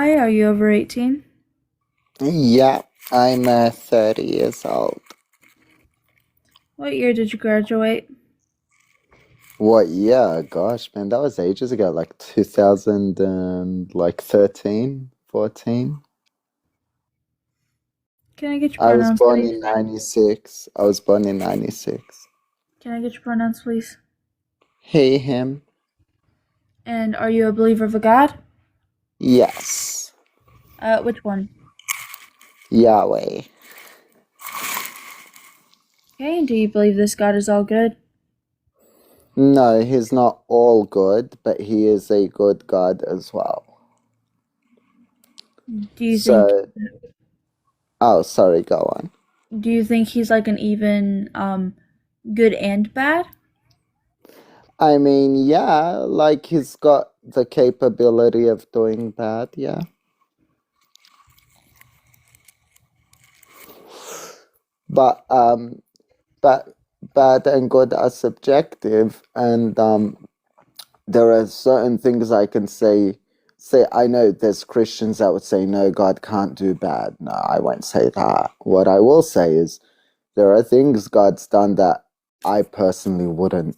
Hi, are you over 18? Yeah, I'm 30 years old. What year did you graduate? What year? Gosh, man, that was ages ago, like 2000 and like 13, 14. Can I get your I was pronouns, born please? in 96. I was born in 96. Can I get your pronouns, please? He, him. And are you a believer of a God? Yes. Which one? Yahweh. Okay, and do you believe this God is all good? No, he's not all good, but he is a good God as well. Do you think So, oh, sorry, go on. do you think he's like an even good and bad? I mean, yeah, like he's got the capability of doing bad, yeah. But but bad and good are subjective, and there are certain things I can say. I know there's Christians that would say no, God can't do bad. No, I won't say that. What I will say is there are things God's done that I personally wouldn't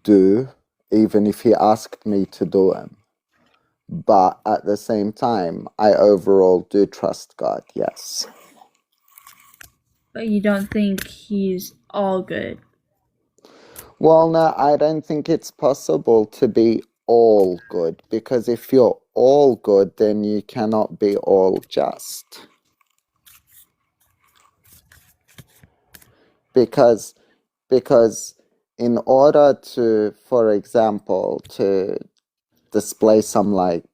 do, even if he asked me to do them. But at the same time, I overall do trust God, yes. But you don't think he's all good. Well, no, I don't think it's possible to be all good, because if you're all good, then you cannot be all just. Because because in order to, for example, to display some like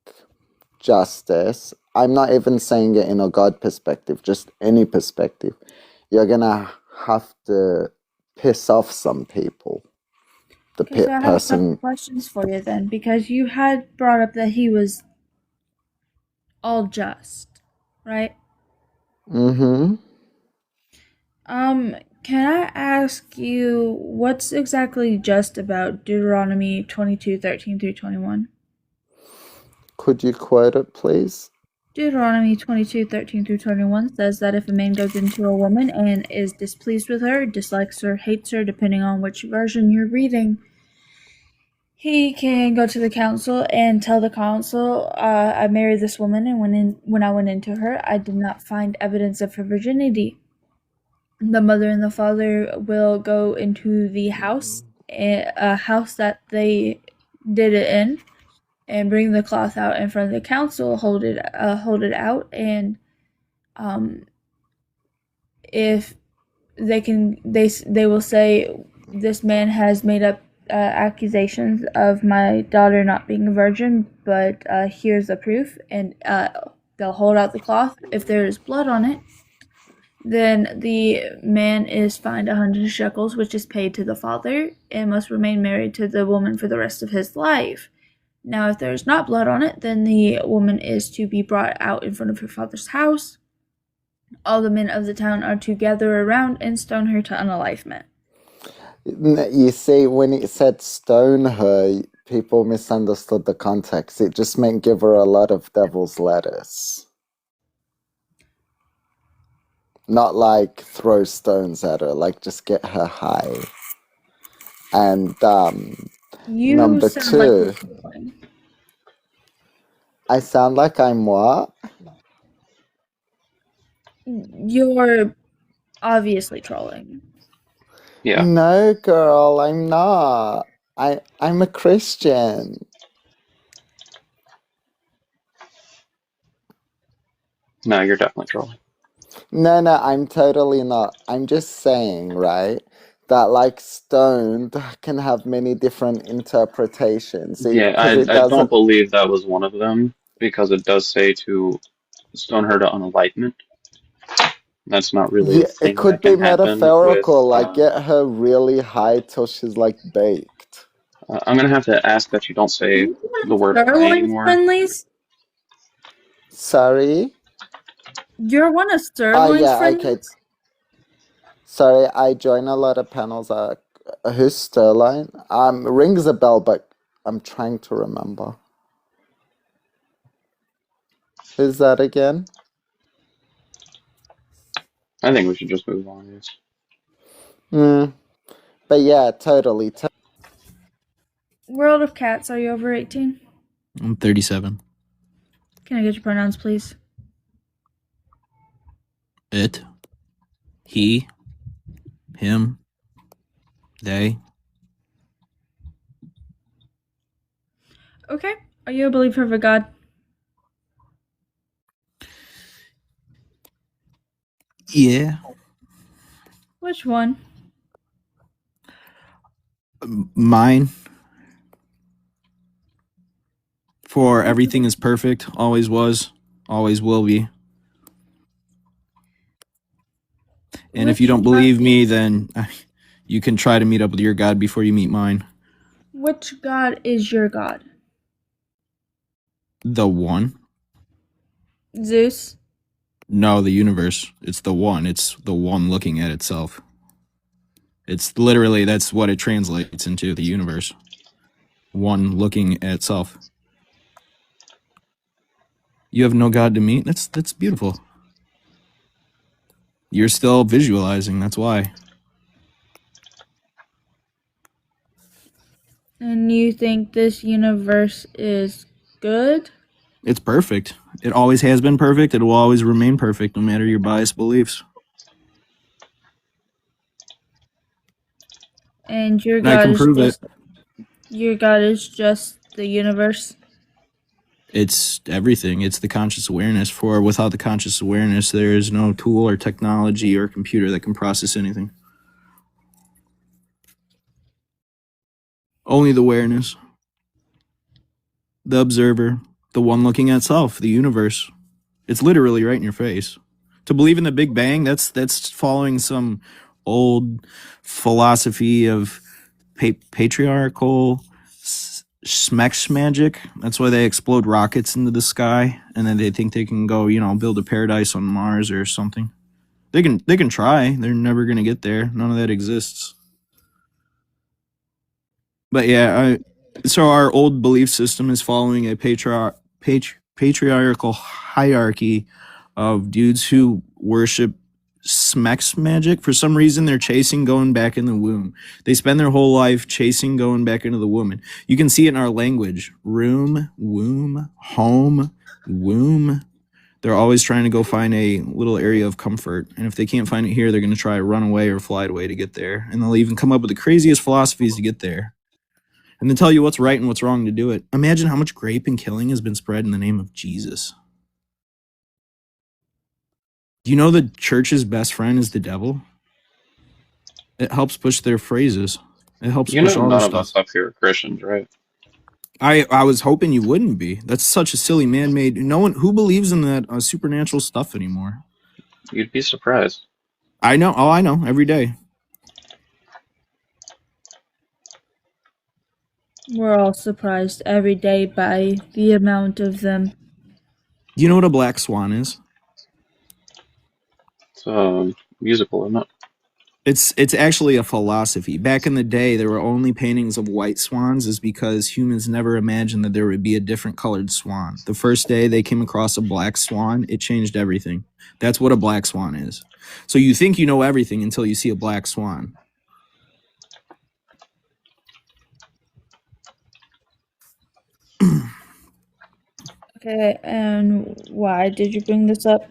justice, I'm not even saying it in a God perspective, just any perspective, you're gonna have to piss off some people. The Okay, so I have a couple person. questions for you then, because you had brought up that he was all just, right? Mm-hmm. Can I ask you what's exactly just about Deuteronomy 22:13 through 21? Could you quote it, please? Deuteronomy 22:13 through 21 says that if a man goes into a woman and is displeased with her, dislikes her, hates her, depending on which version you're reading, he can go to the council and tell the council, I married this woman, and when I went into her, I did not find evidence of her virginity. The mother and the father will go into the house, a house that they did it in, and bring the cloth out in front of the council, hold it out, and um, if they will say this man has made up accusations of my daughter not being a virgin, but here's the proof, and they'll hold out the cloth. If there is blood on it, then the man is fined 100 shekels, which is paid to the father, and must remain married to the woman for the rest of his life. Now, if there is not blood on it, then the woman is to be brought out in front of her father's house. All the men of the town are to gather around and stone her to unalivement. You see, when it said stone her, people misunderstood the context. It just meant give her a lot of devil's lettuce. Not like throw stones at her, like just get her high. And You number sound like you're two, trolling. I sound like I'm what? You're obviously trolling. Yeah. No, girl, I'm not. I'm a Christian. No, you're definitely trolling. No, I'm totally not. I'm just saying, right, that like stoned can have many different interpretations. Yeah, Because it I don't doesn't. believe that was one of them because it does say to stone her to unenlightenment. That's not really a Yeah, it thing could that be can happen with. metaphorical, like get her really high till she's like baked. I'm gonna have to ask that you don't say You the want word high Sterling anymore. friendlies? Sorry? You're one of Oh, Sterling's yeah, okay. friendlies? Sorry, I join a lot of panels. Who's Sterling? Rings a bell, but I'm trying to remember. Who's that again? I think we should just move on. Yes. But yeah, totally. World of Cats, are you over 18? I'm 37. Can I get your pronouns, please? It, he, him, they. Okay. Are you a believer of a God? Yeah. Which one? Mine. For everything is perfect, always was, always will be. And if you don't believe me, then you can try to meet up with your God before you meet mine. Which God is your God? The one? Zeus? No, the universe. It's the one. It's the one looking at itself. It's literally, that's what it translates into, the universe. One looking at itself. You have no God to meet? That's beautiful. You're still visualizing, that's why. And you think this universe is good? It's perfect. It always has been perfect. It will always remain perfect, no matter your biased beliefs. And your And I God can is prove just it. your God is just the universe. It's everything. It's the conscious awareness. For without the conscious awareness, there is no tool or technology or computer that can process anything. Only the awareness. The observer. The one looking at self. The universe. It's literally right in your face. To believe in the Big Bang, that's following some old philosophy of patriarchal smex magic. That's why they explode rockets into the sky, and then they think they can go, build a paradise on Mars or something. They can try. They're never gonna get there. None of that exists. But yeah, so our old belief system is following a patriarchal hierarchy of dudes who worship smex magic. For some reason, they're chasing going back in the womb. They spend their whole life chasing going back into the woman. You can see it in our language. Room, womb, home, womb. They're always trying to go find a little area of comfort. And if they can't find it here, they're going to try to run away or fly away to get there. And they'll even come up with the craziest philosophies to get there. And then tell you what's right and what's wrong to do it. Imagine how much rape and killing has been spread in the name of Jesus. Do you know the church's best friend is the devil? It helps push their phrases. It helps You push know, all none their of us stuff. up here are Christians, right? I was hoping you wouldn't be. That's such a silly man-made. No one who believes in that supernatural stuff anymore. You'd be surprised. I know. Oh, I know. Every day. We're all surprised every day by the amount of them. Do you know what a black swan is? It's musical, isn't it? It's actually a philosophy. Back in the day, there were only paintings of white swans, is because humans never imagined that there would be a different colored swan. The first day they came across a black swan, it changed everything. That's what a black swan is. So you think you know everything until you see a black swan. Okay, and why did you bring this up?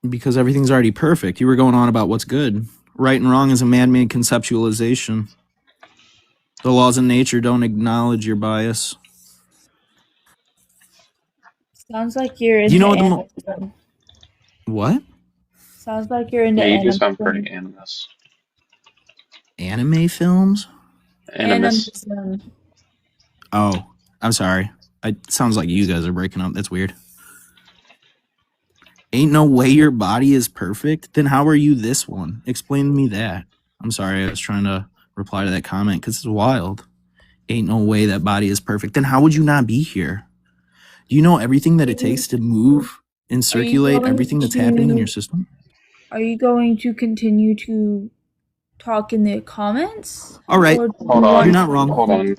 Because everything's already perfect. You were going on about what's good. Right and wrong is a man-made conceptualization. The laws of nature don't acknowledge your bias. Sounds like you're into You know what animism. What? Sounds like you're into Yeah, you do animism. sound pretty animus. Anime films? Animus. Animism. Oh, I'm sorry. It sounds like you guys are breaking up. That's weird. Ain't no way your body is perfect? Then how are you this one? Explain to me that. I'm sorry, I was trying to reply to that comment because it's wild. Ain't no way that body is perfect. Then how would you not be here? Do you know everything that it takes to move and circulate going everything that's happening in to- your system? Are you going to continue to talk in the comments? All right. Or do you Hold want on. You're not wrong. Hold on.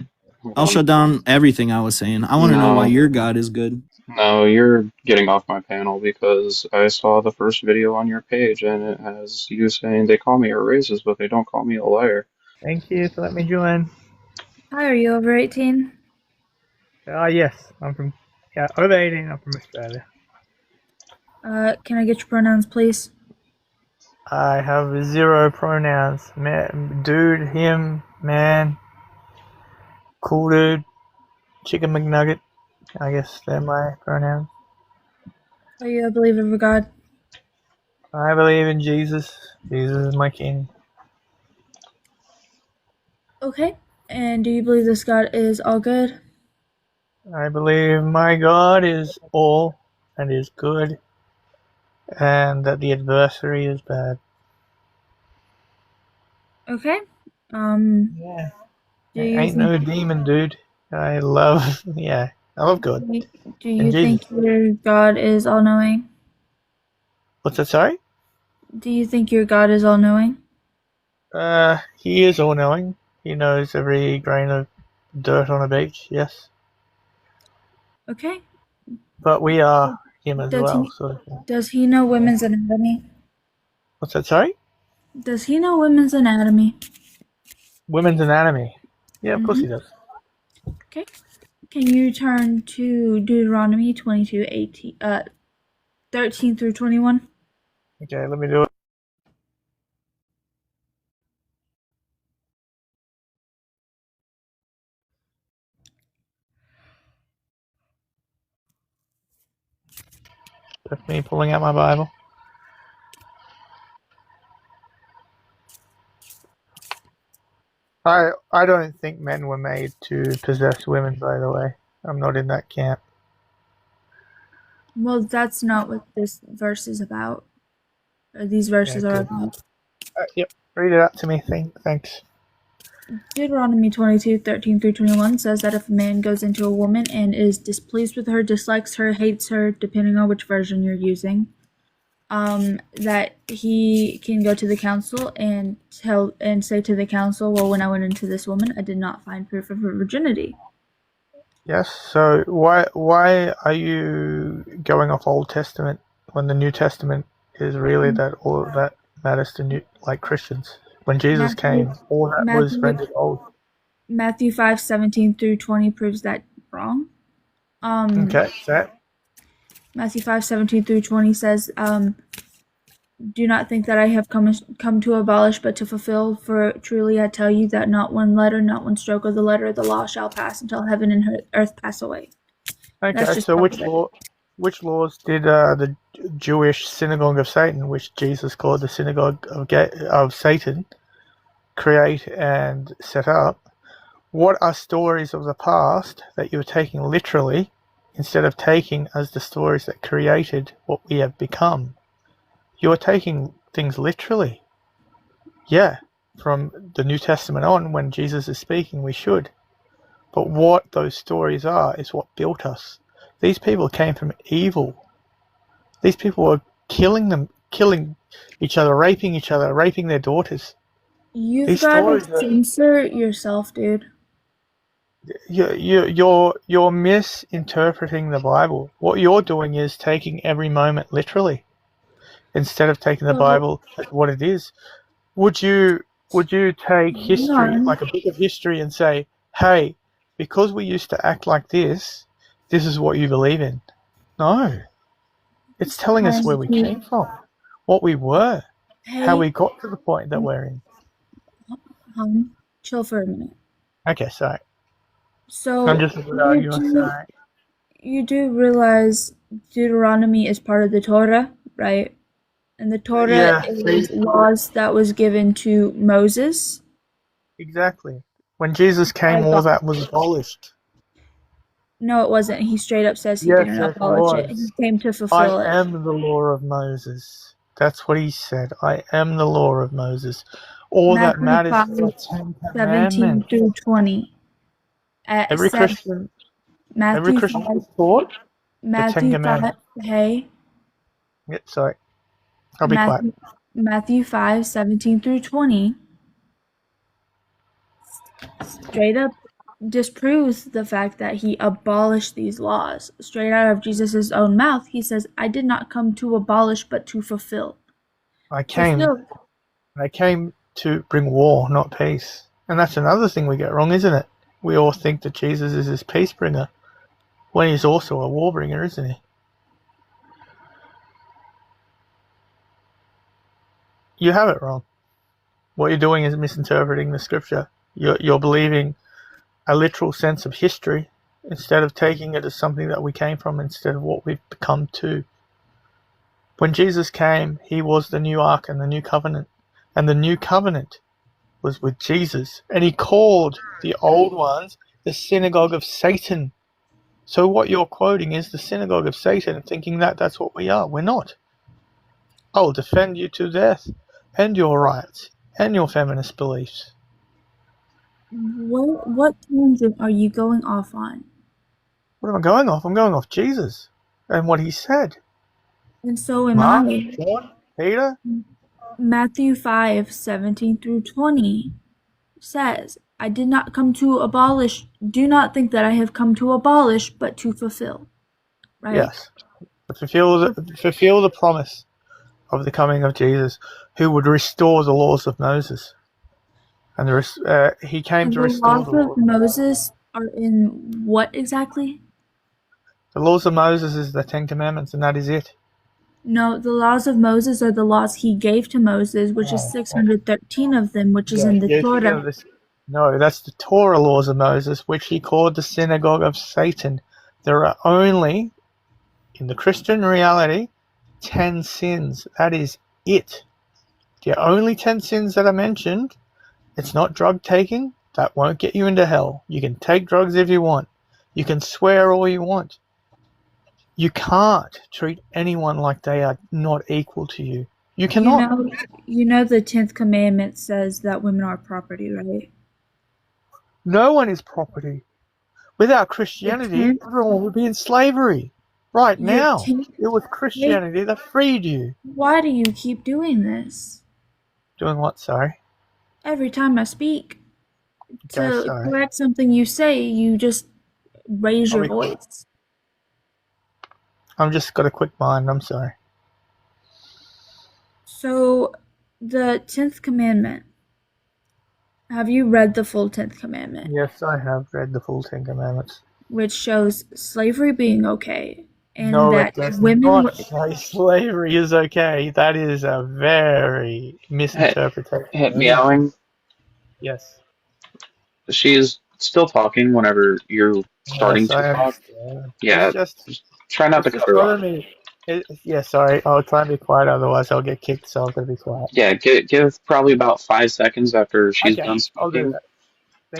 I'll shut down everything I was saying. I want to know why No, your God is good. no, you're getting off my panel because I saw the first video on your page and it has you saying they call me a racist, but they don't call me a liar. Thank you for letting me join. Hi, are you over 18? Yes, I'm from over 18. I'm from Australia. Can I get your pronouns, please? I have 0 pronouns. Dude, him, man, cool dude, chicken McNugget. I guess they're my pronouns. Are you a believer of God? I believe in Jesus. Jesus is my king. Okay. And do you believe this God is all good? I believe my God is all and is good, and that the adversary is bad. Okay. Yeah, Do I you ain't think no demon, dude. I love God. do And you Jesus. think your God is all knowing? What's that, sorry? Do you think your God is all knowing? He is all knowing. He knows every grain of dirt on a beach, yes. Okay. But we are him as Does well, he sort of thing. does he know women's anatomy? What's that, sorry? Does he know women's anatomy? Women's anatomy. Yeah, of course he Mm-hmm. does. Okay. Can you turn to Deuteronomy 13 through 21? Okay, let me do it. That's me pulling out my Bible. I don't think men were made to possess women, by the way. I'm not in that camp. Well, that's not what this verse is about. Or these Yeah, verses are good. about. Yep, read it out to me. Thanks. Deuteronomy 22:13 through 21 says that if a man goes into a woman and is displeased with her, dislikes her, hates her, depending on which version you're using, that he can go to the council and say to the council, well, when I went into this woman, I did not find proof of her virginity. Yes, so why are you going off Old Testament when the New Testament is really that all of that matters to Christians? When Jesus came, all that was rendered old. Matthew 5:17 through 20 proves that wrong. Okay, so Matthew 5:17 through 20 says, do not think that I have come to abolish, but to fulfill. For truly I tell you that not one letter, not one stroke of the letter of the law shall pass until heaven and earth pass away. okay, so which laws did the Jewish synagogue of Satan, which Jesus called the synagogue of Satan, create and set up? What are stories of the past that you're taking literally instead of taking as the stories that created what we have become? You're taking things literally. Yeah, from the New Testament on, when Jesus is speaking, we should. But what those stories are is what built us. These people came from evil. These people were killing each other, raping their daughters. You've got to censor yourself, dude. You're misinterpreting the Bible. What you're doing is taking every moment literally, instead of taking the Bible as what it is. Would you take history, like a book of history, and say, hey, because we used to act like this is what you believe in? No. It's telling us where we came from, what we were, how we got to the point that we're in. Chill for a minute. Okay, sorry. So I'm just a good arguer, sorry. You do realize Deuteronomy is part of the Torah, right? And the Torah is laws that was given to Moses. Exactly. When Jesus came, all that was abolished. No, it wasn't. He straight up says he didn't abolish it. He came to fulfill it. I am the law of Moses. That's what he said. I am the law of Moses. All that matters is the 10 Commandments. 17 through 20. Every Christian is taught the 10 Commandments. Hey. Yeah, sorry. I'll be quiet. Matthew 5:17 through 20. Straight up disproves the fact that he abolished these laws. Straight out of Jesus' own mouth, he says, I did not come to abolish, but to fulfill. I came to bring war, not peace. And that's another thing we get wrong, isn't it? We all think that Jesus is this peace bringer, when he's also a war bringer, isn't he? You have it wrong. What you're doing is misinterpreting the scripture. You're believing a literal sense of history instead of taking it as something that we came from, instead of what we've become to. When Jesus came, he was the new ark and the new covenant. And the new covenant was with Jesus. And he called the old ones the synagogue of Satan. So what you're quoting is the synagogue of Satan, thinking that that's what we are. We're not. I'll defend you to death, and your rights, and your feminist beliefs. What tangent are you going off on? What am I going off? I'm going off Jesus and what he said. And so am Mark, I. John, Peter. Matthew 5:17-20 says, I did not come to abolish, do not think that I have come to abolish, but to fulfill. Right? Yes. Fulfill the promise of the coming of Jesus, who would restore the laws of Moses. And he came to restore the laws of Moses are in what exactly? The laws of Moses is the Ten Commandments, and that is it. No, the laws of Moses are the laws he gave to Moses, which is 613 of them, which is in the Torah. No, that's the Torah laws of Moses, which he called the synagogue of Satan. There are only, in the Christian reality, 10 sins. That is it. The only 10 sins that are mentioned. It's not drug taking. That won't get you into hell. You can take drugs if you want. You can swear all you want. You can't treat anyone like they are not equal to you. You cannot. You know the 10th commandment says that women are property, right? No one is property. Without Christianity, everyone would be in slavery. Right now, it was Christianity that freed you. Why do you keep doing this? Doing what, sorry? Every time I speak, to correct something you say, you just raise your voice. I've just got a quick mind, I'm sorry. So, the 10th commandment. Have you read the full 10th commandment? Yes, I have read the full 10 commandments. Which shows slavery being okay. And no, that it does women not say slavery is okay. That is a very misinterpretation. Meowing. Yes. She is still talking whenever you're starting to talk. Yeah, just try not to cut her off. Sorry. I'll try and be quiet, otherwise I'll get kicked, so I'm going to be quiet. Yeah, give probably about 5 seconds after she's done speaking. I'll do that.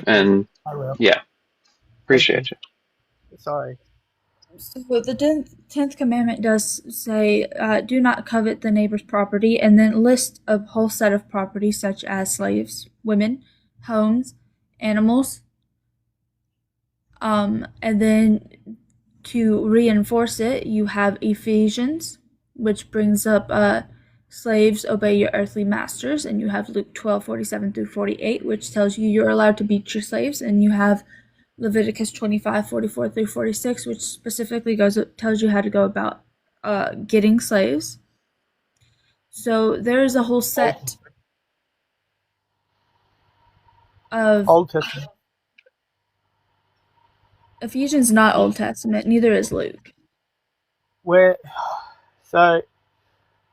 Thank you. I will. Yeah. Appreciate you. Sorry. So the 10th commandment does say, do not covet the neighbor's property, and then list a whole set of properties such as slaves, women, homes, animals. And then to reinforce it, you have Ephesians, which brings up slaves obey your earthly masters, and you have Luke 12:47-48, which tells you you're allowed to beat your slaves, and you have Leviticus 25:44-46, which specifically tells you how to go about getting slaves. So there is a whole set of Old Testament. Ephesians not Old Testament, neither is Luke. So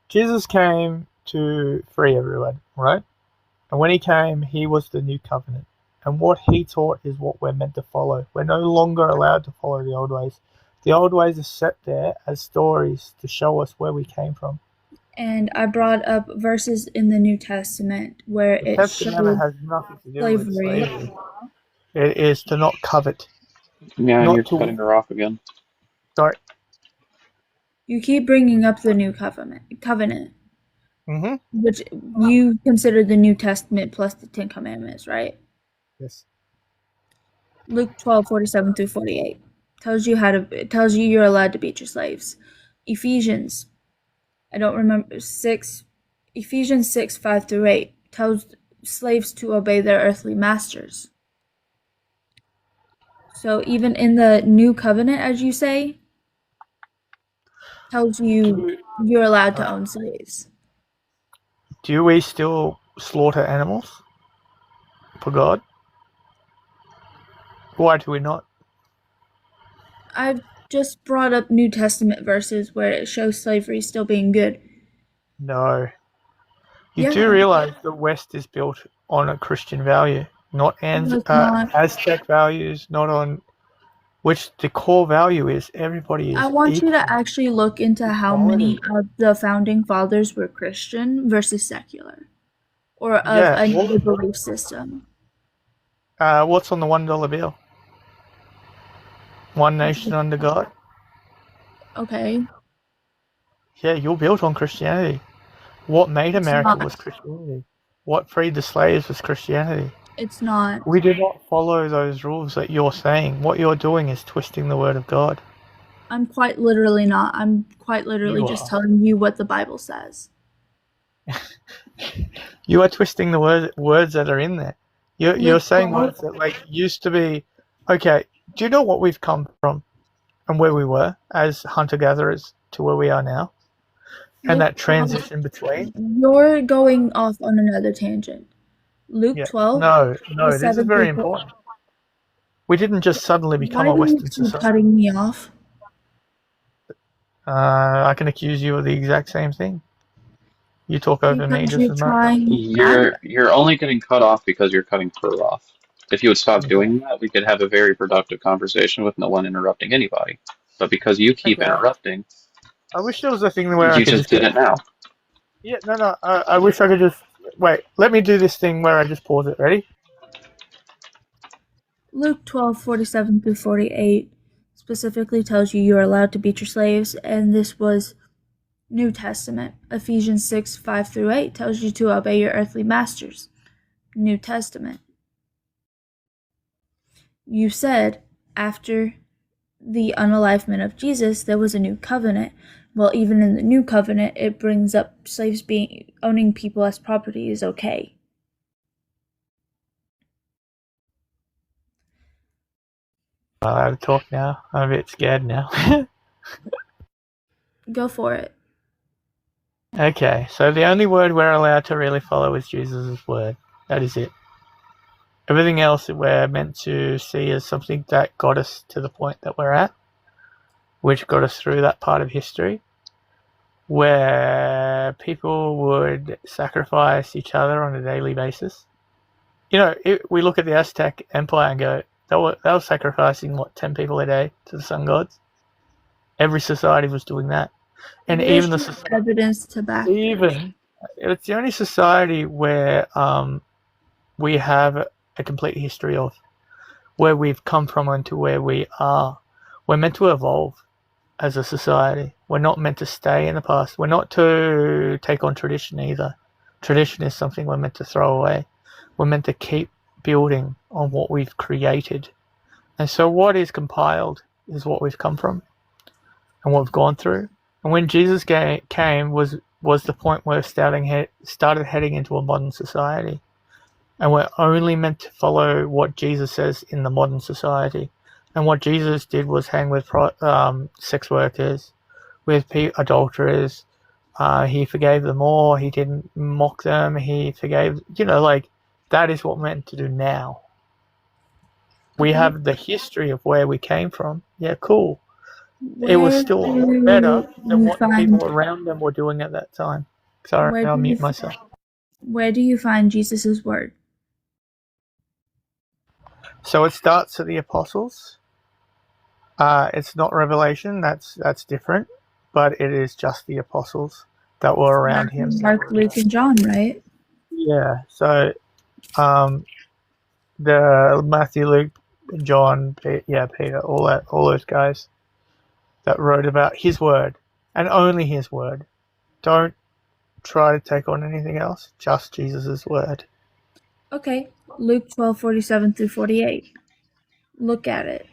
Jesus came to free everyone, right? And when he came, he was the new covenant. And what he taught is what we're meant to follow. We're no longer allowed to follow the old ways. The old ways are set there as stories to show us where we came from. And I brought up verses in the New Testament where it shows has nothing to do with slavery. It is to not covet. Yeah, you're cutting her off again. Sorry. You keep bringing up the new covenant. Mm-hmm. Which you consider the New Testament plus the 10 Commandments, right? Yes. Luke 12:47-48 tells you you're allowed to beat your slaves. Ephesians, I don't remember, Ephesians 6:5-8 tells slaves to obey their earthly masters. So even in the new covenant, as you say, tells you you're allowed to own slaves. Do we still slaughter animals for God? Why do we not? I've just brought up New Testament verses where it shows slavery still being good. No. You Yeah. do realize the West is built on a Christian value, not No, it's not. Aztec values, not on which the core value is everybody I is want you equal. to actually look into how many of the founding fathers were Christian versus secular, or of Yeah. another belief system. What's on the $1 bill? One nation under God. Okay, Yeah, you're built on Christianity. What made it's America not. was Christianity. What freed the slaves was Christianity. It's not. We do not follow those rules that you're saying. What you're doing is twisting the word of God. I'm quite literally not. I'm quite literally You just are. telling you what the Bible says. You are twisting the words that are in there. You're saying words that like used to be. Okay, do you know what we've come from and where we were as hunter-gatherers to where we are now? And that transition between? You're going off on another tangent. Luke Yeah. 12, No, this is 7 very through 12. important. We didn't just suddenly become Why a do you Western keep society. cutting me off? I can accuse you of the exact same thing. You talk over me Because just you're as much. trying. You're only getting cut off because you're cutting her off. If you would stop doing that, we could have a very productive conversation with no one interrupting anybody. But because you keep Okay. interrupting, I wish there was a thing where I you could just did it now. Yeah, no. I wish I could just wait. Let me do this thing where I just pause it. Ready? Luke 12:47 through 48 specifically tells you are allowed to beat your slaves, and this was New Testament. Ephesians 6:5 through 8 tells you to obey your earthly masters. New Testament. You said after the unalivement of Jesus, there was a new covenant. Well, even in the new covenant, it brings up slaves owning people as property is okay. I'll have to talk now. I'm a bit scared now. Go for it. Okay, so the only word we're allowed to really follow is Jesus' word. That is it. Everything else we're meant to see as something that got us to the point that we're at, which got us through that part of history, where people would sacrifice each other on a daily basis. You know, we look at the Aztec Empire and go, they were sacrificing, 10 people a day to the sun gods? Every society was doing that. And There's even the evidence to back this. it's the only society where we have a complete history of where we've come from and to where we are. We're meant to evolve as a society. We're not meant to stay in the past. We're not to take on tradition either. Tradition is something we're meant to throw away. We're meant to keep building on what we've created. And so what is compiled is what we've come from and what we've gone through. And when Jesus came was the point where started heading into a modern society. And we're only meant to follow what Jesus says in the modern society. And what Jesus did was hang with sex workers, with adulterers. He forgave them all. He didn't mock them. He forgave, that is what we're meant to do now. We have the history of where we came from. Yeah, cool. It was still a lot better than what the people around them were doing at that time. Sorry, I'll mute myself. Where do you find Jesus' word? So it starts at the apostles. It's not Revelation. That's different, but it is just the apostles that were around him. Mark, Luke, and John, right? Yeah. So, the Matthew, Luke, John, Peter, all those guys that wrote about his word and only his word. Don't try to take on anything else. Just Jesus' word. Okay. Luke 12:47 through 48. Look at it.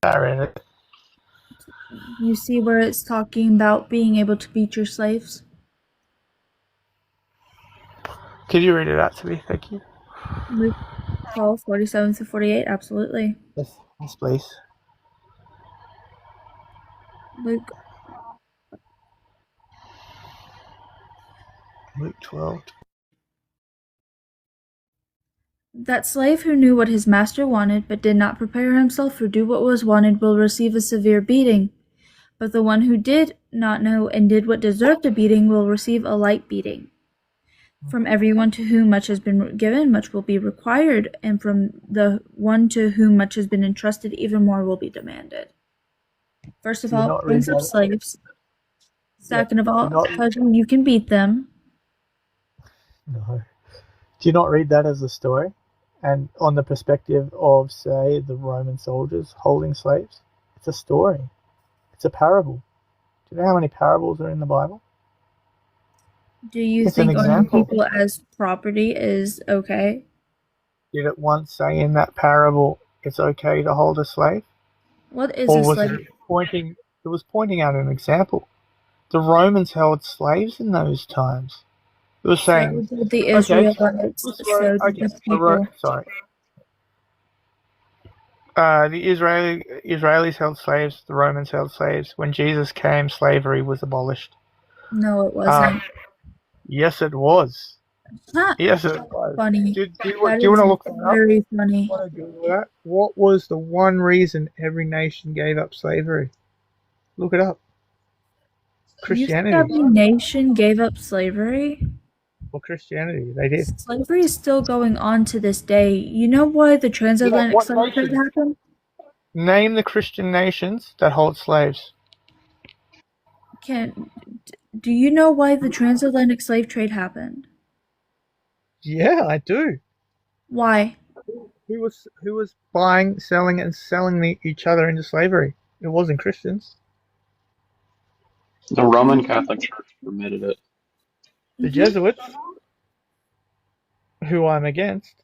I read it. You see where it's talking about being able to beat your slaves? Could you read it out to me? Thank you. Luke 12, 47 to 48, absolutely. Yes, please. Luke, Luke 12. that slave who knew what his master wanted but did not prepare himself or do what was wanted will receive a severe beating. But the one who did not know and did what deserved a beating will receive a light beating. From everyone to whom much has been given, much will be required, and from the one to whom much has been entrusted, even more will be demanded. First of Do you all, not brings read up that? slaves. Second of all, not- tells you can beat them. No. Do you not read that as a story? And on the perspective of, say, the Roman soldiers holding slaves? It's a story. It's a parable. Do you know how many parables are in the Bible? Do you It's an think owning example. people as property is okay? Did it once say in that parable it's okay to hold a slave? What is Or a was slave? it was pointing out an example? The Romans held slaves in those times. It was So saying, did the okay, Israelites, this so road, did okay, the people. sorry. The Israelis held slaves. The Romans held slaves. When Jesus came, slavery was abolished. No, it wasn't. Yes, it was. Huh. Yes, it was. Funny. Do you That want to is look that up? very funny. Want to Google that? What was the one reason every nation gave up slavery? Look it up. You think Christianity. every nation gave up slavery? Well, Christianity, they did. Slavery is still going on to this day. You know why the transatlantic what slave trade nation? happened? Name the Christian nations that hold slaves. Do you know why the transatlantic slave trade happened? Yeah, I do. Why? Who was buying, selling, and selling each other into slavery? It wasn't Christians. The Roman Catholic Church permitted it. The Jesuits, who I'm against.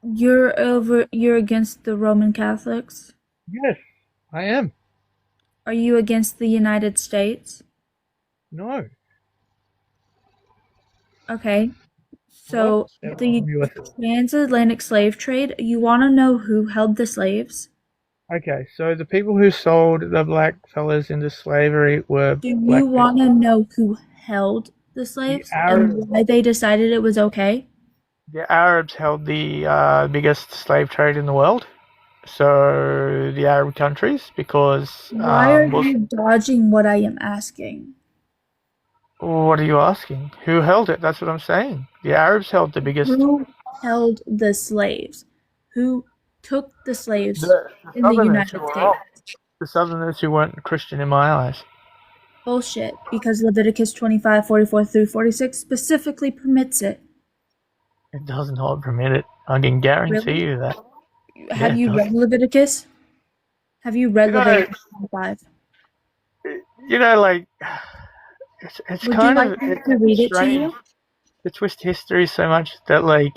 You're against the Roman Catholics? Yes, I am. Are you against the United States? No. Okay. So What? the transatlantic slave trade, you want to know who held the slaves? Okay, so the people who sold the black fellas into slavery were Do black you want to know who held the slaves and why they decided it was okay? The Arabs held the biggest slave trade in the world. So the Arab countries, because Why are you dodging what I am asking? What are you asking? Who held it? That's what I'm saying. The Arabs held the biggest. Who held the slaves? Who took the slaves in the United States? The Southerners who weren't Christian in my eyes. Bullshit, because Leviticus 25, 44 through 46 specifically permits it. It does not permit it. I can guarantee you that. Have you read Leviticus? Have you read Leviticus 25? You know, like, it's Would kind you of like me to read it to you? To twist history so much that, like,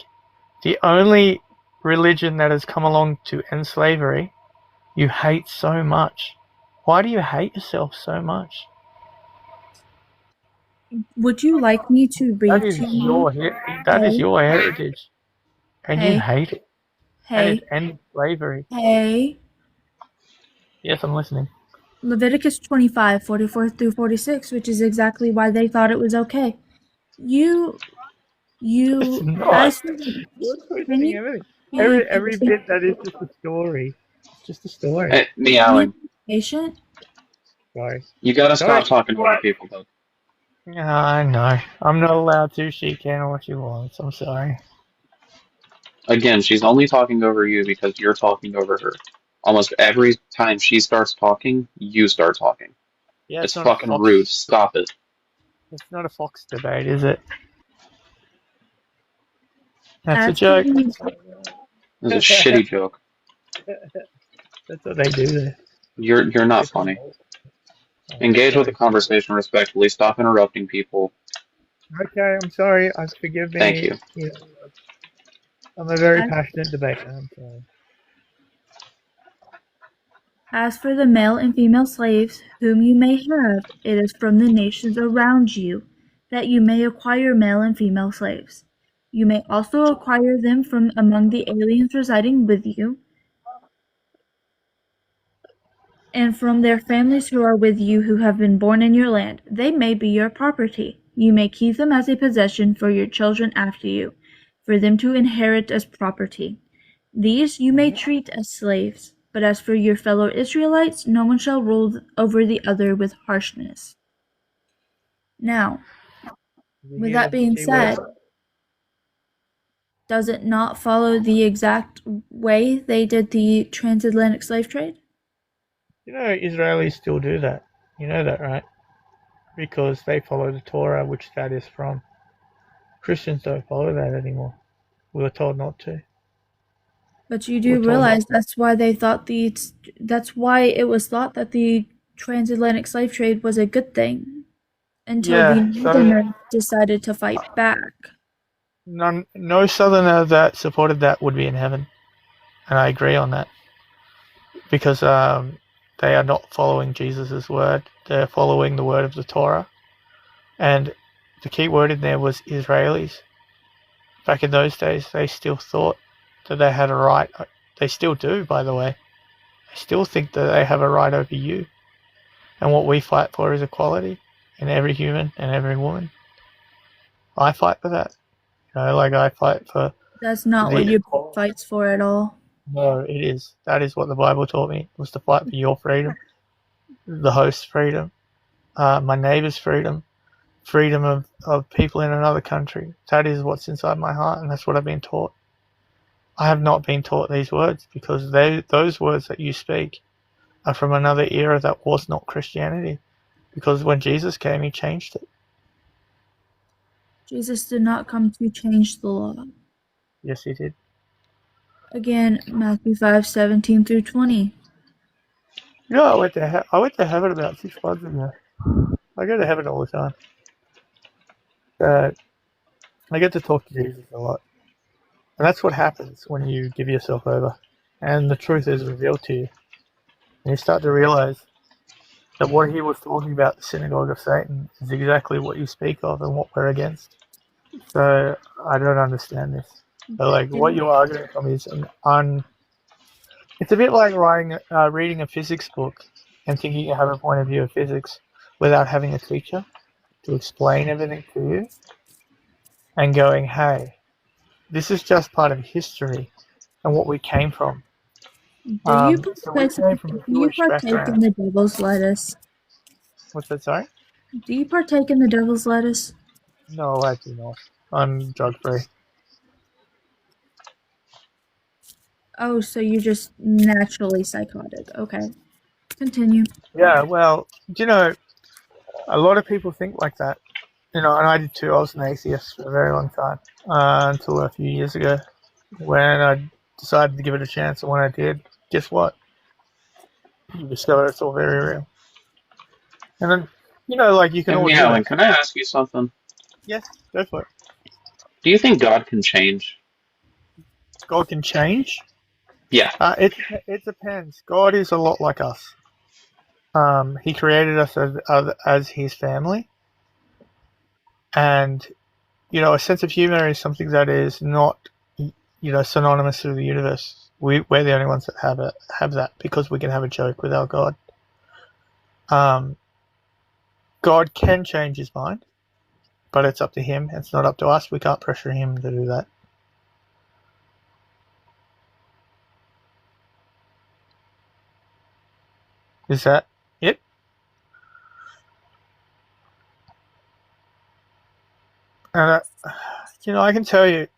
the only religion that has come along to end slavery, you hate so much. Why do you hate yourself so much? Would you like me to read to you? That is your heritage. And Hey. you hate it. And Hey, it ended slavery. hey. Yes, I'm listening. Leviticus 25, 44 through 46, which is exactly why they thought it was okay. It's not. Every bit that is just a story. It's just a story. Hey, meowing. Patient? Sorry. You gotta stop talking to other people, though. I know. I'm not allowed to. She can what she wants. I'm sorry. Again, she's only talking over you because you're talking over her. Almost every time she starts talking, you start talking. Yeah, It's fucking rude. Stop it. It's not a Fox debate, is it? That's a joke. It's a shitty joke. That's what they do there. You're not funny. Engage with the conversation respectfully. Stop interrupting people. Okay, I'm sorry. Forgive me. Thank you. I'm a very passionate debater. I'm sorry. As for the male and female slaves whom you may have, it is from the nations around you that you may acquire male and female slaves. You may also acquire them from among the aliens residing with you, and from their families who are with you who have been born in your land. They may be your property. You may keep them as a possession for your children after you, for them to inherit as property. These you may treat as slaves, but as for your fellow Israelites, no one shall rule over the other with harshness. Now, with that being said, does it not follow the exact way they did the transatlantic slave trade? You know, Israelis still do that. You know that, right? Because they follow the Torah, which that is from. Christians don't follow that anymore. We were told not to. But you do realize that's why it was thought that the transatlantic slave trade was a good thing until the Northerners decided to fight back. No Southerner that supported that would be in heaven, and I agree on that, because they are not following Jesus' word. They're following the word of the Torah, and the key word in there was Israelis. Back in those days, they still thought that they had a right. They still do, by the way. They still think that they have a right over you. And what we fight for is equality in every human and every woman. I fight for that. You know, like I fight for... That's not what your book fights for at all. No, it is. That is what the Bible taught me, was to fight for your freedom, the host's freedom, my neighbor's freedom, freedom of people in another country. That is what's inside my heart, and that's what I've been taught. I have not been taught these words, because those words that you speak are from another era that was not Christianity. Because when Jesus came, he changed it. Jesus did not come to change the law. Yes, he did. Again, Matthew 5:17 through 20. You know, I went to heaven about 6 months ago. I go to heaven all the time. I get to talk to Jesus a lot. And that's what happens when you give yourself over. And the truth is revealed to you. And you start to realize that what he was talking about, the synagogue of Satan, is exactly what you speak of and what we're against. So I don't understand this. So, like, what you're arguing from is it's a bit like reading a physics book and thinking you have a point of view of physics without having a teacher to explain everything to you and going, hey, this is just part of history and what we came from. Do you partake in the devil's lettuce? What's that, sorry? Do you partake in the devil's lettuce? No, I do not. I'm drug-free. Oh, so you're just naturally psychotic. Okay. Continue. Yeah, well, you know, a lot of people think like that. You know, and I did too. I was an atheist for a very long time, until a few years ago when I decided to give it a chance. And when I did, guess what? You discover it's all very real. And then, you know, like you can all... Alan, can I ask you something? Yes, go for it. Do you think God can change? God can change? Yeah. It depends. God is a lot like us. He created us as his family. And, you know, a sense of humor is something that is not, you know, synonymous to the universe. We're the only ones that have that, because we can have a joke with our God. God can change his mind, but it's up to him. It's not up to us. We can't pressure him to do that. Is that it? And, you know, I can tell you,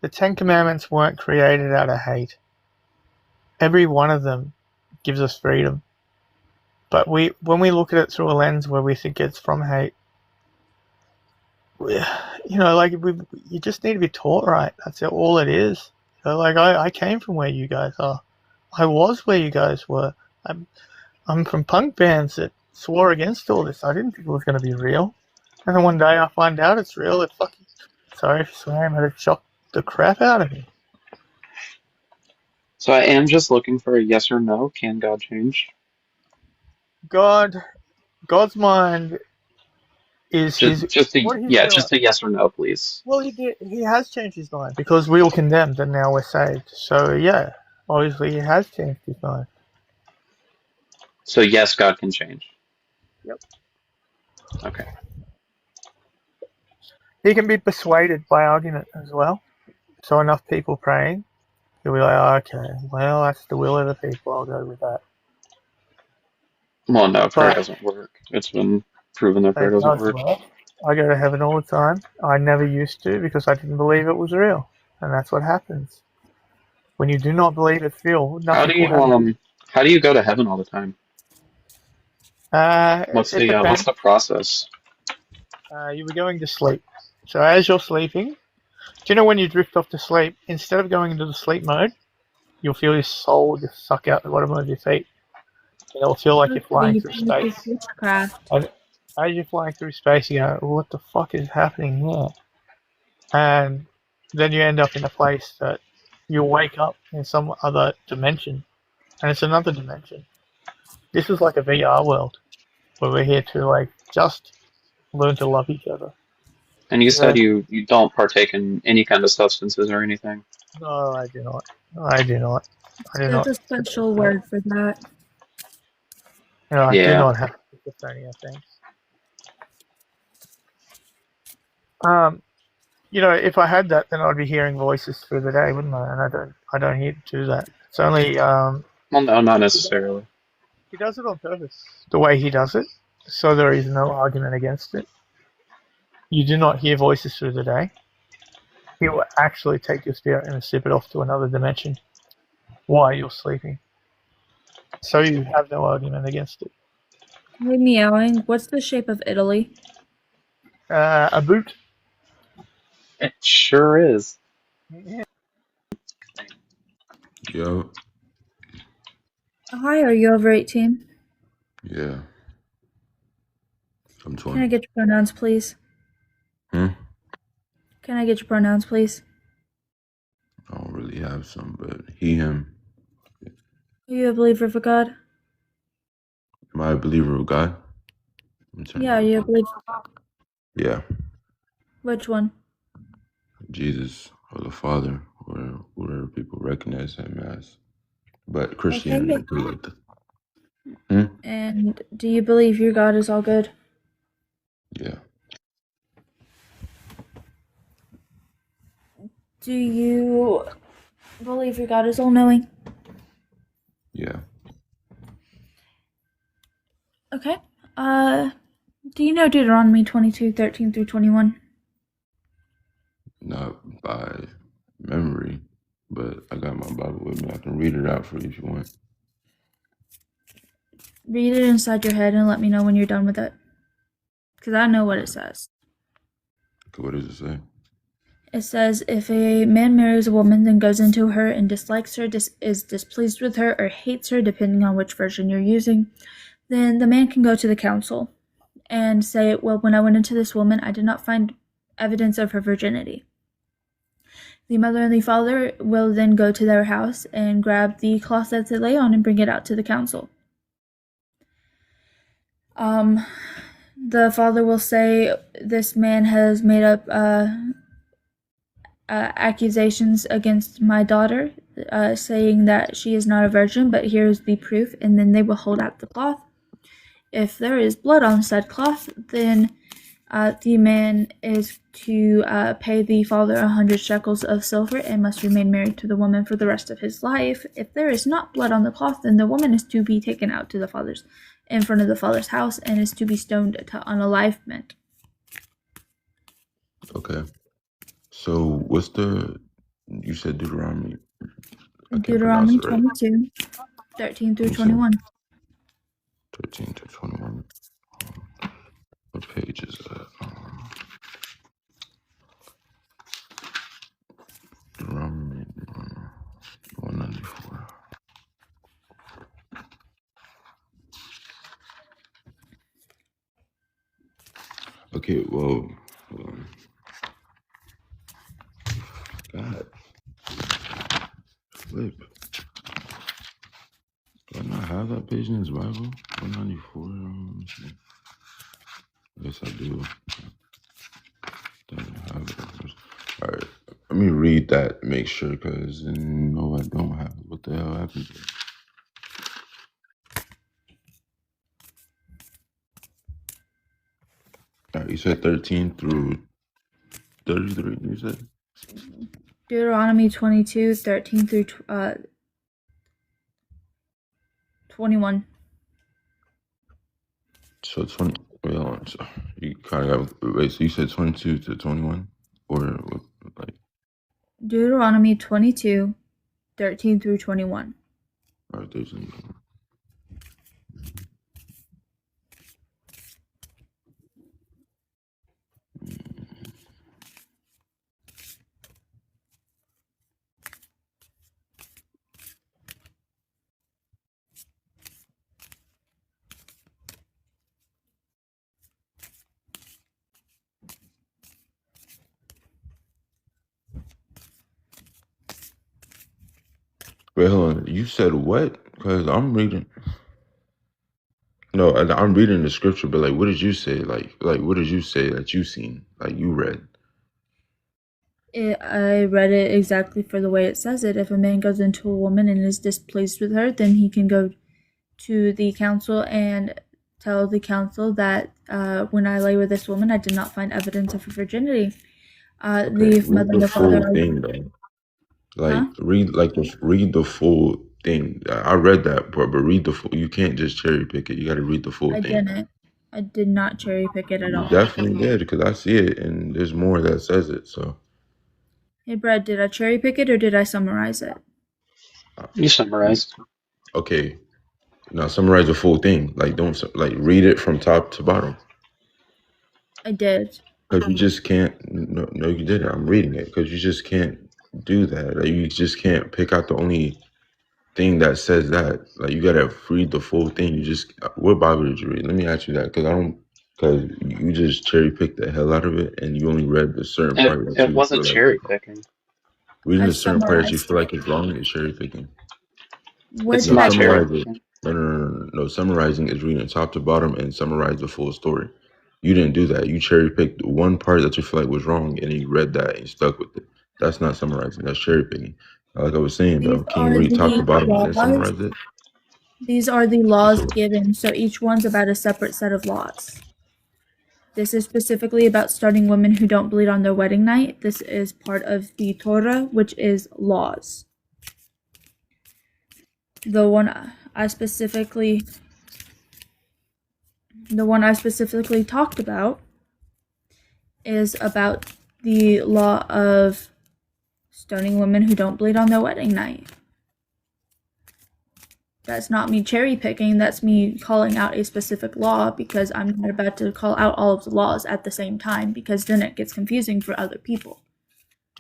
the Ten Commandments weren't created out of hate. Every one of them gives us freedom. But when we look at it through a lens where we think it's from hate, you know, like, you just need to be taught right. That's all it is. You know, like, I came from where you guys are. I was where you guys were. I'm from punk bands that swore against all this. I didn't think it was going to be real. And then one day I find out it's real. It fucking, sorry for swearing, but it shocked the crap out of me. So I am just looking for a yes or no. Can God change? God's mind is his. Just a What he's yeah, doing. just a yes or no, please. Well, he has changed his mind because we were condemned and now we're saved. So yeah, obviously he has changed his mind. So yes, God can change. Yep. Okay. He can be persuaded by argument as well. So enough people praying, he'll be like, okay, well, that's the will of the people. I'll go with that. Well, no, prayer But doesn't work. It's been proven that prayer it doesn't does work. work. I go to heaven all the time. I never used to because I didn't believe it was real, and that's what happens when you do not believe it's real. How Nothing do will happen. how do you go to heaven all the time? It What's depends. the process? You were going to sleep. So as you're sleeping, do you know when you drift off to sleep, instead of going into the sleep mode, you'll feel your soul just suck out the bottom of your feet. And it'll feel like you're flying through space. Witchcraft. And as you're flying through space, you go, what the fuck is happening here? And then you end up in a place that you wake up in some other dimension. And it's another dimension. This is like a VR world where we're here to like just learn to love each other. And you said Yeah. you don't partake in any kind of substances or anything. No, I do not. I do not. I do There's not. a special word for that. No, I do Yeah. not have schizophrenia, thanks. You know, if I had that, then I'd be hearing voices through the day, wouldn't I? And I don't do that. It's only Well, no, not necessarily. he does it on purpose, the way he does it, so there is no argument against it. You do not hear voices through the day. He will actually take your spirit and zip it off to another dimension while you're sleeping. So you have no argument against it. Hey, meowing. What's the shape of Italy? A boot. It sure is. Yeah. Yo, Hi, are you over 18? yeah. I'm Can I 20. get your pronouns, please? Hmm? Can I get your pronouns, please? I don't really have some, but he, him. Are you a believer of a God? Am I a believer of God? Yeah, are you a believer? Yeah. Which one? Jesus or the Father or whatever people recognize him as. But Christianity Okay. is like that. And do you believe your God is all good? Yeah. Do you believe your God is all knowing? Yeah. Okay. Do you know Deuteronomy 22:13 through 21? Not by memory, but I got my Bible with me. I can read it out for you if you want. Read it inside your head and let me know when you're done with it. Because I know what it says. Okay, what does it say? It says, if a man marries a woman, then goes into her and dislikes her, is displeased with her, or hates her, depending on which version you're using, then the man can go to the council and say, well, when I went into this woman, I did not find evidence of her virginity. The mother and the father will then go to their house and grab the cloth that they lay on and bring it out to the council. The father will say, this man has made up accusations against my daughter, saying that she is not a virgin, but here's the proof, and then they will hold out the cloth. If there is blood on said cloth, then the man is to pay the father 100 shekels of silver and must remain married to the woman for the rest of his life. If there is not blood on the cloth, then the woman is to be taken out to in front of the father's house and is to be stoned to unalivement. Okay. So what's you said Deuteronomy. I can't Deuteronomy pronounce it right. 22:13 through 21. 13 to 21. What page is that? Deuteronomy 194. Okay, well, God, flip. page in this Bible? 194. Let me see. I guess I do. Doesn't have it. All right, let me read that. Make sure, because no, I don't have it. What the hell happened to it? All right, you said 13 through 33. You said Deuteronomy 22, 13 through 21. so 20. Wait, hold on. So you kind of got. Wait, so you said 22 to 21, or what, like? Deuteronomy 22, 13 through 21. All right, 13. Wait, hold on. You said what? Because I'm reading. No, I'm reading the scripture, but like, what did you say? Like, what did you say that you seen? Like, you read? I read it exactly for the way it says it. If a man goes into a woman and is displeased with her, then he can go to the council and tell the council that when I lay with this woman, I did not find evidence of her virginity. Okay, The read mother and the the father. full thing, though. Like, Huh? read the full thing. I read that part, but read the full. You can't just cherry pick it. You got to read the full I thing. didn't. I did not cherry pick it at You all. definitely did, because I see it, and there's more that says it. So, Hey, Brad, did I cherry pick it or did I summarize it? You summarized. okay, now summarize the full thing. Like, don't read it from top to bottom. I did. Because you just can't. No, you didn't. I'm reading it because you just can't do that. Like, you just can't pick out the only thing that says that. Like, you gotta read the full thing. You just. What Bible did you read? Let me ask you that, because you just cherry picked the hell out of it, and you only read the certain And part that it you wasn't feel like cherry picking. reading I the certain part that you summarized feel it. like is wrong is cherry picking. What It's did No, I not cherry summarize it. picking. No. Summarizing is reading top to bottom and summarize the full story. You didn't do that. You cherry picked one part that you feel like was wrong, and then you read that and you stuck with it. That's not summarizing. That's cherry picking. Like I was saying, though, These can you are read top to the bottom and then laws. summarize it? These are the laws given, so each one's about a separate set of laws. This is specifically about starting women who don't bleed on their wedding night. This is part of the Torah, which is laws. The one I specifically talked about is about the law of stoning women who don't bleed on their wedding night. That's not me cherry picking, that's me calling out a specific law because I'm not about to call out all of the laws at the same time because then it gets confusing for other people.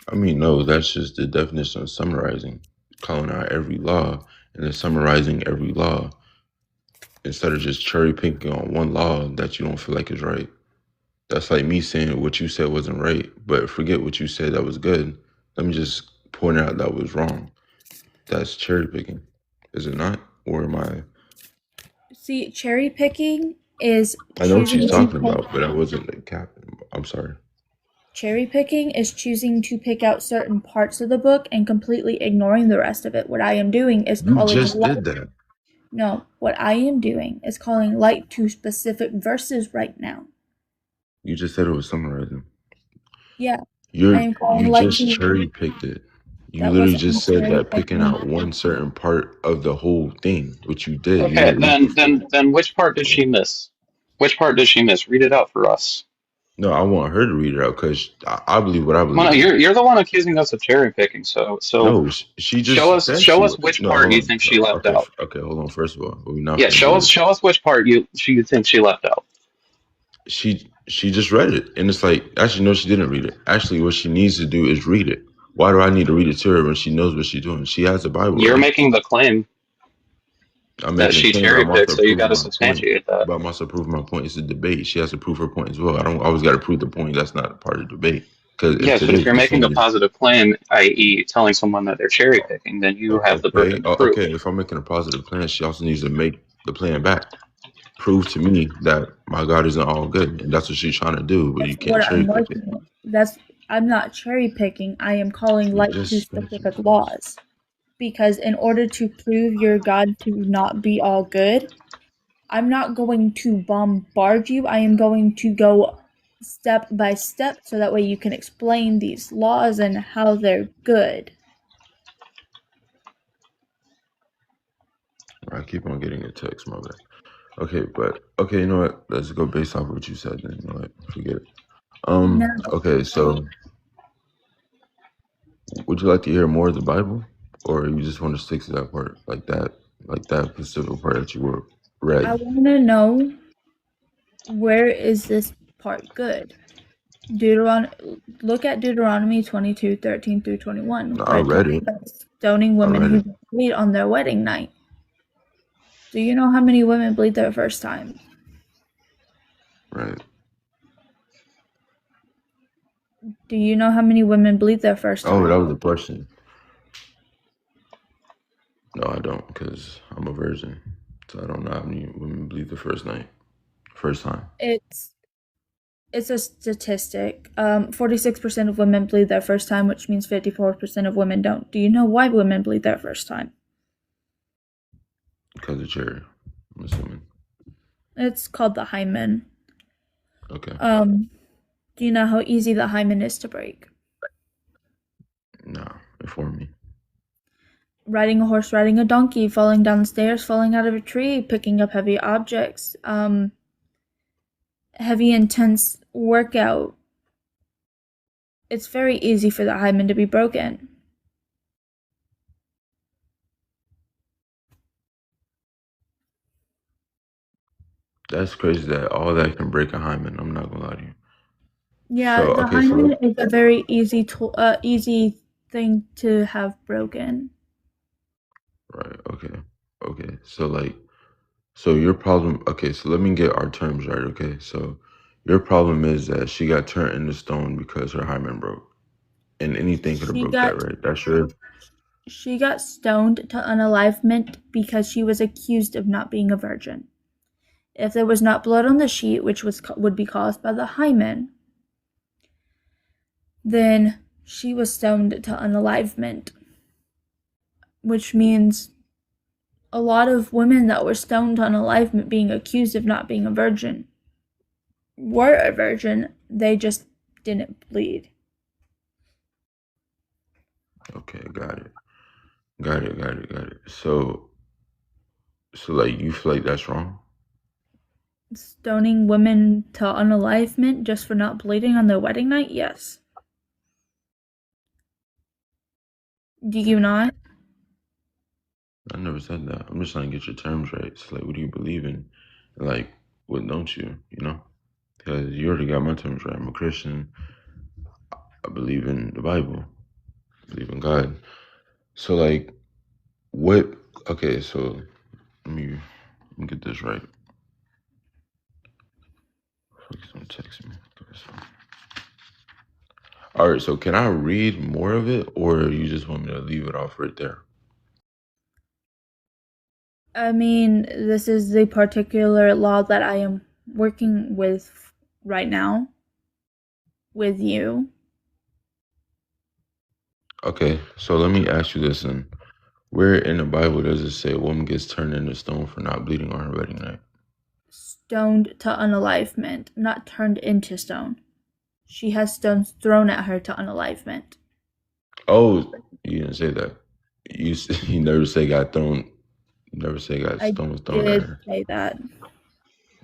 I mean, no, that's just the definition of summarizing, calling out every law and then summarizing every law instead of just cherry picking on one law that you don't feel like is right. That's like me saying what you said wasn't right, but forget what you said that was good. Let me just point out that was wrong. That's cherry picking, is it not? Or am I? See, cherry picking is I know what choosing she's to talking pick. about, but I wasn't a cap. I'm sorry. Cherry picking is choosing to pick out certain parts of the book and completely ignoring the rest of it. What I am doing is You calling just light. did that. No, what I am doing is calling light to specific verses right now. You just said it was summarizing. Yeah, I You am calling light just to. cherry picked it. You That literally wasn't just said cherry that picking picking. out one certain part of the whole thing, which you did. You Okay, didn't read the full. then which part did she miss? Which part did she miss? Read it out for us. No, I want her to read it out because I believe what I Well, believe. no, in. you're the one accusing us of cherry picking. So No, she just said show she us was. which No, part hold you on. think she left Okay, out. okay, hold on. First of all, we're not Yeah, gonna do this. show us which part you think she left out. She just read it, and it's like, actually, no, she didn't read it. Actually, what she needs to do is read it. Why do I need to read it to her when she knows what she's doing? She has the Bible, You're right? making the claim I'm that making she a claim, but cherry I'm picked, also so you got proving to my point. substantiate that. But I'm also proving my point. It's a debate. She has to prove her point as well. I don't always got to prove the point. That's not a part of the debate. Because Yes, but if you're making a positive claim, i.e., telling someone that they're cherry picking, then you have the burden to prove. okay, if I'm making a positive claim, she also needs to make the plan back. Prove to me that my God isn't all good, and that's what she's trying to do. But That's you can't what cherry I'm pick it. working with. I'm not cherry picking. I am calling You light to just specific laws. Because in order to prove your God to not be all good, I'm not going to bombard you. I am going to go step by step so that way you can explain these laws and how they're good. I keep on getting a text, my bad. Okay, you know what? Let's go based off what you said. Then you know what? Forget it. No. Okay, so would you like to hear more of the Bible, or you just want to stick to that part, like that specific part that you were read? I want to know, where is this part good? Look at Deuteronomy 22:13 through 21, No, where I it read talks it. about stoning women read who it. bleed on their wedding night. Do you know how many women bleed their first time? Right. Do you know how many women bleed their first Oh, time? that was the question. No, I don't, because I'm a virgin, so I don't know how many women bleed the first time. It's a statistic. 46% of women bleed their first time, which means 54% of women don't. Do you know why women bleed their first time? Because of cherry, I'm assuming. It's called the hymen. Okay. Do you know how easy the hymen is to break? No, inform me. Riding a horse, riding a donkey, falling down the stairs, falling out of a tree, picking up heavy objects, heavy intense workout. It's very easy for the hymen to be broken. That's crazy that all that can break a hymen. I'm not gonna lie to you. Yeah, So, the okay, so hymen is a very easy thing to have broken. right, okay. So your problem. Okay, so let me get our terms right. Okay, so your problem is that she got turned into stone because her hymen broke, and anything could have She broke got that, right? That's your. she got stoned to unalivement because she was accused of not being a virgin. If there was not blood on the sheet, which would be caused by the hymen, then she was stoned to unalivement, which means a lot of women that were stoned to unalivement being accused of not being a virgin were a virgin, they just didn't bleed. Okay, got it. So like you feel like that's wrong? Stoning women to unalivement just for not bleeding on their wedding night? Yes. Do you not? I never said that. I'm just trying to get your terms right. It's like, what do you believe in? And like, what don't you? You know? Because you already got my terms right. I'm a Christian. I believe in the Bible. I believe in God. So like, what? Okay, so let me get this right. Don't text me. All right, so can I read more of it, or you just want me to leave it off right there? I mean, this is the particular law that I am working with right now with you. Okay, so let me ask you this then. Where in the Bible does it say a woman gets turned into stone for not bleeding on her wedding night? Stoned to unalivement, not turned into stone. She has stones thrown at her to unalivement. Oh, you didn't say that. You never say got thrown. You never say got I stones thrown at did her. say that.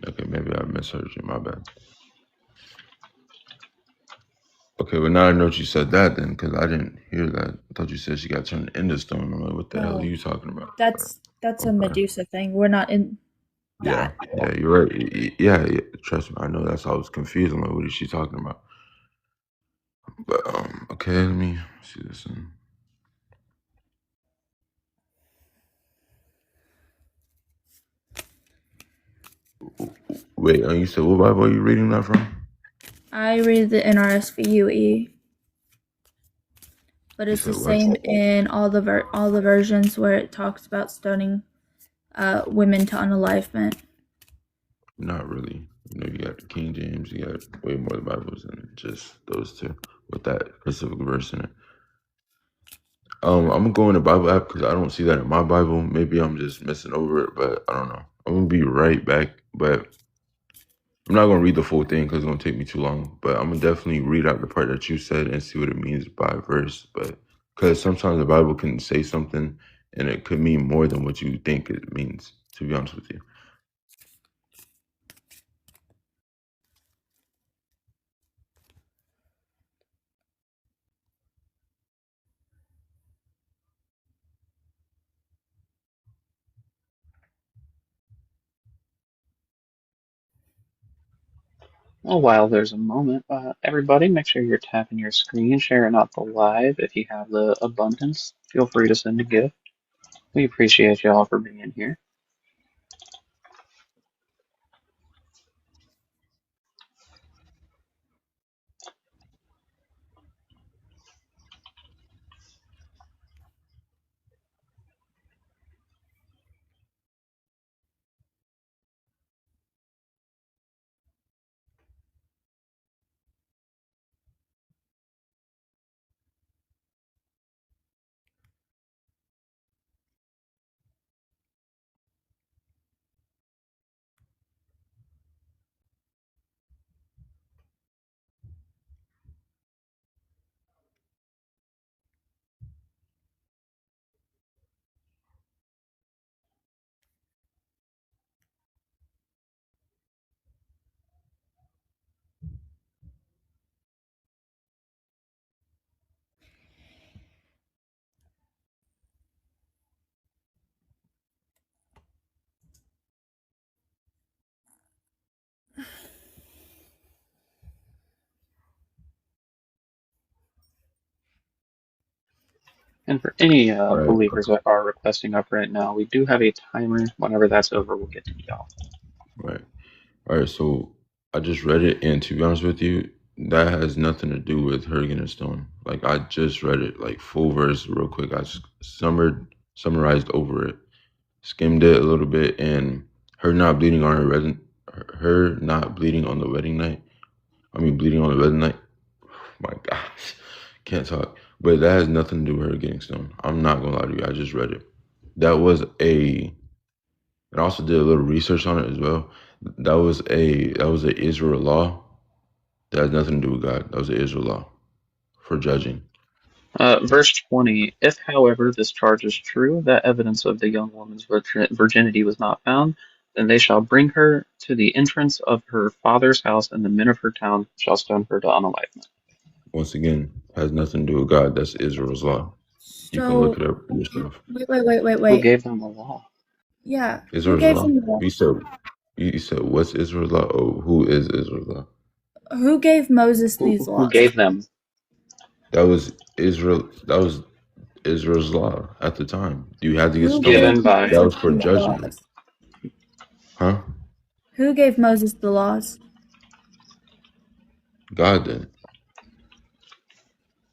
Okay, maybe I misheard you. My bad. Okay, well now I know you said that then, because I didn't hear that. I thought you said she got turned into stone. I'm like, what the hell are you talking about? That's a Okay. Medusa thing. We're not in that. Yeah, you're right. Yeah, trust me, I know that's how I was confused. I'm like, what is she talking about? But okay, let me see this. Wait, you said what Bible are you reading that from? I read the NRSVUE, but it's the said what? same in all the versions where it talks about stoning women to unalivement. Not really. You know, you got the King James, you got way more Bibles than just those two with that specific verse in it. I'm gonna go in the Bible app because I don't see that in my Bible. Maybe I'm just messing over it, but I don't know. I'm gonna be right back, but I'm not gonna read the full thing because it's gonna take me too long. But I'm gonna definitely read out the part that you said and see what it means by verse. But because sometimes the Bible can say something and it could mean more than what you think it means. To be honest with you. Well, while there's a moment, everybody make sure you're tapping your screen, sharing out the live. If you have the abundance, feel free to send a gift. We appreciate y'all for being here. And for any All right. believers that are requesting up right now, we do have a timer. Whenever that's over, we'll get to y'all. Right. All right. So I just read it, and to be honest with you, that has nothing to do with her getting a stone. Like I just read it, like full verse, real quick. I summarized over it, skimmed it a little bit, and her not bleeding on her not bleeding on the wedding night. I mean, bleeding on the wedding night. My gosh, can't talk. But that has nothing to do with her getting stoned. I'm not gonna lie to you. I just read it. That was a. And I also did a little research on it as well. That was a Israel law. That has nothing to do with God. That was an Israel law for judging. Verse 20, if, however, this charge is true, that evidence of the young woman's virginity was not found, then they shall bring her to the entrance of her father's house, and the men of her town shall stone her to unalivement. Once again, has nothing to do with God. That's Israel's law. You can look So it up yourself. wait. Who gave them the law? Yeah, who Israel's gave law. them the You said what's Israel's law? Oh, who is Israel's law? who gave Moses these Who laws? gave them? That was Israel. That was Israel's law at the time. You had to get Who stoned. gave Given by That Moses was for these judgment. laws? Huh? Who gave Moses the laws? God did.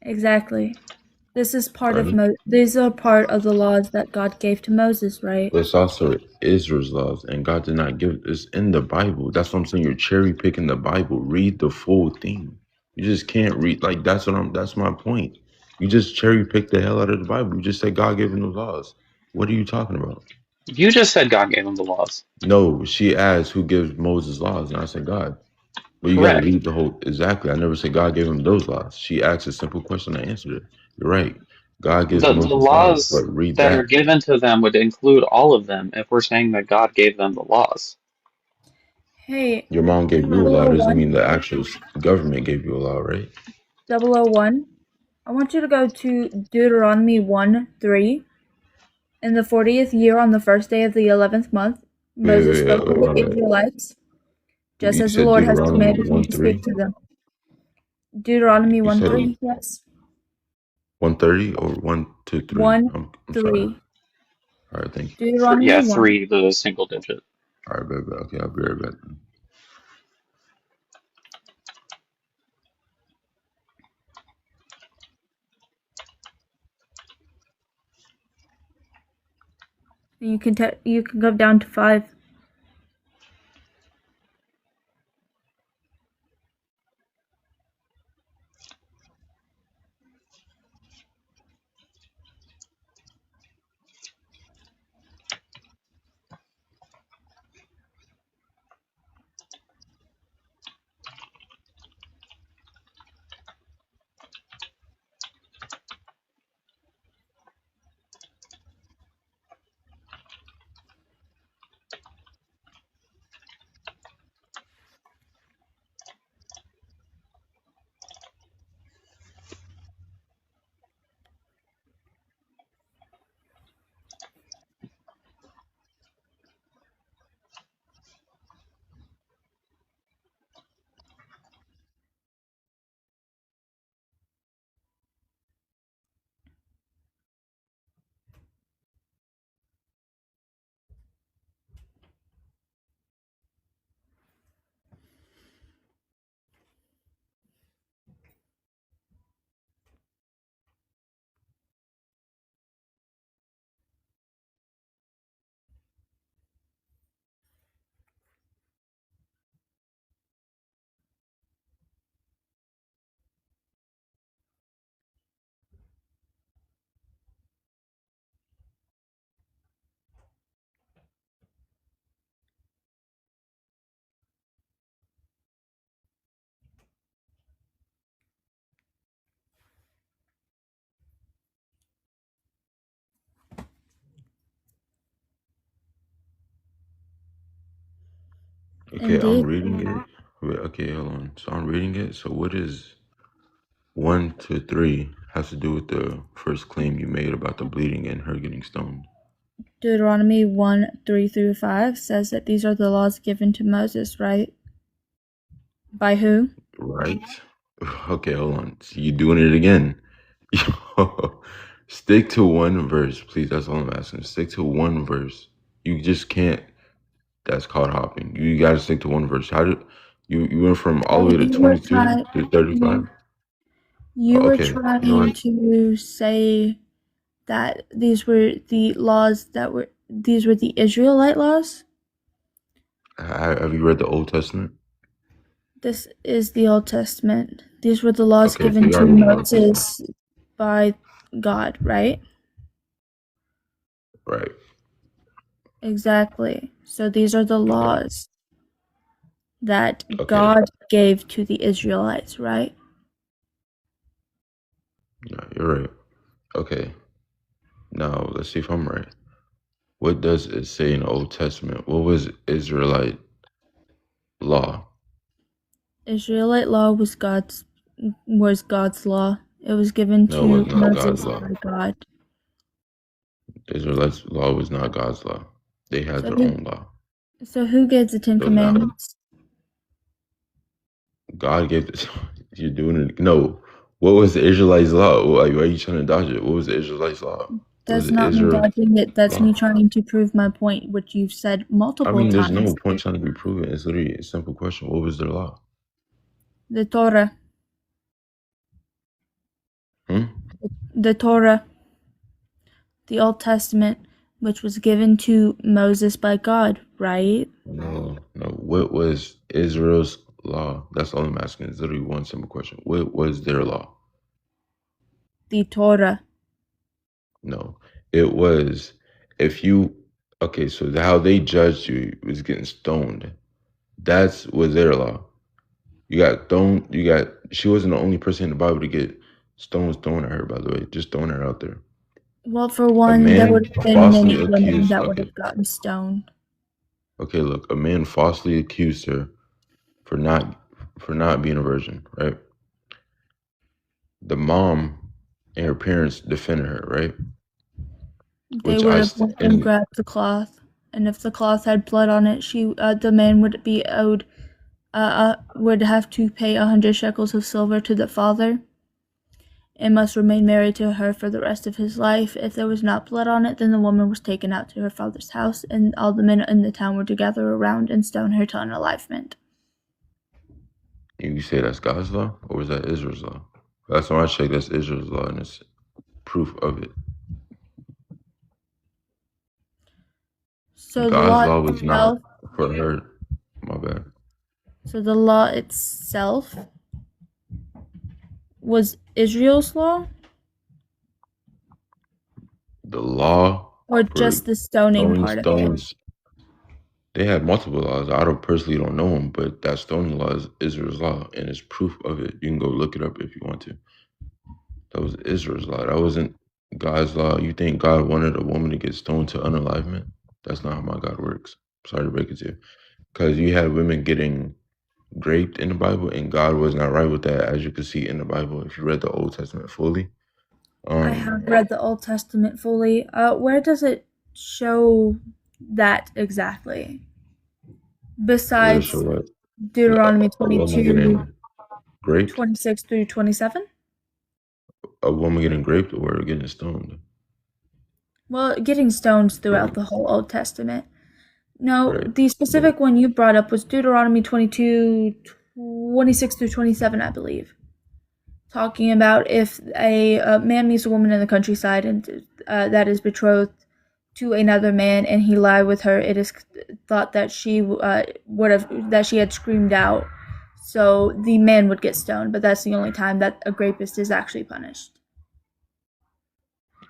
Exactly. This is part of Pardon? these are part of the laws that God gave to Moses, right? But it's also Israel's laws, and God did not give this in the Bible. That's what I'm saying. You're cherry picking the Bible. Read the full thing. You just can't read like that's my point. You just cherry pick the hell out of the Bible. You just said God gave him those laws. What are you talking about? you just said God gave them the laws. No, she asked who gives Moses laws, and I said God. But you got to Correct. read the whole exactly. I never said God gave him those laws. She asked a simple question. I answered it. You're right. God gives The Moses laws, laws but read that are that. given to them would include all of them if we're saying that God gave them the laws. Hey, Your mom gave you a law doesn't 001, mean the actual government gave you a law, right? 001, I want you to go to Deuteronomy 1:3. In the 40th year, on the first day of the 11th month, Moses spoke to the Wait. Israelites, just You as the said Lord has Deuteronomy commanded him to 1:3. speak to them. Deuteronomy You said 1:3, yes. 130 or 123. I'm sorry. 1:3. All right, thank you. Deuteronomy 1. 3, the single digit. All right, baby. Okay, I'll be right back. You can go down to 5. Okay, I'm Indeed. reading it. Wait, okay, hold on. So I'm reading it. So what is 1 to 3 has to do with the first claim you made about the bleeding and her getting stoned? Deuteronomy 1:3-5 says that these are the laws given to Moses, right? By who? Right. Okay, hold on. So you doing it again. Stick to one verse, please. That's all I'm asking. Stick to one verse. You just can't. That's called hopping. You got to stick to one verse. How did you went from all the way to You were 22 to 35? You were Okay, you know trying what? to say that these were the laws these were the Israelite laws? Have you read the Old Testament? This is the Old Testament. These were the laws Okay, so given you to gotta read the Old Testament. Moses by God, right? Right. Exactly. So these are the Okay. laws that Okay. God gave to the Israelites, right? No, you're right. Okay. Now let's see if I'm right. What does it say in the Old Testament? What was Israelite law? Israelite law was God's law. It was given No, it was to not God's Moses law. by God. Israelites' law was not God's law. They had So their own law. who gave the Ten So now Commandments? God gave this. You're doing it. No. What was the Israelites' law? Why are you trying to dodge it? What was the Israelites' law? What was That's the not me Israel dodging it. That's law? me trying to prove my point, which you've said I multiple mean, there's times. no point trying to be proven. It's literally a simple question. What was their law? The Torah. Hmm? The Torah. The Old Testament, which was given to Moses by God, right? No. What was Israel's law? That's all I'm asking. It's literally one simple question. What was their law? The Torah. No. It was if you okay, so how they judged you was getting stoned. That's was their law. You got thrown. She wasn't the only person in the Bible to get stones thrown at her, by the way. Just throwing her out there. Well, for A one, there man would have been falsely many women accused. that would have gotten stoned. Okay, look. A man falsely accused her for not being a virgin, right? The mom and her parents defended her, right? They Which would I have went and grabbed the cloth, and if the cloth had blood on it, the man would be owed, would have to pay 100 shekels of silver to the father, and must remain married to her for the rest of his life. If there was not blood on it, then the woman was taken out to her father's house, and all the men in the town were to gather around and stone her to unalivement. You say that's God's law, or was that Israel's law? Last time I checked, that's Israel's law, and it's proof of it. So the God's law law was not itself. for her. My bad. So the law itself was Israel's law, The law or for just the stoning throwing part of it. stones. They had multiple laws. I don't personally don't know them, but that stoning law is Israel's law, and it's proof of it. You can go look it up if you want to. That was Israel's law. That wasn't God's law. You think God wanted a woman to get stoned to unalivement? That's not how my God works. Sorry to break it to you. Because you had women getting raped in the Bible, and God was not right with that, as you can see in the Bible if you read the Old Testament fully. I have read the Old Testament fully. Where does it show that exactly? Besides show what? Deuteronomy A woman 22, getting raped? 26 through 27? A woman getting raped or getting stoned? Well, getting stones throughout the whole Old Testament. No, Right. the specific one you brought up was Deuteronomy 22, 26 through 27, I believe. Talking about if a man meets a woman in the countryside and that is betrothed to another man and he lie with her, it is thought that she had screamed out, so the man would get stoned. But that's the only time that a rapist is actually punished.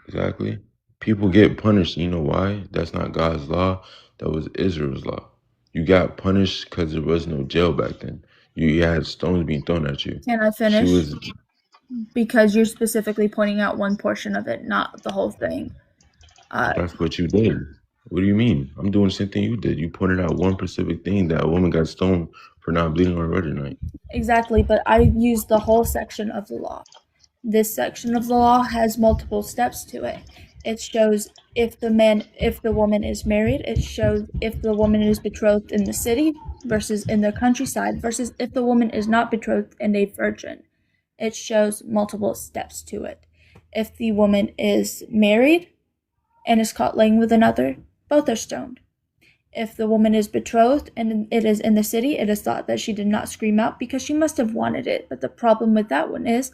Exactly. People get punished. You know why? That's not God's law. That was Israel's law. You got punished because there was no jail back then. You had stones being thrown at you. Can I finish? Because you're specifically pointing out one portion of it, not the whole thing. That's what you did. What do you mean? I'm doing the same thing you did. You pointed out one specific thing, that a woman got stoned for not bleeding on a wedding night. Exactly, but I used the whole section of the law. This section of the law has multiple steps to it. It shows if the woman is married. It shows if the woman is betrothed in the city versus in the countryside, versus if the woman is not betrothed and a virgin. It shows multiple steps to it. If the woman is married and is caught laying with another, both are stoned. If the woman is betrothed and it is in the city, it is thought that she did not scream out because she must have wanted it. But the problem with that one is,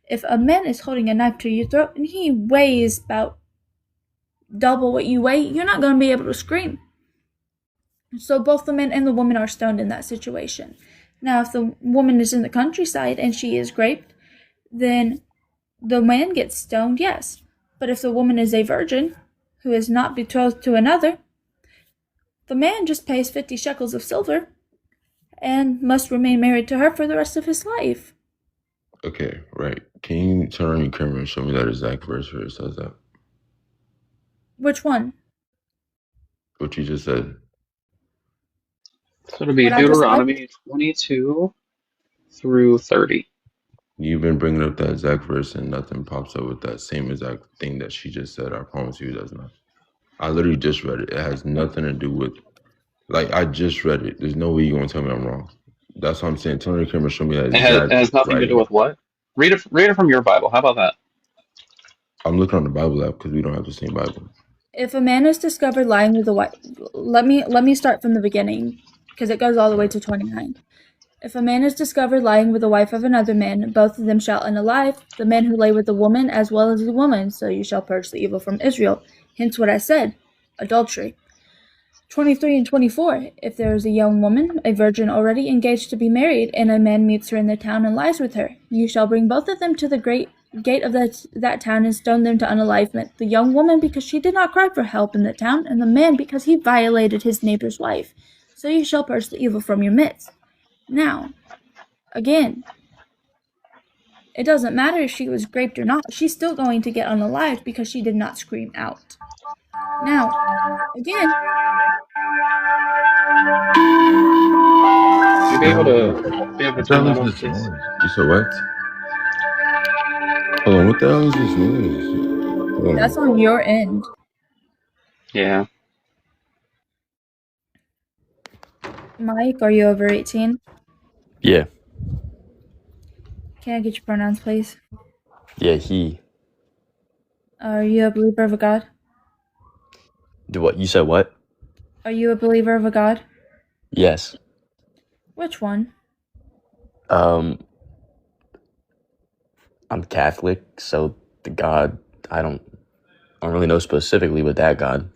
if a man is holding a knife to your throat and he weighs about double what you weigh, you're not going to be able to scream. So both the man and the woman are stoned in that situation. Now, if the woman is in the countryside and she is raped, then the man gets stoned, yes. But if the woman is a virgin who is not betrothed to another, the man just pays 50 shekels of silver and must remain married to her for the rest of his life. Okay, right. Can you turn on your camera and show me that exact verse where it says that? Which one? What you just said. So it'll be Deuteronomy 22 through 30. You've been bringing up that exact verse and nothing pops up with that same exact thing that she just said. I promise you it does not. I literally just read it. It has nothing to do with, like, I just read it. There's no way you're going to tell me I'm wrong. That's what I'm saying. Turn on your camera, show me that It has nothing to do with what? Read it from your Bible. How about that? I'm looking on the Bible app because we don't have the same Bible. If a man is discovered lying with a wife, let me start from the beginning because it goes all the way to 29. If a man is discovered lying with the wife of another man, both of them shall unalive the man who lay with the woman as well as the woman, so you shall purge the evil from Israel. Hence what I said, adultery. 23 and 24. If there is a young woman, a virgin already engaged to be married, and a man meets her in the town and lies with her, you shall bring both of them to the great gate of that town and stone them to unalivement. The young woman because she did not cry for help in the town, and the man because he violated his neighbor's wife. So you shall purge the evil from your midst. Now, again, it doesn't matter if she was raped or not. She's still going to get unalived because she did not scream out. Now, again, You'll be able to turn that on, please. You said what? Hold on, what the hell is this noise? That's on your end. Yeah. Mike, are you over 18? Yeah. Can I get your pronouns, please? Yeah, he. Are you a believer of a God? Do what? You said what? Are you a believer of a God? Yes. Which one? I'm Catholic, so the God, I don't really know specifically with that God.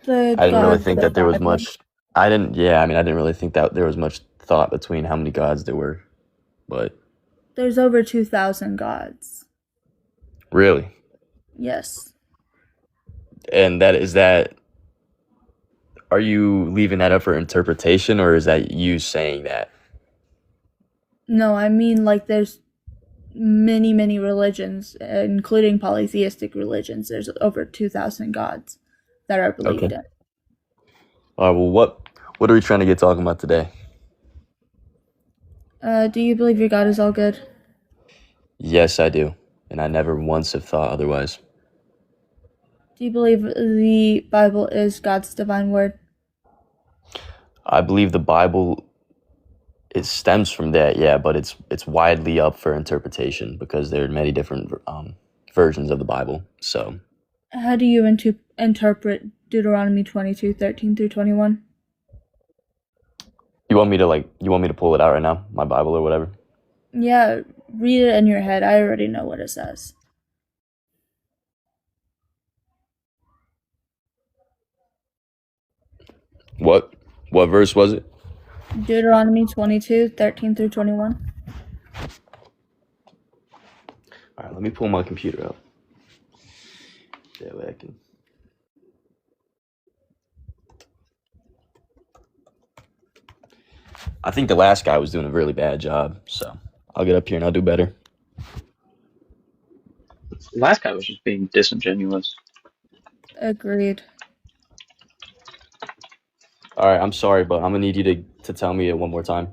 The I didn't really gods of think the that there was Bible. much. I didn't. Yeah, I mean, I didn't really think that there was much thought between how many gods there were, but There's over 2,000 gods. really, Yes. and that is that. Are you leaving that up for interpretation, or is that you saying that? No, I mean like there's many, many religions, including polytheistic religions. There's over 2,000 gods that are believed Okay. in. All right. Well, what are we trying to get talking about today? Do you believe your God is all good? Yes, I do, and I never once have thought otherwise. Do you believe the Bible is God's divine word? I believe the Bible, it stems from that, yeah, but it's widely up for interpretation because there are many different versions of the Bible. So How do you interpret Deuteronomy 22:13 through 21? you want me to pull it out right now, my Bible or whatever? Yeah, read it in your head. I already know what it says. What verse was it? Deuteronomy 22:13 through 21. All right, let me pull my computer up. That way I can. I think the last guy was doing a really bad job, so I'll get up here and I'll do better. The last guy was just being disingenuous. Agreed. All right, I'm sorry, but I'm gonna need you to tell me it one more time.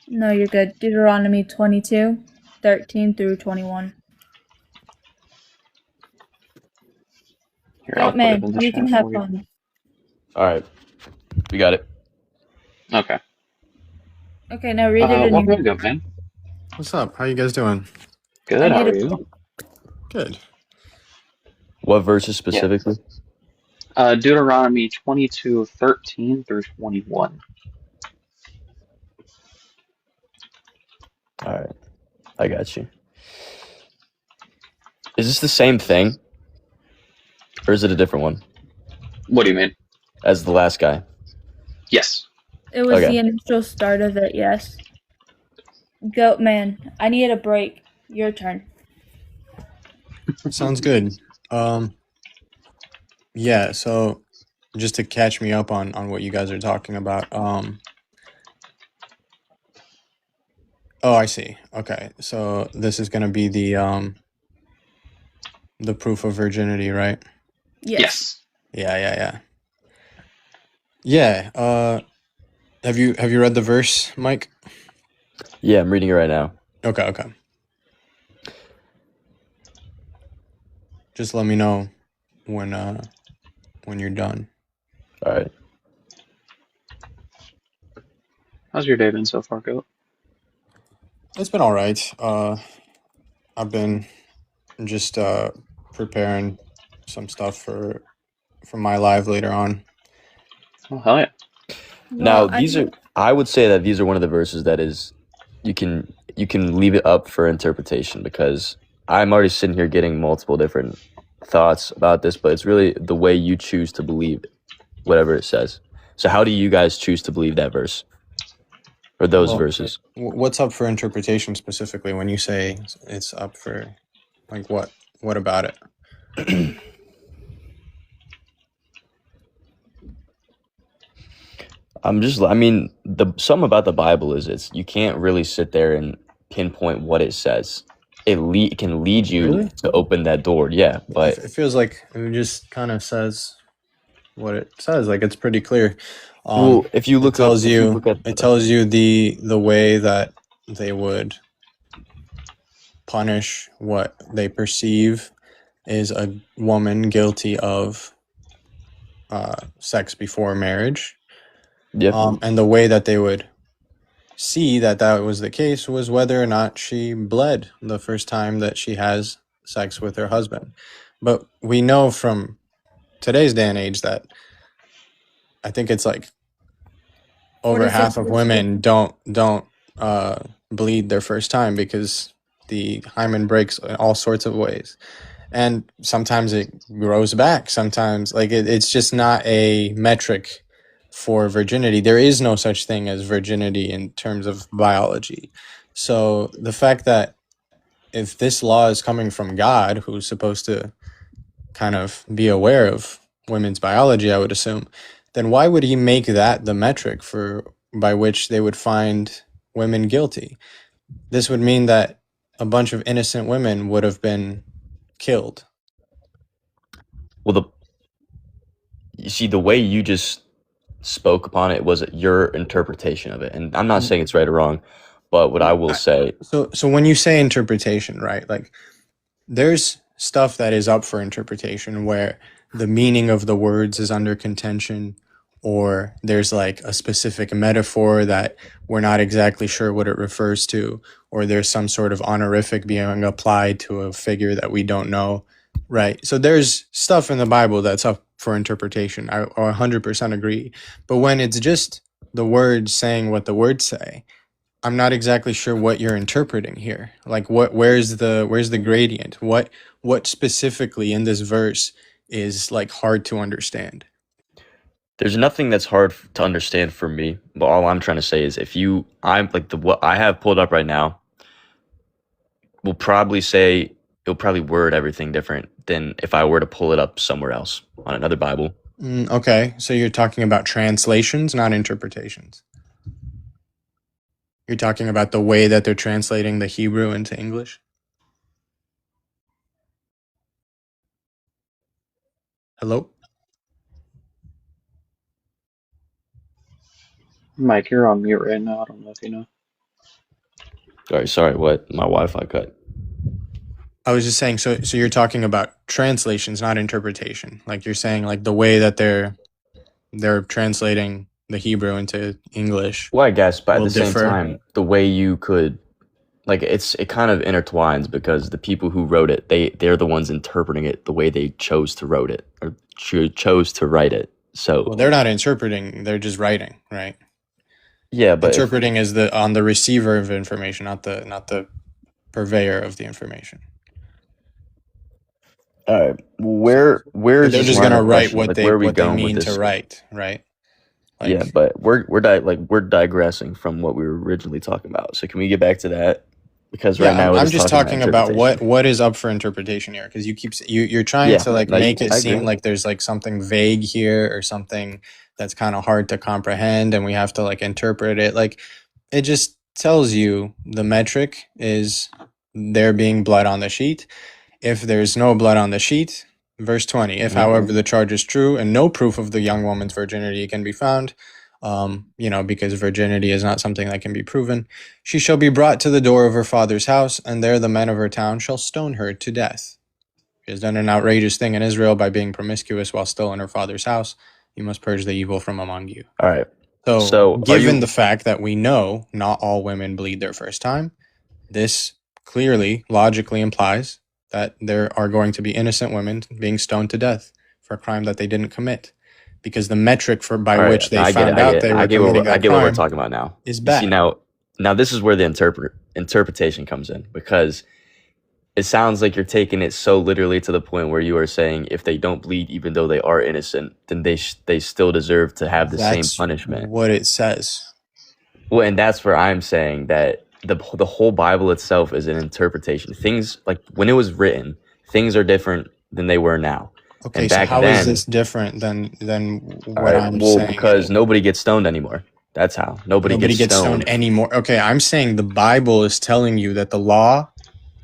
No, you're good. Deuteronomy 22:13 through 21. Here, I'll put it Man, in the you chat can have for you. fun. All right, we got it. Okay. Okay, now read it in Welcome your to Go, man. What's up? How you guys doing? Good, I how need are a- you? Good. What verses specifically? Deuteronomy 22:13 through 21. All right, I got you. Is this the same thing, or is it a different one What do you mean? as the last guy? Yes. It was Okay. the initial start of it, yes. Goat man, I need a break. Your turn. Sounds good. Yeah, so just to catch me up on what you guys are talking about. Oh, I see. Okay. So this is gonna be the proof of virginity, right? Yes. Yeah. Yeah, have you read the verse, Mike? Yeah, I'm reading it right now. Okay. Just let me know when you're done. All right. How's your day been so far, Goat? It's been all right. I've been just preparing some stuff for my live later on. Oh, hell yeah. Now Well, I would say that these are one of the verses that is you can leave it up for interpretation, because I'm already sitting here getting multiple different thoughts about this, but it's really the way you choose to believe whatever it says. So how do you guys choose to believe that verse or those Well, verses? What's up for interpretation specifically when you say it's up for, like, what about it? Something about the Bible is you can't really sit there and pinpoint what it says. It can lead you Really? to open that door, yeah, but It feels like it just kind of says what it says. Like, it's pretty clear. well, if you look it tells up, if you, you look at it tells you the way that they would punish what they perceive is a woman guilty of sex before marriage. Yep. And the way that they would see that was the case was whether or not she bled the first time that she has sex with her husband. But we know from today's day and age that I think it's like over half of 46%. women don't bleed their first time because the hymen breaks in all sorts of ways. and sometimes it grows back. Sometimes, like, it's just not a metric for virginity. There is no such thing as virginity in terms of biology. So the fact that if this law is coming from God, who's supposed to kind of be aware of women's biology, I would assume, then why would he make that the metric by which they would find women guilty? This would mean that a bunch of innocent women would have been killed. Well, you see, the way you just spoke upon it was your interpretation of it, and I'm not saying it's right or wrong, but what I will say. So when you say interpretation, right? Like, there's stuff that is up for interpretation where the meaning of the words is under contention, or there's like a specific metaphor that we're not exactly sure what it refers to, or there's some sort of honorific being applied to a figure that we don't know, right? So there's stuff in the Bible that's up for interpretation. I 100% agree. But when it's just the words saying what the words say, I'm not exactly sure what you're interpreting here. Like, where's the gradient? What specifically in this verse is like hard to understand? There's nothing that's hard to understand for me, but all I'm trying to say is I'm like what I have pulled up right now will probably say, it'll probably word everything different than if I were to pull it up somewhere else on another Bible. Okay, so you're talking about translations, not interpretations. You're talking about the way that they're translating the Hebrew into English? Hello? Mike, you're on mute right now. I don't know if you know. Sorry, what? My Wi-Fi cut. I was just saying, so you're talking about translations, not interpretation. Like, you're saying, like, the way that they're translating the Hebrew into English. Well, I guess, but at the differ. same time, the way you could, like, it kind of intertwines, because the people who wrote it, they're the ones interpreting it the way they chose to wrote it, or chose to write it. So, well, they're not interpreting; they're just writing, right? Yeah, but interpreting is on the receiver of information, not the purveyor of the information. All right, where is they're just gonna write what they mean to write, right? Like, yeah, but we're digressing from what we were originally talking about. So can we get back to that? Because right now I'm just talking about what is up for interpretation here. Because you're trying to make it seem like there's like something vague here, or something that's kind of hard to comprehend, and we have to like interpret it. Like, it just tells you the metric is there being blood on the sheet. If there's no blood on the sheet, verse 20, if, however, the charge is true and no proof of the young woman's virginity can be found, because virginity is not something that can be proven, she shall be brought to the door of her father's house, and there the men of her town shall stone her to death. She has done an outrageous thing in Israel by being promiscuous while still in her father's house. You must purge the evil from among you. All right. So given the fact that we know not all women bleed their first time, this clearly, logically implies that there are going to be innocent women being stoned to death for a crime that they didn't commit, because the metric by which they found out they were committing that crime. I get what we're talking about now. Is bad. See, now this is where the interpretation comes in, because it sounds like you're taking it so literally to the point where you are saying if they don't bleed, even though they are innocent, then they still deserve to have the same punishment. What it says. Well, and that's where I'm saying that the whole Bible itself is an interpretation. Things, like, when it was written, things are different than they were now. Okay, and so how is this different than what I'm saying? Well, because nobody gets stoned anymore. That's how. Nobody gets stoned anymore. Okay, I'm saying the Bible is telling you that the law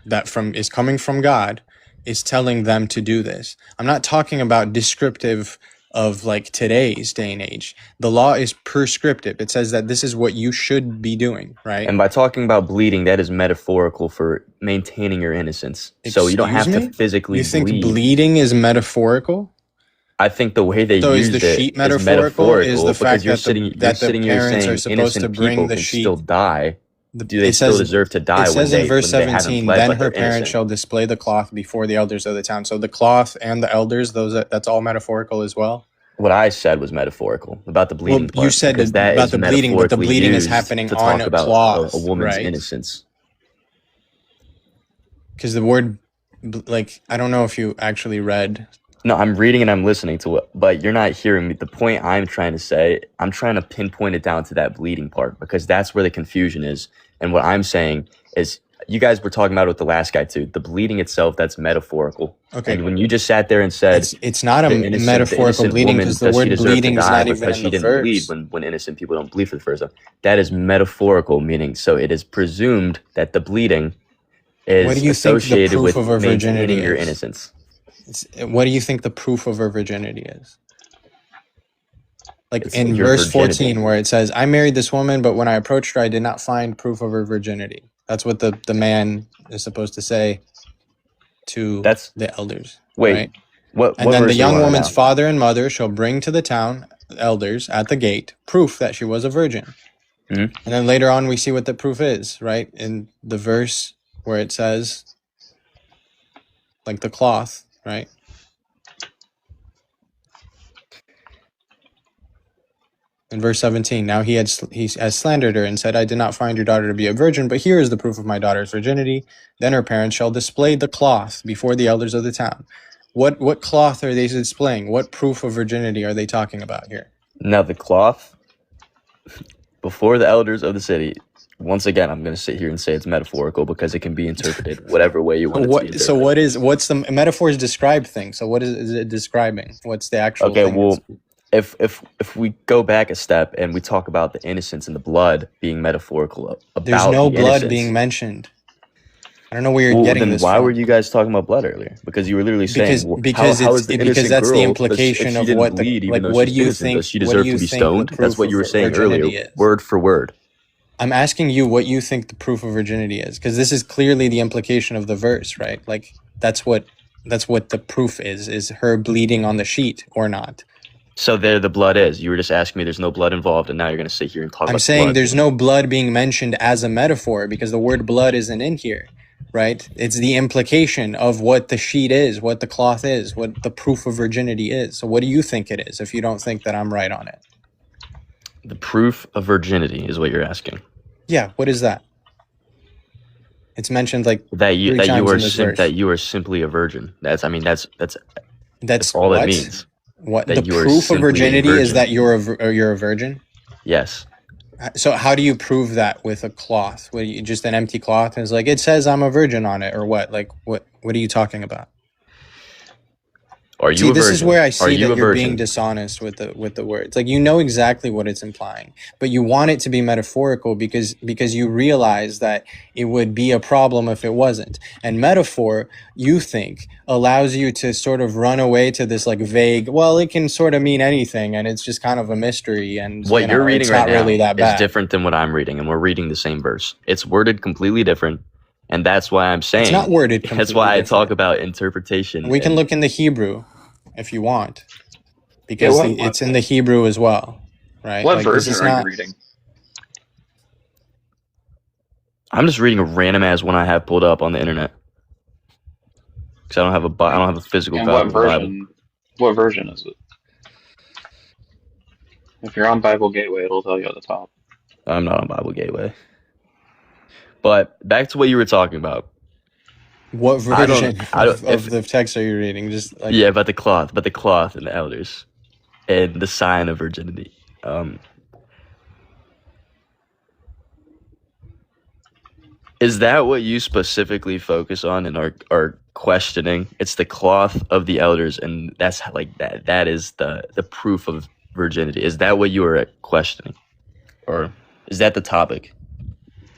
that is coming from God is telling them to do this. I'm not talking about descriptive of like today's day and age. The law is prescriptive. It says that this is what you should be doing, right? And by talking about bleeding, that is metaphorical for maintaining your innocence. So you don't have to physically bleed. You think bleeding is metaphorical? I think the way they used it is metaphorical. Is the fact that the parents are supposed to bring the sheet still die. Do they still deserve to die? It says in verse 17, then her parents shall display the cloth before the elders of the town. So the cloth and the elders, that's all metaphorical as well? What I said was metaphorical about the bleeding part. You said about the bleeding, but the bleeding is happening on a cloth, a woman's innocence. Because the word like, I don't know if you actually read. No, I'm reading and I'm listening to it, but you're not hearing me. The point I'm trying to say, I'm trying to pinpoint it down to that bleeding part, because that's where the confusion is. And what I'm saying is, you guys were talking about it with the last guy too. The bleeding itself, that's metaphorical. Okay. And when you just sat there and said it's not a the innocent- metaphorical innocent bleeding, woman, because the does she word deserve to bleeding is die not even because in she the didn't verse. bleed when innocent people don't bleed for the first time. That is metaphorical, meaning so it is presumed that the bleeding is What do you think the associated proof with of her virginity maintaining your is? innocence. What do you think the proof of her virginity is? Like It's in your verse virginity. 14, where it says, I married this woman, but when I approached her, I did not find proof of her virginity. That's what the man is supposed to say to the elders. Wait, right? what And then the verse are you young on right woman's now? father and mother shall bring to the town elders at the gate proof that she was a virgin. Mhm. And then later on, we see what the proof is, right? In the verse where it says, like the cloth, right? In verse 17, now he has slandered her and said, I did not find your daughter to be a virgin, but here is the proof of my daughter's virginity. Then her parents shall display the cloth before the elders of the town. What cloth are they displaying? What proof of virginity are they talking about here? Now the cloth before the elders of the city. Once again, I'm going to sit here and say it's metaphorical because it can be interpreted whatever way you want it to be interpreted. So what's the metaphors describe things? So what is it describing? What's the actual Okay, thing? well, if we go back a step and we talk about the innocence and the blood being metaphorical about There's no the blood innocence, being mentioned. I don't know where you're getting then this why from. were you guys talking about blood earlier? Because you were literally saying because how is the innocent that's the girl, implication if she of didn't what bleed, the even like. though What she's do you innocent, think? does she What deserve do you to be think the stoned? proof That's what you of were saying virginity earlier, is? word for word. I'm asking you what you think the proof of virginity is, because this is clearly the implication of the verse, right? Like that's what the proof is her bleeding on the sheet or not. So there the blood is. You were just asking me there's no blood involved, and now you're going to sit here and talk I'm about saying blood. there's no blood being mentioned as a metaphor because the word blood isn't in here, right? It's the implication of what the sheet is, what the cloth is, what the proof of virginity is. So what do you think it is if you don't think that I'm right on it? The proof of virginity is what you're asking. Yeah, what is that? It's mentioned like that you three times are in this verse. that you are simply a virgin. That's all what? it means. What That the you are proof of simply a virginity is virgin. that you're a virgin? Yes. So how do you prove that with a cloth? What, just an empty cloth? It's like it says I'm a virgin on it, or what? Like what are you talking about? Are you See, a this virgin? is where I Are see you that a you're virgin? being dishonest with the words. Like you know exactly what it's implying, but you want it to be metaphorical because you realize that it would be a problem if it wasn't. And metaphor, you think, allows you to sort of run away to this like vague, well, it can sort of mean anything and it's just kind of a mystery and What you're reading it's right not now really that is bad. different than what I'm reading, and we're reading the same verse. It's worded completely different, and that's why I'm saying It's not worded completely that's why I talk different. about interpretation. We can and- look in the Hebrew if you want, because it's in the Hebrew as well, right? What Like, this version is are you not. reading? I'm just reading a random ass one I have pulled up on the internet because I don't have a physical And copy what of the Bible. version? What version is it? If you're on Bible Gateway, it'll tell you at the top. I'm not on Bible Gateway. But back to what you were talking about. What version I don't- of the text are you reading? Just like Yeah, about the cloth and the elders and the sign of virginity. Is that what you specifically focus on and are questioning? It's the cloth of the elders, and that's like that is the proof of virginity. Is that what you are questioning? Or is that the topic?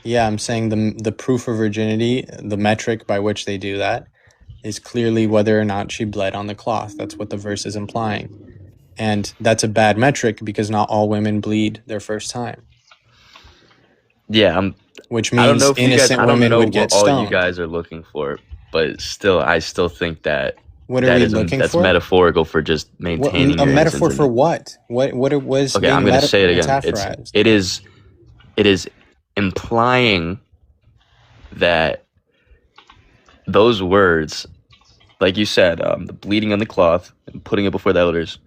Yeah, I'm saying the proof of virginity, the metric by which they do that, is clearly whether or not she bled on the cloth. That's what the verse is implying. And that's a bad metric because not all women bleed their first time. Yeah, which I don't means know if innocent I don't women know would get what all you stoned. guys are looking for, but still, I still think that What are that we is looking that's for? metaphorical for just maintaining A your metaphor innocence for and- what? What it was? Okay, I'm going to say it again. Metaphorized. It is implying that those words, like you said, the bleeding on the cloth and putting it before the elders.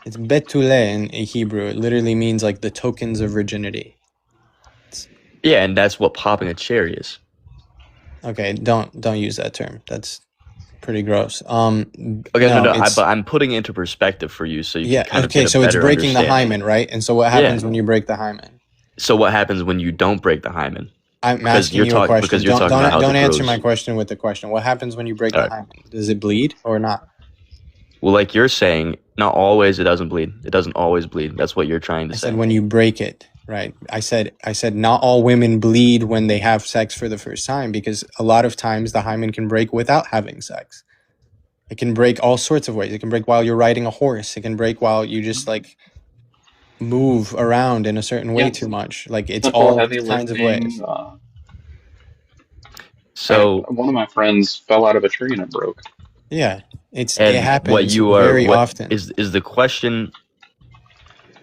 It's betule in Hebrew. It literally means like the tokens of virginity. Yeah, and that's what popping a cherry is. Okay, don't use that term. That's pretty gross. Okay, no, but I'm putting it into perspective for you so you yeah, can kind of okay, get a so it's better breaking the understanding. hymen, right? And so what happens when you break the hymen? So what happens when you don't break the hymen? I'm Because asking you a question. because you're talking about how don't it answer grows. my question with the question. What happens when you break All the right. hymen? Does it bleed or not? Well, like you're saying, not always it doesn't bleed. It doesn't always bleed. That's what you're trying to I say. said when you break it, right? I said not all women bleed when they have sex for the first time, because a lot of times the hymen can break without having sex. It can break all sorts of ways. It can break while you're riding a horse. It can break while you just like move around in a certain way too much. Like it's Simple all heavy kinds of lifting. ways. So one of my friends fell out of a tree and it broke. Yeah, it and happens what you are very what often. is the question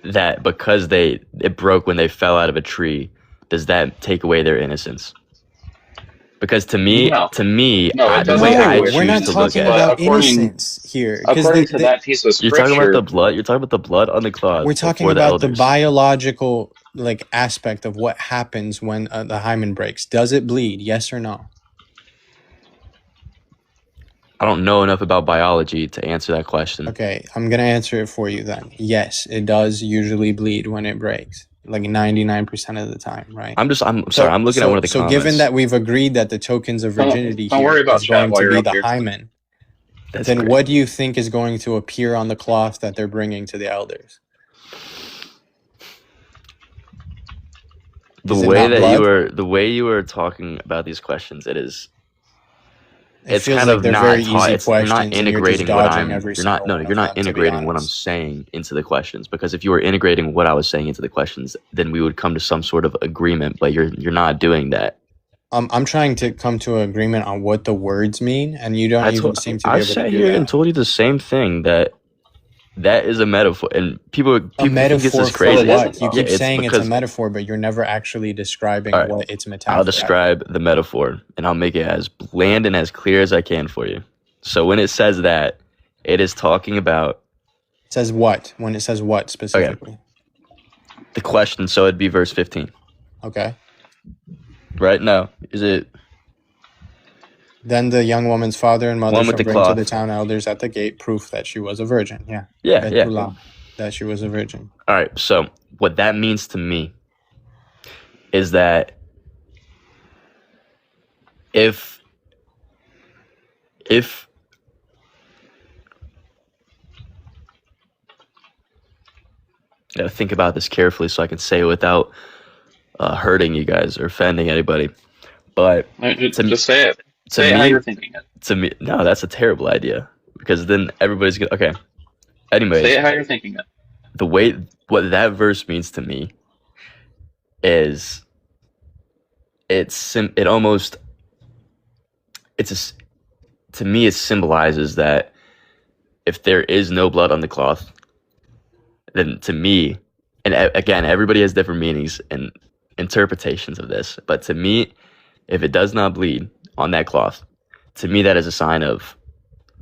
that because it broke when they fell out of a tree, does that take away their innocence? Because to me, No. the way No, I we're choose not to look talking at about it. According- innocence here. 'cause According to that piece of you're scripture, talking about the blood. You're talking about the blood on the cloth. We're talking before the about the elders. biological like aspect of what happens when the hymen breaks. Does it bleed? Yes or no? I don't know enough about biology to answer that question. Okay, I'm gonna answer it for you then. Yes, it does usually bleed when it breaks, like 99% of the time, right? I'm sorry. I'm looking at one of the So comments. given that we've agreed that the tokens of virginity don't here worry about is going chat while to you're be up the here. hymen, That's then great. what do you think is going to appear on the cloth that they're bringing to the elders? The Is it way not that blood? the way you were talking about these questions, It it's feels kind like of they're not very taught. easy You're not questions, and you're just integrating what dodging I'm. every You're not. single No, one you're of not them, to be integrating what I'm honest. saying into the questions. Because if you were integrating what I was saying into the questions, then we would come to some sort of agreement. But you're not doing that. I'm trying to come to an agreement on what the words mean, and you don't even seem to be I able to sat do here and that. told you the same thing, that is a metaphor, and people A think this metaphor is for crazy. what? You though. keep it's saying it's a because metaphor, but you're never actually describing all right, what it's metaphor. I'll describe the metaphor, and I'll make it as bland and as clear as I can for you. So when it says that, it is talking about It says what? When it says what specifically? the question. So it'd be verse 15, Okay. right? No, is it? Then the young woman's father and mother One shall with the bring to cloth. the town elders at the gate proof that she was a virgin. Yeah. Yeah. Betula, that she was a virgin. All right. So what that means to me is that if I gotta think about this carefully so I can say it without hurting you guys or offending anybody. But Just say it. Say me, how you're thinking it. To me, no, that's a terrible idea because then everybody's gonna. Okay. Anyways, Say it how you're thinking it. the way what that verse means to me is to me it symbolizes that if there is no blood on the cloth, then to me, and again, everybody has different meanings and interpretations of this, but to me, if it does not bleed on that cloth, to me that is a sign of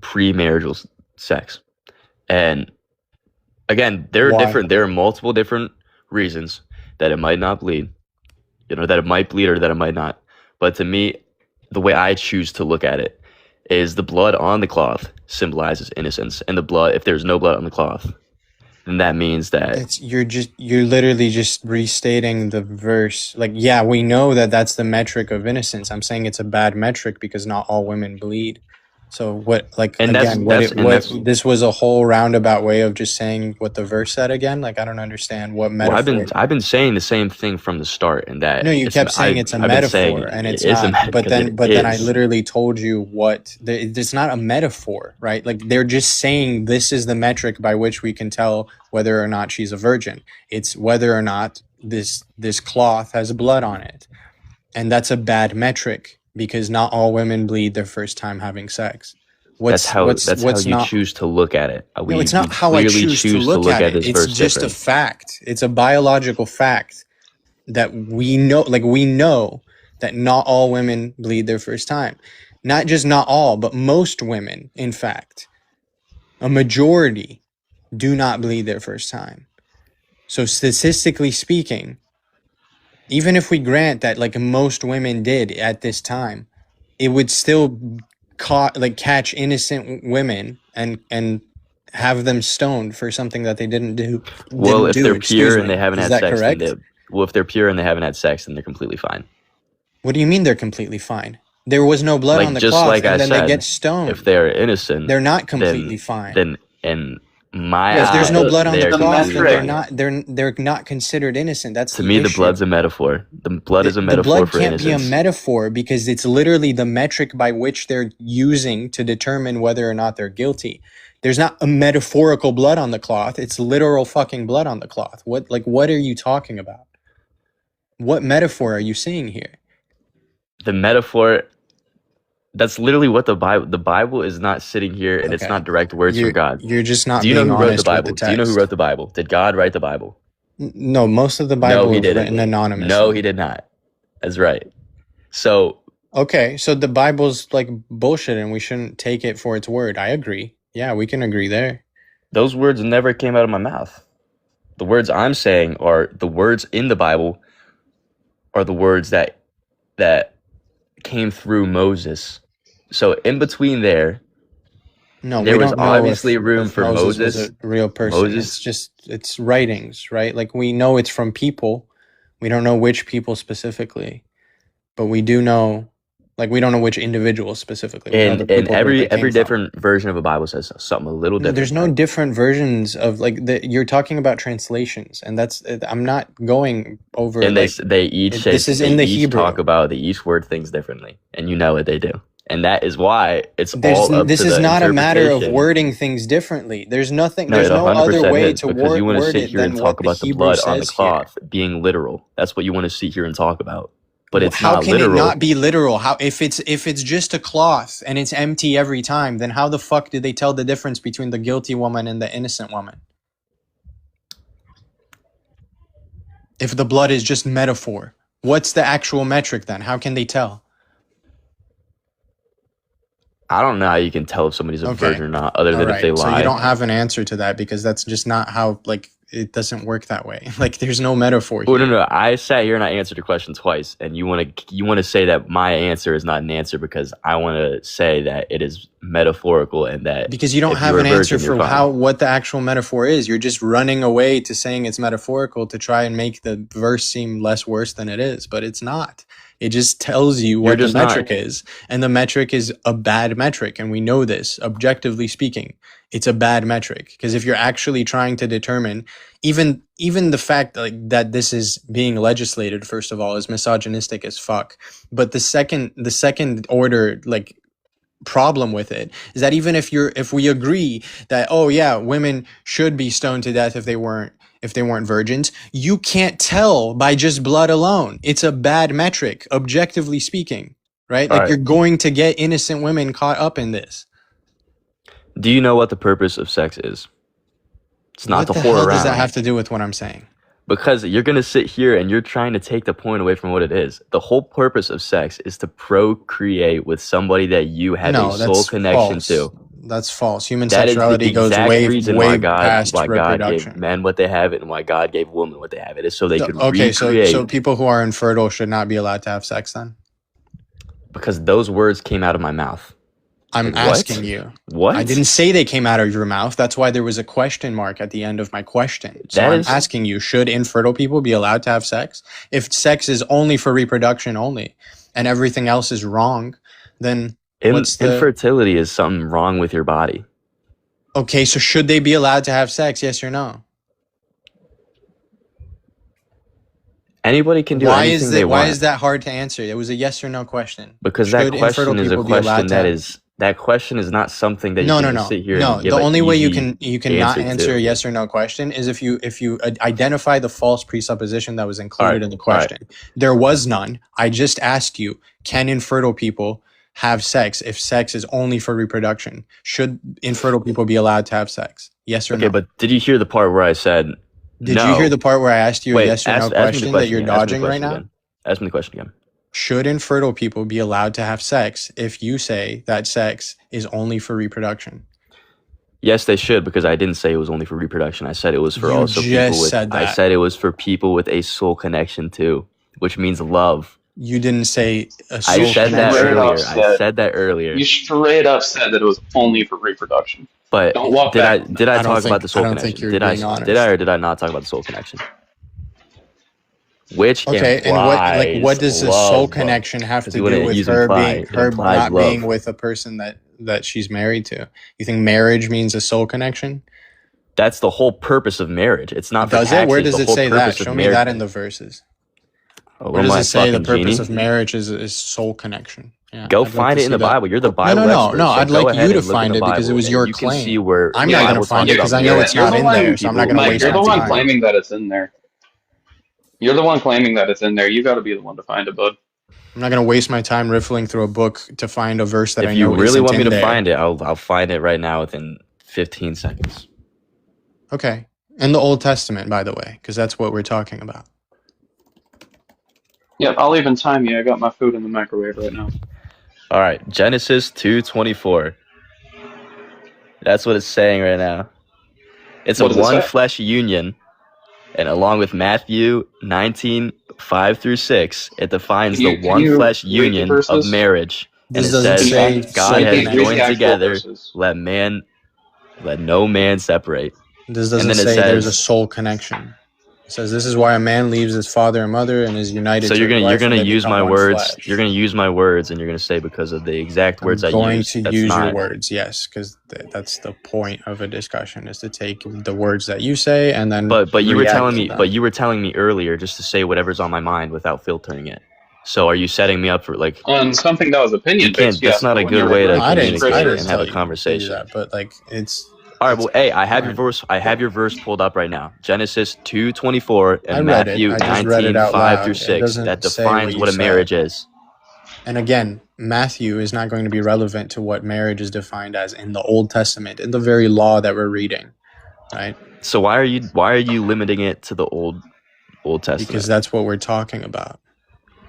premarital sex. And again, there are multiple different reasons that it might not bleed, that it might bleed or that it might not. But to me, the way I choose to look at it is the blood on the cloth symbolizes innocence, and if there's no blood on the cloth, then that means that you're literally just restating the verse. Like, yeah, we know that that's the metric of innocence. I'm saying it's a bad metric because not all women bleed. So what? Like, and again, this was a whole roundabout way of just saying what the verse said again. Like, I don't understand what metaphor. Well, I've been saying the same thing from the start, and that no, you kept saying it's a metaphor, and it's not. But then I literally told you what it's not a metaphor, right? Like they're just saying this is the metric by which we can tell whether or not she's a virgin. It's whether or not this cloth has blood on it, and that's a bad metric. Because not all women bleed their first time having sex. That's how you choose to look at it. No, it's not how I choose to look at it. It's just a fact. It's a biological fact that we know. Like we know that not all women bleed their first time. Not just not all, but most women, in fact, a majority do not bleed their first time. So statistically speaking, even if we grant that like most women did at this time, it would still catch innocent women and have them stoned for something that they didn't do. Well, if they're pure and they me. haven't Is had that sex, correct? if they're pure and they haven't had sex, then they're completely fine. What do you mean they're completely fine? There was no blood Like, on the just cloth, like I and then they said, get stoned. if they're innocent, They're not completely fine. then in my If there's no eyes, blood on they the are cloth, completely then fine. they're not considered innocent. That's To the me, the issue. blood's a metaphor. The blood is a The metaphor blood for can't be a innocence. metaphor because it's literally the metric by which they're using to determine whether or not they're guilty. There's not a metaphorical blood on the cloth. It's literal fucking blood on the cloth. What are you talking about? What metaphor are you seeing here? The metaphor, that's literally what the Bible is not sitting here, and it's Okay. not direct words from God. You're just not Do you know being who wrote the honest with Bible? the Do you know who text. wrote the Bible? Did God write the Bible? No, most of the No, Bible he is didn't. written anonymously. No, he did not. That's right. So Okay, so the Bible's like bullshit and we shouldn't take it for its word. I agree. Yeah, we can agree there. those words never came out of my mouth. The words I'm saying are the words in the Bible are the words that came through Moses. So in between there No, There we was don't know obviously if room for was Moses. a real person. Moses- It's writings, right? Like we know it's from people. We don't know which people specifically, but we do know, like we don't know which individuals specifically. We know And the people that every they came from. different version of a Bible says something a little No, different. there's no right? different versions of you're talking about translations, and that's I'm not going over. And like, they each say this is they in the each Hebrew. talk about, they each word things differently, and you know what they do. And that is why it's There's, all up this to is the not a matter of interpretation. wording things differently. There's nothing. No, There's it no other 100% way is, to because you want to word sit it here and than talk what the about the Hebrew blood on the says here. cloth being literal. That's what you want to sit here and talk about. But it's How not can literal. it not be literal? How if it's just a cloth and it's empty every time, then how the fuck did they tell the difference between the guilty woman and the innocent woman? If the blood is just metaphor, what's the actual metric then? How can they tell? I don't know how you can tell if somebody's a Okay. virgin or not, other than All if they right, lie. so you don't have an answer to that because that's just not how, like, it doesn't work that way. Like, there's no metaphor Oh, here. no. I sat here and I answered a question twice, and you want to say that my answer is not an answer because I want to say that it is metaphorical and that Because you don't if have you're an a answer virgin, you're for fine. what the actual metaphor is. You're just running away to saying it's metaphorical to try and make the verse seem less worse than it is, but it's not. It just tells you what the just not- metric is, and the metric is a bad metric, and we know this objectively speaking. It's a bad metric because if you're actually trying to determine, even the fact that this is being legislated, first of all, is misogynistic as fuck. But the second order problem with it is that even if we agree that, oh yeah, women should be stoned to death if they weren't virgins, you can't tell by just blood alone. It's a bad metric, objectively speaking, right? All Like right. you're going to get innocent women caught up in this. Do you know what the purpose of sex is? It's not What to the whore hell around. does that have to do with what I'm saying? Because you're going to sit here and you're trying to take the point away from what it is. The whole purpose of sex is to procreate with somebody that you have No, a soul that's connection false. to. That's false. Human That is the sexuality goes exact way reason why past God reproduction. gave men what they have and why God gave women what they have. It is so they could Okay, recreate. so people who are infertile should not be allowed to have sex then? Because those words came out of my mouth. I'm What? asking you. What? I didn't say they came out of your mouth. That's why there was a question mark at the end of my question. So That I'm is- asking you, should infertile people be allowed to have sex? If sex is only for reproduction only and everything else is wrong, then what's the... Infertility is something wrong with your body. Okay, so should they be allowed to have sex? Yes or no? Anybody can do Why anything they want. why is that hard to answer? It was a yes or no question. Because Should that question infertile is a people be allowed question to that have- is that question is not something that No, you no, can no, just sit here no. and give The an only way you easy can not answer answer to. a yes or no question is if you identify the false presupposition that was included Alright, in the question. There was none. I just asked you, can infertile people have sex if sex is only for reproduction? Should infertile people be allowed to have sex? Yes or Okay, no? but did you hear the part where I said Did no? you hear the part where I asked you a Wait, yes or no ask me the question that you're again. Ask me the dodging right question now? again. Ask me the question again. Should infertile people be allowed to have sex if you say that sex is only for reproduction? Yes, they should, because I didn't say it was only for reproduction. I said it was for You also just people with. said I that. said it was for people with a soul connection too, which means love. You didn't say a I soul said that Straight connection. up earlier. said- I said that earlier. You straight up said that it was only for reproduction. But Don't walk did back. I did I I don't talk think- about the soul I don't connection? think you're Did I being honest. did I or did I not talk about the soul connection? Which Okay, and what does the implies soul love. connection have to Because you do wouldn't with use her imply. being It her implies not love. being with a person that she's married to? You think marriage means a soul connection? That's the whole purpose of marriage. It's not for Does it? Where taxes. does The it whole say that? purpose of Show me marriage- that in the verses. Oh, Where am does I it say the fucking purpose genie? of marriage is soul connection? Yeah, Go I'd like find to it in see the that. Bible. You're the Bible No, expert. no. so I'd go like ahead you to and look in find the it because it Bible was and your you can claim. see where I'm the not gonna Bible find talks it 'cause about I know marriage it's not and in love there, between so I'm not people gonna and waste You're the my one time. claiming that it's in there. You're the one claiming that it's in there. You got to be the one to find it, bud. I'm not gonna waste my time riffling through a book to find a verse that I If know you really isn't want me in to there. find it, I'll find it right now within 15 seconds. Okay, in the Old Testament, by the way, because that's what we're talking about. Yep, I'll even time you. I got my food in the microwave right now. All right, Genesis 2:24. That's what it's saying right now. It's What a does it one say? flesh union, and along with Matthew 19:5-6, it defines Can the you one flesh read the union of verses? marriage, and This it doesn't says say God soul has Read the joined actual together. verses. Let no man separate. This And doesn't then it say there's a says- soul connection. It says this is why a man leaves his father and mother and is united So to you're his gonna wife, and they use become my one words. flesh. You're gonna use my words, and you're gonna say because of the exact words I'm I going use. to That's use not. your words, yes, because that's the point of a discussion is to take the words that you say and then. But you were react telling to me. them. But you were telling me earlier just to say whatever's on my mind without filtering it. So are you setting me up for like? On something that was opinion You can't- based. that's not a when good you're way to referring I didn't, communicate I and didn't have tell a you conversation. to do that, but like it's. All right. Well, hey, I have your fine. verse. I have your verse pulled up right now. Genesis 2:24 I and read it. Matthew I just read it 19 out loud. 5-6. It doesn't That say defines what what a you marriage said. is. And again, Matthew is not going to be relevant to what marriage is defined as in the Old Testament, in the very law that we're reading, right? So why are you limiting it to the Old Testament? Because that's what we're talking about.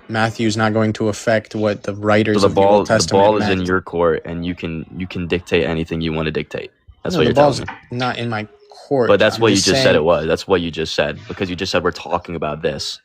Matthew's not going to affect what the writers So of the Old Testament the ball is meant. in your court, and you can dictate anything you want to dictate. That's No, what the you're telling ball's me. not in my court. But that's I'm what you just said saying- it was. That's what you just said because you just said we're talking about this.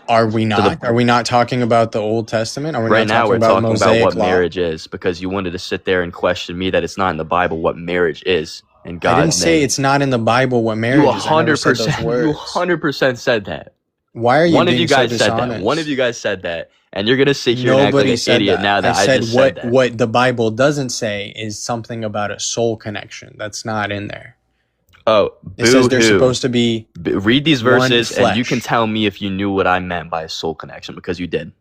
Are we not? the- Are we not talking about the Old Testament? Are we Right not now, we're talking about Mosaic what law? marriage is because you wanted to sit there and question me that it's not in the Bible what marriage is. And God, I didn't say it's not in the Bible what marriage you is. I never said those 100%. You words. 100% said that. Why are you One of being you guys so said that. dishonest? One of you guys said that, and you're gonna sit here and act like Nobody an said idiot that. now that I said just what said that. what the Bible doesn't say is something about a soul connection. That's not in there. Oh, It says they're boo-hoo. supposed to be Read these one verses, and you can flesh. tell me if you knew what I meant by a soul connection because you did.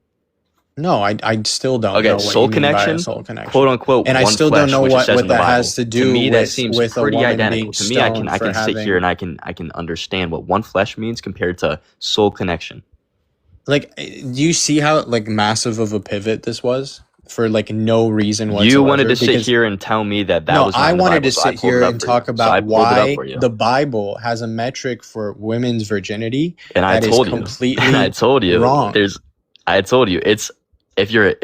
No, I still don't Okay, know what soul you mean by a connection, soul connection. quote unquote, And I one still flesh, don't know which it what, says what in the that Bible. has to do To me, with, that seems with a pretty woman identical. being To me, I can stoned for sit here having- and I can understand what one flesh means compared to soul connection. Like, do you see how like massive of a pivot this was for like no reason whatsoever? You wanted to sit Because- here and tell me that no, was not I in the wanted Bible, to so I sit pulled it here up and for talk you. So I about pulled it up why for you. the Bible has a metric for women's virginity And I that is told you. completely And I told you. wrong. I told you it's if you're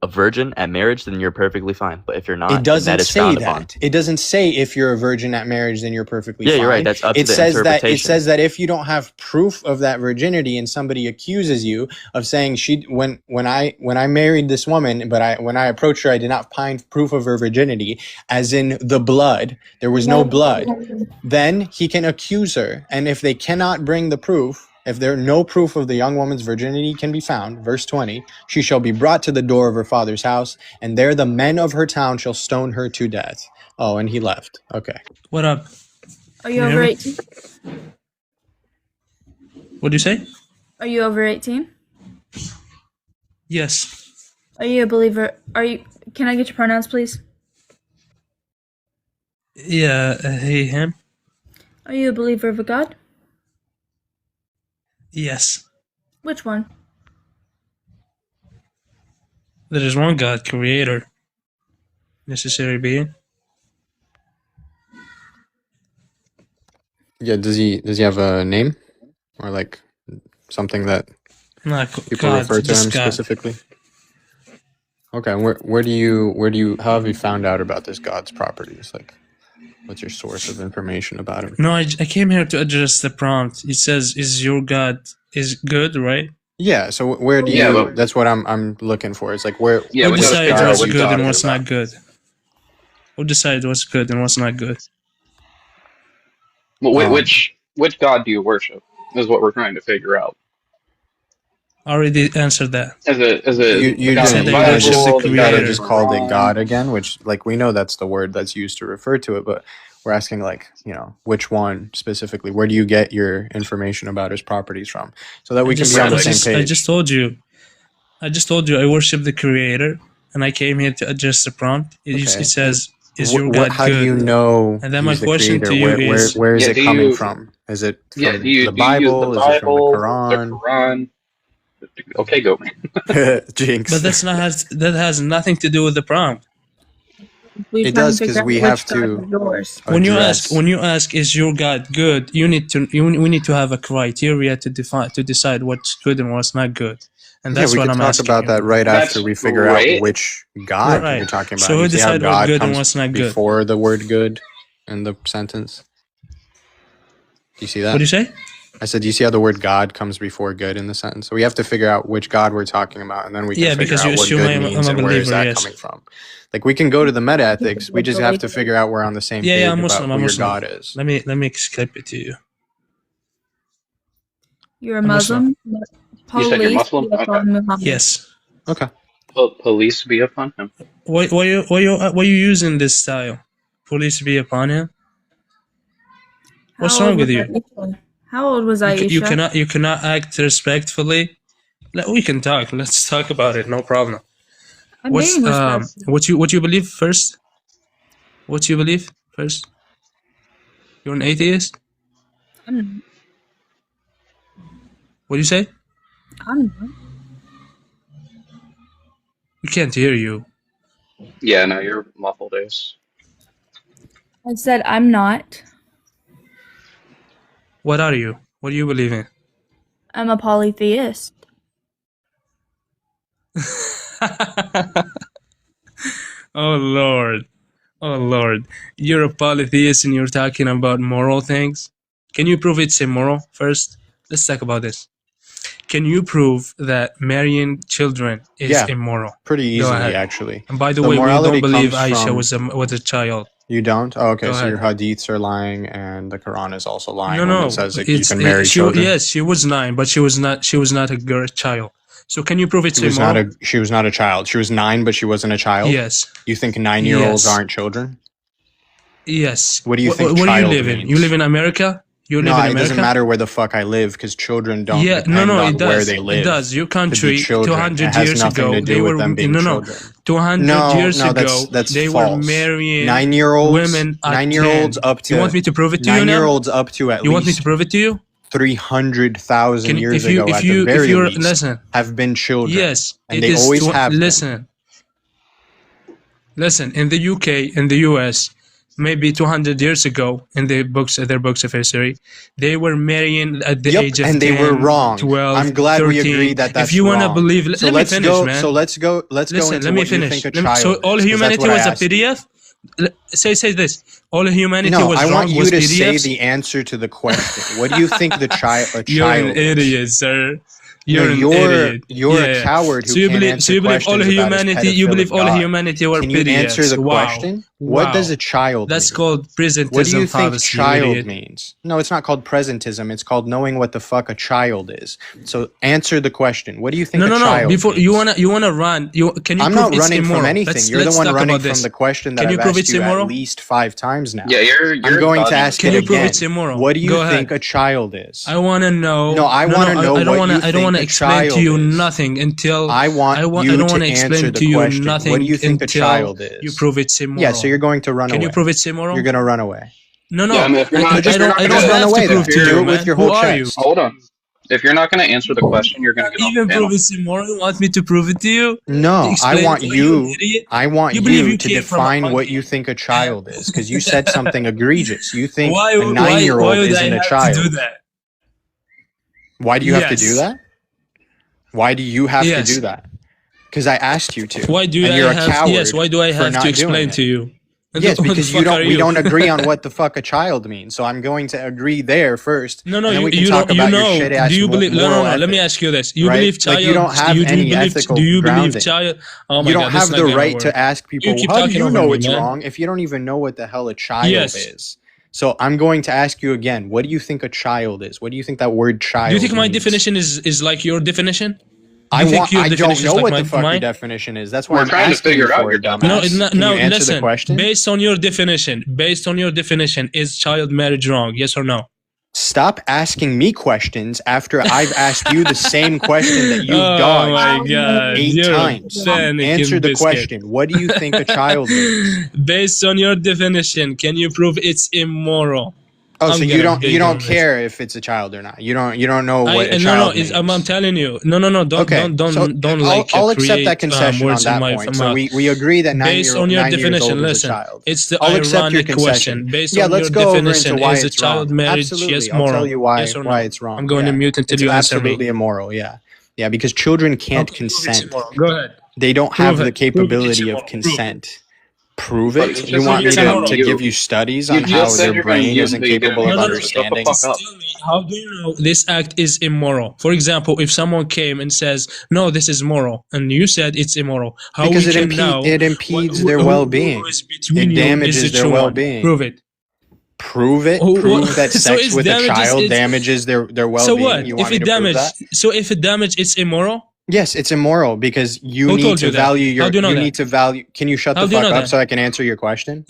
a virgin at marriage, then you're perfectly fine. But if you're not, It then doesn't that is say frowned that. upon. It doesn't say if you're a virgin at marriage, then you're perfectly Yeah, fine. you're right. That's up to It the says that interpretation. it says that if you don't have proof of that virginity, and somebody accuses you of saying when I married this woman, but when I approached her, I did not find proof of her virginity, as in the blood. There was no blood. Then he can accuse her, and if they cannot bring the proof. If there no proof of the young woman's virginity can be found, verse 20, she shall be brought to the door of her father's house, and there the men of her town shall stone her to death. Oh, and he left. Okay. What up? Are you Can you over hear me? 18? What do you say? Are you over 18? Yes. Are you a believer? Can I get your pronouns, please? Yeah, he, him? Are you a believer of a God? Yes. Which one? There is one God, creator, necessary being. Yeah, does he have a name? Or like something that Not people God, refer to just him God. specifically? Okay, where do you how have you found out about this God's properties? Like what's your source of information about him? No, I came here to address the prompt. It says, is your God is good, right? Yeah. So where do Yeah, you? but That's what I'm looking for. It's like where. yeah, Who we gotta decides figure out what's which good God and it what's is. not good? Who decides what's good and what's not good? Well, Um, which God do you worship? Is what we're trying to figure out. I already answered that. Is you it the you God just of the you kind of worship just the Bible, the you God kind of of the creator. just called it God Quran? again, which like we know that's the word that's used to refer to it, but we're asking like which one specifically? Where do you get your information about his properties from, so that we can be on the same I page? just told you. I just told you I worship the creator, and I came here to adjust the prompt. It Okay. says, "Is your God How do you good?" know And then he's my the question creator? to you is, Where is Yeah, it coming from? Is it do from you the use the Bible? Is it from the Bible, the Quran? Quran? Okay, go. Jinx. but that has nothing to do with the prompt. We It try and does figure because out we which have God to is yours. address. When you ask, is your God good? We need to have a criteria to decide what's good and what's not good, and that's we what could I'm talk asking about you. that right That's after we figure out great. which God Right. you're talking about. So who You see how decide what God good and comes what's not good? before the word good in the sentence? Do you see that? What do you say? I said, do you see how the word God comes before good in the sentence? So we have to figure out which God we're talking about, and then we can figure because you out what assume good I'm means a and where is believer. that Yes. coming from. Like we can go to the meta ethics. We just have to figure out we're on the same page I'm about Muslim. who I'm your Muslim. God is. Let me clip it to you. You're a I'm Muslim. Muslim. You said you're Police Muslim? be upon Muhammad. Yes. Okay. Police be upon him. Why you using this style? Police be upon him. What's How wrong old with was you? Aisha? How old was Aisha? You cannot act respectfully. We can talk. Let's talk about it. No problem. I'm being respectful. What you believe first? What you believe first? You're an atheist? I'm What do you say? not. We can't hear you. Yeah, no, you're muffled, Ace. I said I'm not. What are you? What do you believe in? I'm a polytheist. Oh Lord. Oh Lord. You're a polytheist and you're talking about moral things? Can you prove it's immoral first? Let's talk about this. Can you prove that marrying children is immoral? Pretty Go easily, ahead. actually. And by the The way, we morality don't believe comes Aisha from- was a child. You don't? Oh, okay. Go So ahead. your hadiths are lying, and the Quran is also lying when No. it says that you can marry children. Yes, she was 9, but she was not a girl child. So can you prove it's She was immoral? she was not a child. She was 9, but she wasn't a child. Yes. You think 9-year-olds Yes. aren't children? Yes. What do you think Where do you child live in? means? You live in America? You live in No, it America? doesn't matter where the fuck I live because children don't Yeah, depend no, on it does. where they live. It does. Your to be country, children. 200 It has years nothing ago, to do they with were them being children. 200 years ago, that's they false. were marrying 9-year-olds, women at 9-year-olds 10. up to. You want me to prove it to you now? 9-year-olds up to at You want me least to prove it to you? 300,000 years ago at the if very you're least listen, have been children. yes, and it they is always have been. Listen, in the UK, in the US, maybe 200 years ago, in their books of history, they were marrying at the age of 10, and they were wrong. 12, I'm glad 13. we agree that that's If you want to wrong. believe, So let me finish, man. So let's go Listen, into let me what finish. you think a child So all is, 'cause that's humanity what I was a asked you. PDF? Say this. All humanity No, was I wrong want you was to PDFs? say the answer to the question. What do you think the child You're an is? idiot, sir. No, You're an idiot. you're a coward who So you can't believe, answer so you believe all questions about his humanity? You believe pedophilic all God. humanity were Can you PDFs? answer the question? What Wow. does a child That's mean? called presentism. What do you think fallacy, child idiot. means? No, it's not called presentism. It's called knowing what the fuck a child is. So answer the question. What do you think No. a child Before means? you wanna run. Can you I'm prove not it's running immoral? from anything. You're the Let's one talk running about from this. the question that Can you I've prove asked it's you immoral? at least 5 times now. Yeah, you're I'm going to dodging ask the it Can you prove again. it's immoral? What do you Go think ahead. a child is? I want to know. No, I wanna know I don't what wanna. you I don't think want a to explain to child you is. nothing until I want you I don't to want to answer explain the to you question. nothing What do you think a until child is? you prove it's immoral. Yeah, so you're going to run away. Can you prove it's immoral? You're going to run away. No. Yeah, I mean, if you're not- I if you're don't. not I gonna- don't Run have away to then. prove to Do you, it with man. your Who whole are you? chest. Hold on. If you're not going to answer the question, you're going to get off Even the panel. prove it's immoral. You want me to prove it to you? No, Explain I want to you. idiot. I want You believe you you to came from a define what monkey. you think a child is, because you said something egregious. You think Why a would 9-year-old I isn't a have child. to do that? Why do you have to do Yes. that? Why do you have Yes. to do that? Because I asked you to. Why do and I you're a have? coward Yes. Why do I for have not to doing explain it. to you? And Yes, who the because fuck are we you? don't agree on what the fuck a child means. So I'm going to agree there first. No, and then you, we can you talk don't. You about your know? shit ass Do you believe? No, moral no, no. Let me ethics, ask you this: You right? believe Like you don't have you do any believe? ethical Do you believe grounding. child? Oh my You god, don't this have is not the gonna right work. to ask You people, keep how do talking you over know me, it's man. wrong if you don't even know what the hell a child Yes. is? So I'm going to ask you again, what do you think a child is? What do you think that word child Do you think my means? definition is like your definition? Do I you think your don't definition know is like what the fuck your mine? definition is. That's why We're I'm trying to asking figure you it out, for you it, dumbass. dumbass. Can you answer the listen. question? Based on your definition, is child marriage wrong? Yes or no? Stop asking me questions after I've asked you the same question that you've Oh dodged my god, 8 you're times. a panic Answer in the biscuit. question. What do you think a child is? Based on your definition, can you prove it's immoral? Oh, so I'm you gonna don't on this. care if it's a child or not. You don't know what a No, child it's, means. I'm telling you. No, don't Okay, so like I'll accept that create concession on words in that my point. So mouth. we agree that Based on your 9 years definition, old is a listen, child. it's the I'll accept your ironic concession. question. Based Yeah, on let's your go over into definition, why is a it's child wrong. marriage Absolutely, yes I'll moral? tell you why Yes or no? why it's wrong. I'm going to mute until it's you answer absolutely me. immoral. Yeah, because children can't Okay, prove it's consent. immoral. Go ahead. They don't Prove have the it. Prove it's capability immoral. of Prove it. consent. Prove Buddy, it? it's You just want like me you're telling to you. give you studies You on how just said their you're gonna brain mute isn't until you get an capable of answer. Shut the understanding? fuck up. Tell me, how do you know this act is immoral? For example, if someone came and says, "No, this is moral," and you said it's immoral, how Because we it can know impedes their well-being. who is between It you is damages the their true one? well-being. Prove it. Prove it. Oh, what- Prove that so sex it's with a damages- child it's- damages their well-being. So what? You want If me it to prove damage, that? so if it damage, it's immoral. Yes, it's immoral because you Who need told to you that? value your. How do you know that? need to value. Can you shut How the do you fuck know up that? so I can answer your question?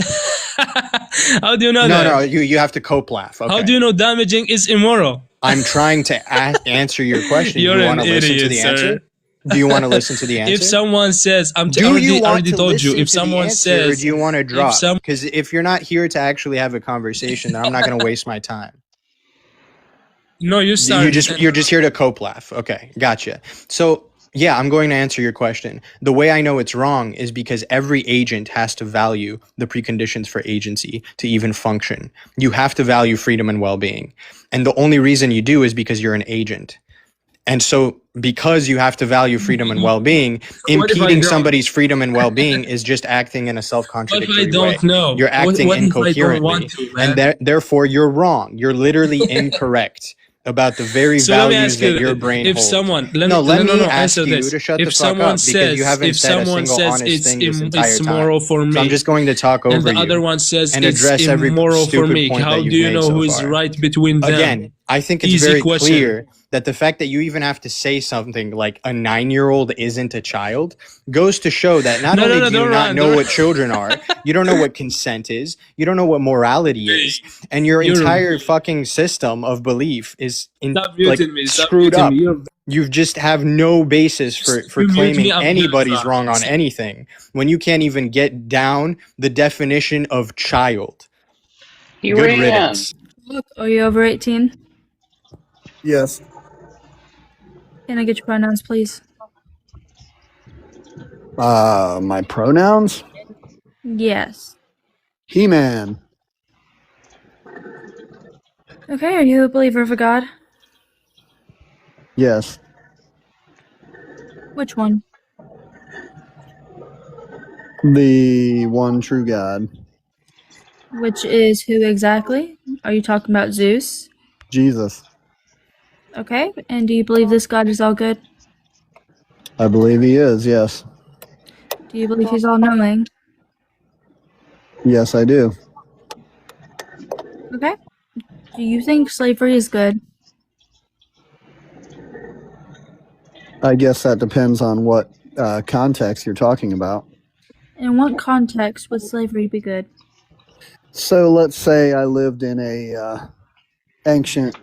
How do you know No, that? you have to cope laugh. Okay. How do you know damaging is immoral? I'm trying to answer your question. You're Do you an want to listen to idiot, the sir. answer? Do you want to listen to the answer? If someone says, I Do you want already to told you. listen If to the someone answer, or says, do you want to drop? some- Because if you're not here to actually have a conversation, then I'm not going to waste my time. no, you start. You're just here to cope laugh. Okay, gotcha. So yeah, I'm going to answer your question. The way I know it's wrong is because every agent has to value the preconditions for agency to even function. You have to value freedom and well-being. And the only reason you do is because you're an agent. And so because you have to value freedom and well-being, what if I impeding don't? somebody's freedom and well-being is just acting in a What if I self-contradictory way. don't know? You're acting what if I don't incoherently. want to, man? And therefore you're wrong. You're literally incorrect about the very So let me values ask you, that your brain if holds. someone Let me ask answer you this. to shut If the fuck someone up because says, you haven't if said a someone single says honest thing this entire it's time. moral for me, So I'm just going to talk over and the you other one says and it's address every immoral for stupid me, point how that do you've you made know so who is far. right between them? Again, I think it's Easy very question. clear that the fact that you even have to say something like a 9-year-old isn't a child goes to show that not No, only no, do you don't not run, know don't what children are, you don't know what consent is, you don't know what morality is, and your You're- entire fucking system of belief is Stop muting me. Stop screwed muting up. me. You're- You just have no basis for You mute claiming me, I'm anybody's done. wrong on anything when you can't even get down the definition of child. He Good ran. riddance. Are you over 18? Yes. Can I get your pronouns, please? My pronouns? Yes. He-Man. Okay, are you a believer of a god? Yes. Which one? The one true God. Which is who exactly? Are you talking about Zeus? Jesus. Okay, and do you believe this god is all good? I believe he is, yes. Do you believe he's all knowing? Yes, I do. Okay. Do you think slavery is good? I guess that depends on what context you're talking about. In what context would slavery be good? So let's say I lived in a ancient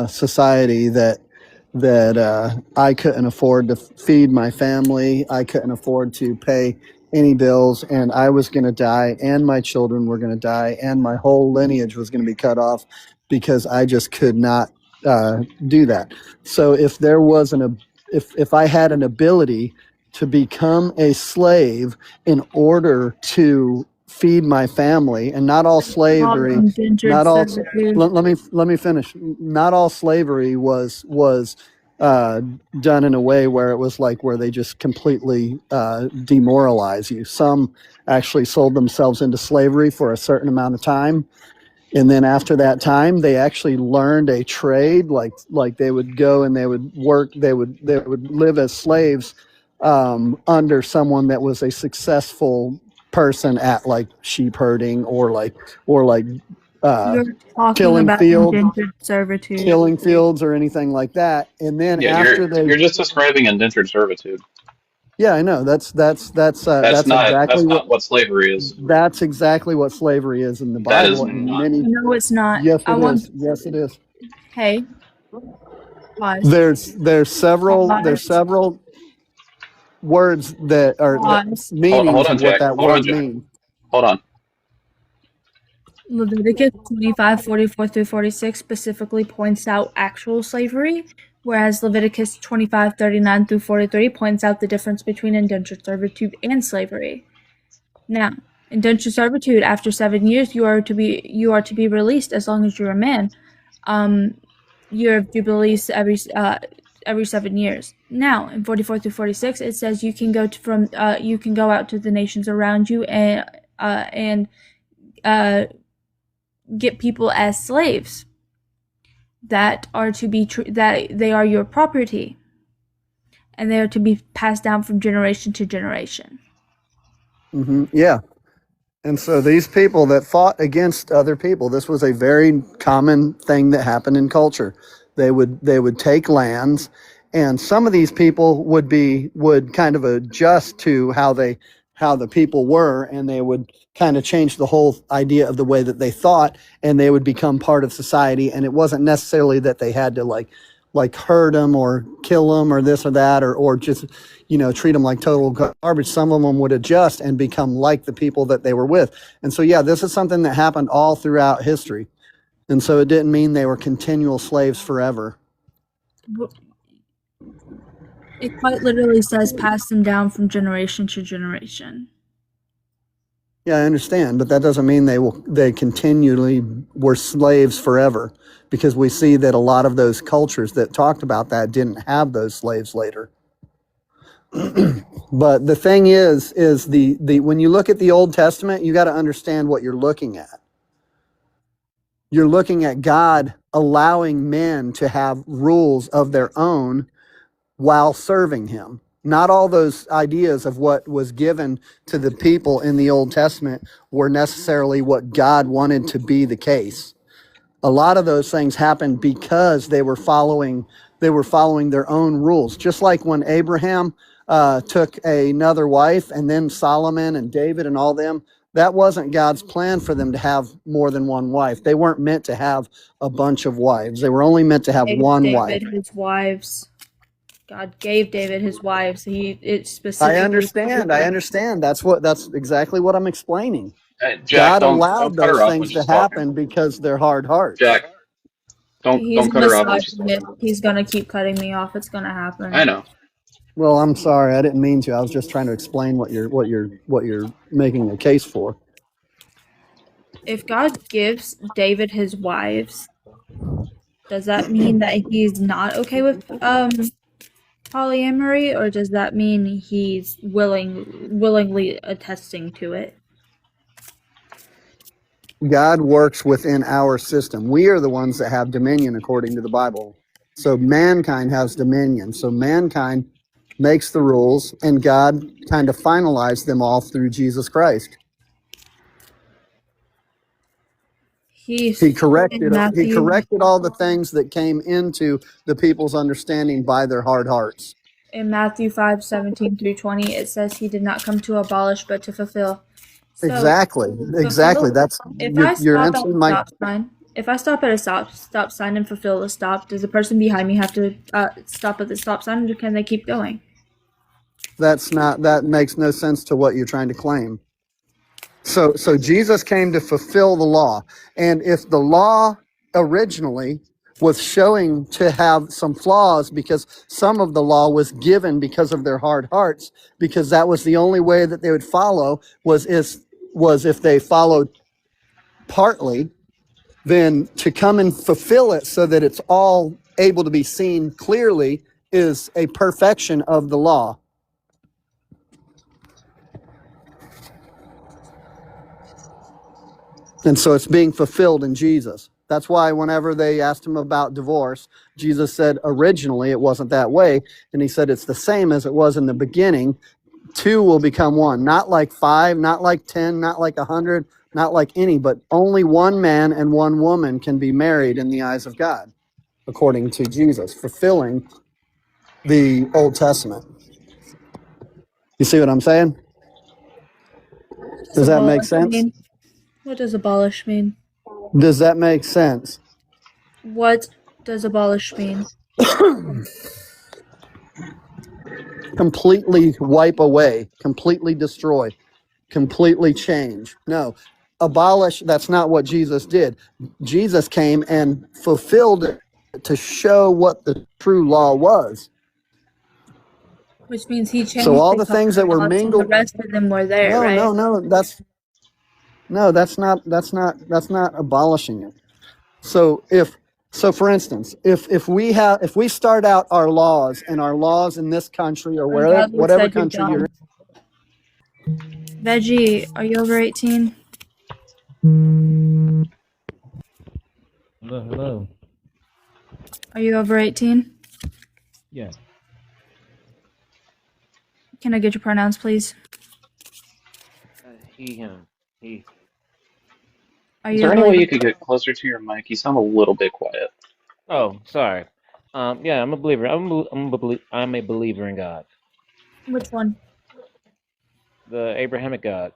society that I couldn't afford to feed my family. I couldn't afford to pay any bills, and I was going to die, and my children were going to die, and my whole lineage was going to be cut off because I just could not do that. So if there was if I had an ability to become a slave in order to feed my family, and not all slavery, Indentured not all. servitude. Let me finish. Not all slavery was done in a way where it was like where they just completely demoralize you. Some actually sold themselves into slavery for a certain amount of time, and then after that time, they actually learned a trade. Like they would go and they would work. They would live as slaves under someone that was a successful person at like sheep herding or like You're talking killing about fields, indentured servitude. killing fields or anything like that. And then Yeah, after you're just describing indentured servitude. yeah, I know that's That's exactly not what slavery is. that's exactly what slavery is in the That is Bible. And not. many, No, it's not. yes, I it want. is. Yes, it is. Hey, pause. There's several words that are Pause. meanings Hold on, of what Jack. that Hold on, word Jack. means. Hold on. Leviticus 25, 44 through 46 specifically points out actual slavery, whereas Leviticus 25, 39 through 43 points out the difference between indentured servitude and slavery. Now, indentured servitude, after 7 years, you are to be released as long as you're a man. You're to be released every 7 years. Now, in 44 through 46, it says you can go you can go out to the nations around you and get people as slaves that are to be that they are your property, and they are to be passed down from generation to generation. Yeah. And so these people that fought against other people, this was a very common thing that happened in culture. They would take lands, and some of these people would kind of adjust to how the people were, and they would kind of change the whole idea of the way that they thought, and they would become part of society. And it wasn't necessarily that they had to like hurt them or kill them or this or that, or just, treat them like total garbage. Some of them would adjust and become like the people that they were with. And so, yeah, this is something that happened all throughout history. And so it didn't mean they were continual slaves forever. It quite literally says pass them down from generation to generation. Yeah, I understand, but that doesn't mean they continually were slaves forever, because we see that a lot of those cultures that talked about that didn't have those slaves later. But the thing is the when you look at the Old Testament, you got to understand what you're looking at. You're looking at God allowing men to have rules of their own while serving him. Not all those ideas of what was given to the people in the Old Testament were necessarily what God wanted to be the case. A lot of those things happened because they were following their own rules. Just like when Abraham took another wife, and then Solomon and David and all them, that wasn't God's plan for them to have more than one wife. They weren't meant to have a bunch of wives. They were only meant to have one wife. His wives. God gave David his wives. It specifically. I understand. That's exactly what I'm explaining. Hey, Jack, God allowed don't cut her those off things when to she's happen talking. because they're hard hearts. Jack, don't cut her off when she's misogynist. talking. He's gonna keep cutting me off. It's gonna happen. I know. Well, I'm sorry. I didn't mean to. I was just trying to explain what you're making a case for. If God gives David his wives, does that mean that he's not okay with polyamory, or does that mean he's willingly attesting to it? God works within our system. We are the ones that have dominion according to the Bible. So mankind has dominion. So mankind makes the rules, and God kind of finalized them all through Jesus Christ. He corrected all the things that came into the people's understanding by their hard hearts. In Matthew 5:17 through 20, it says he did not come to abolish but to fulfill. So, Exactly. That's you're answering my. If I stop at a stop sign and fulfill the stop, does the person behind me have to stop at the stop sign, or can they keep going? That makes no sense to what you're trying to claim. So Jesus came to fulfill the law. And if the law originally was showing to have some flaws, because some of the law was given because of their hard hearts, because that was the only way that they would follow, was if they followed partly, then to come and fulfill it so that it's all able to be seen clearly is a perfection of the law. And so it's being fulfilled in Jesus. That's why whenever they asked him about divorce, Jesus said originally it wasn't that way. And he said it's the same as it was in the beginning. Two will become one, not like 5, not like 10, not like 100, not like any, but only one man and one woman can be married in the eyes of God, according to Jesus, fulfilling the Old Testament. You see what I'm saying? Does that make sense? What does abolish mean? Does that make sense? What does abolish mean? Completely wipe away, completely destroy, completely change. No, abolish, that's not what Jesus did. Jesus came and fulfilled it to show what the true law was. Which means he changed. So all the things that were mingled. The rest of them were there, no, right? That's not abolishing it. So for instance, if we start out our laws in this country or whatever country you're in. Veggie, are you over 18? Hello. Are you over 18? Yeah. Can I get your pronouns, please? He, him, he. Is there any way you could get closer to your mic? You sound a little bit quiet. Oh, sorry. Yeah, I'm a believer. I'm a believer in God. Which one? The Abrahamic God.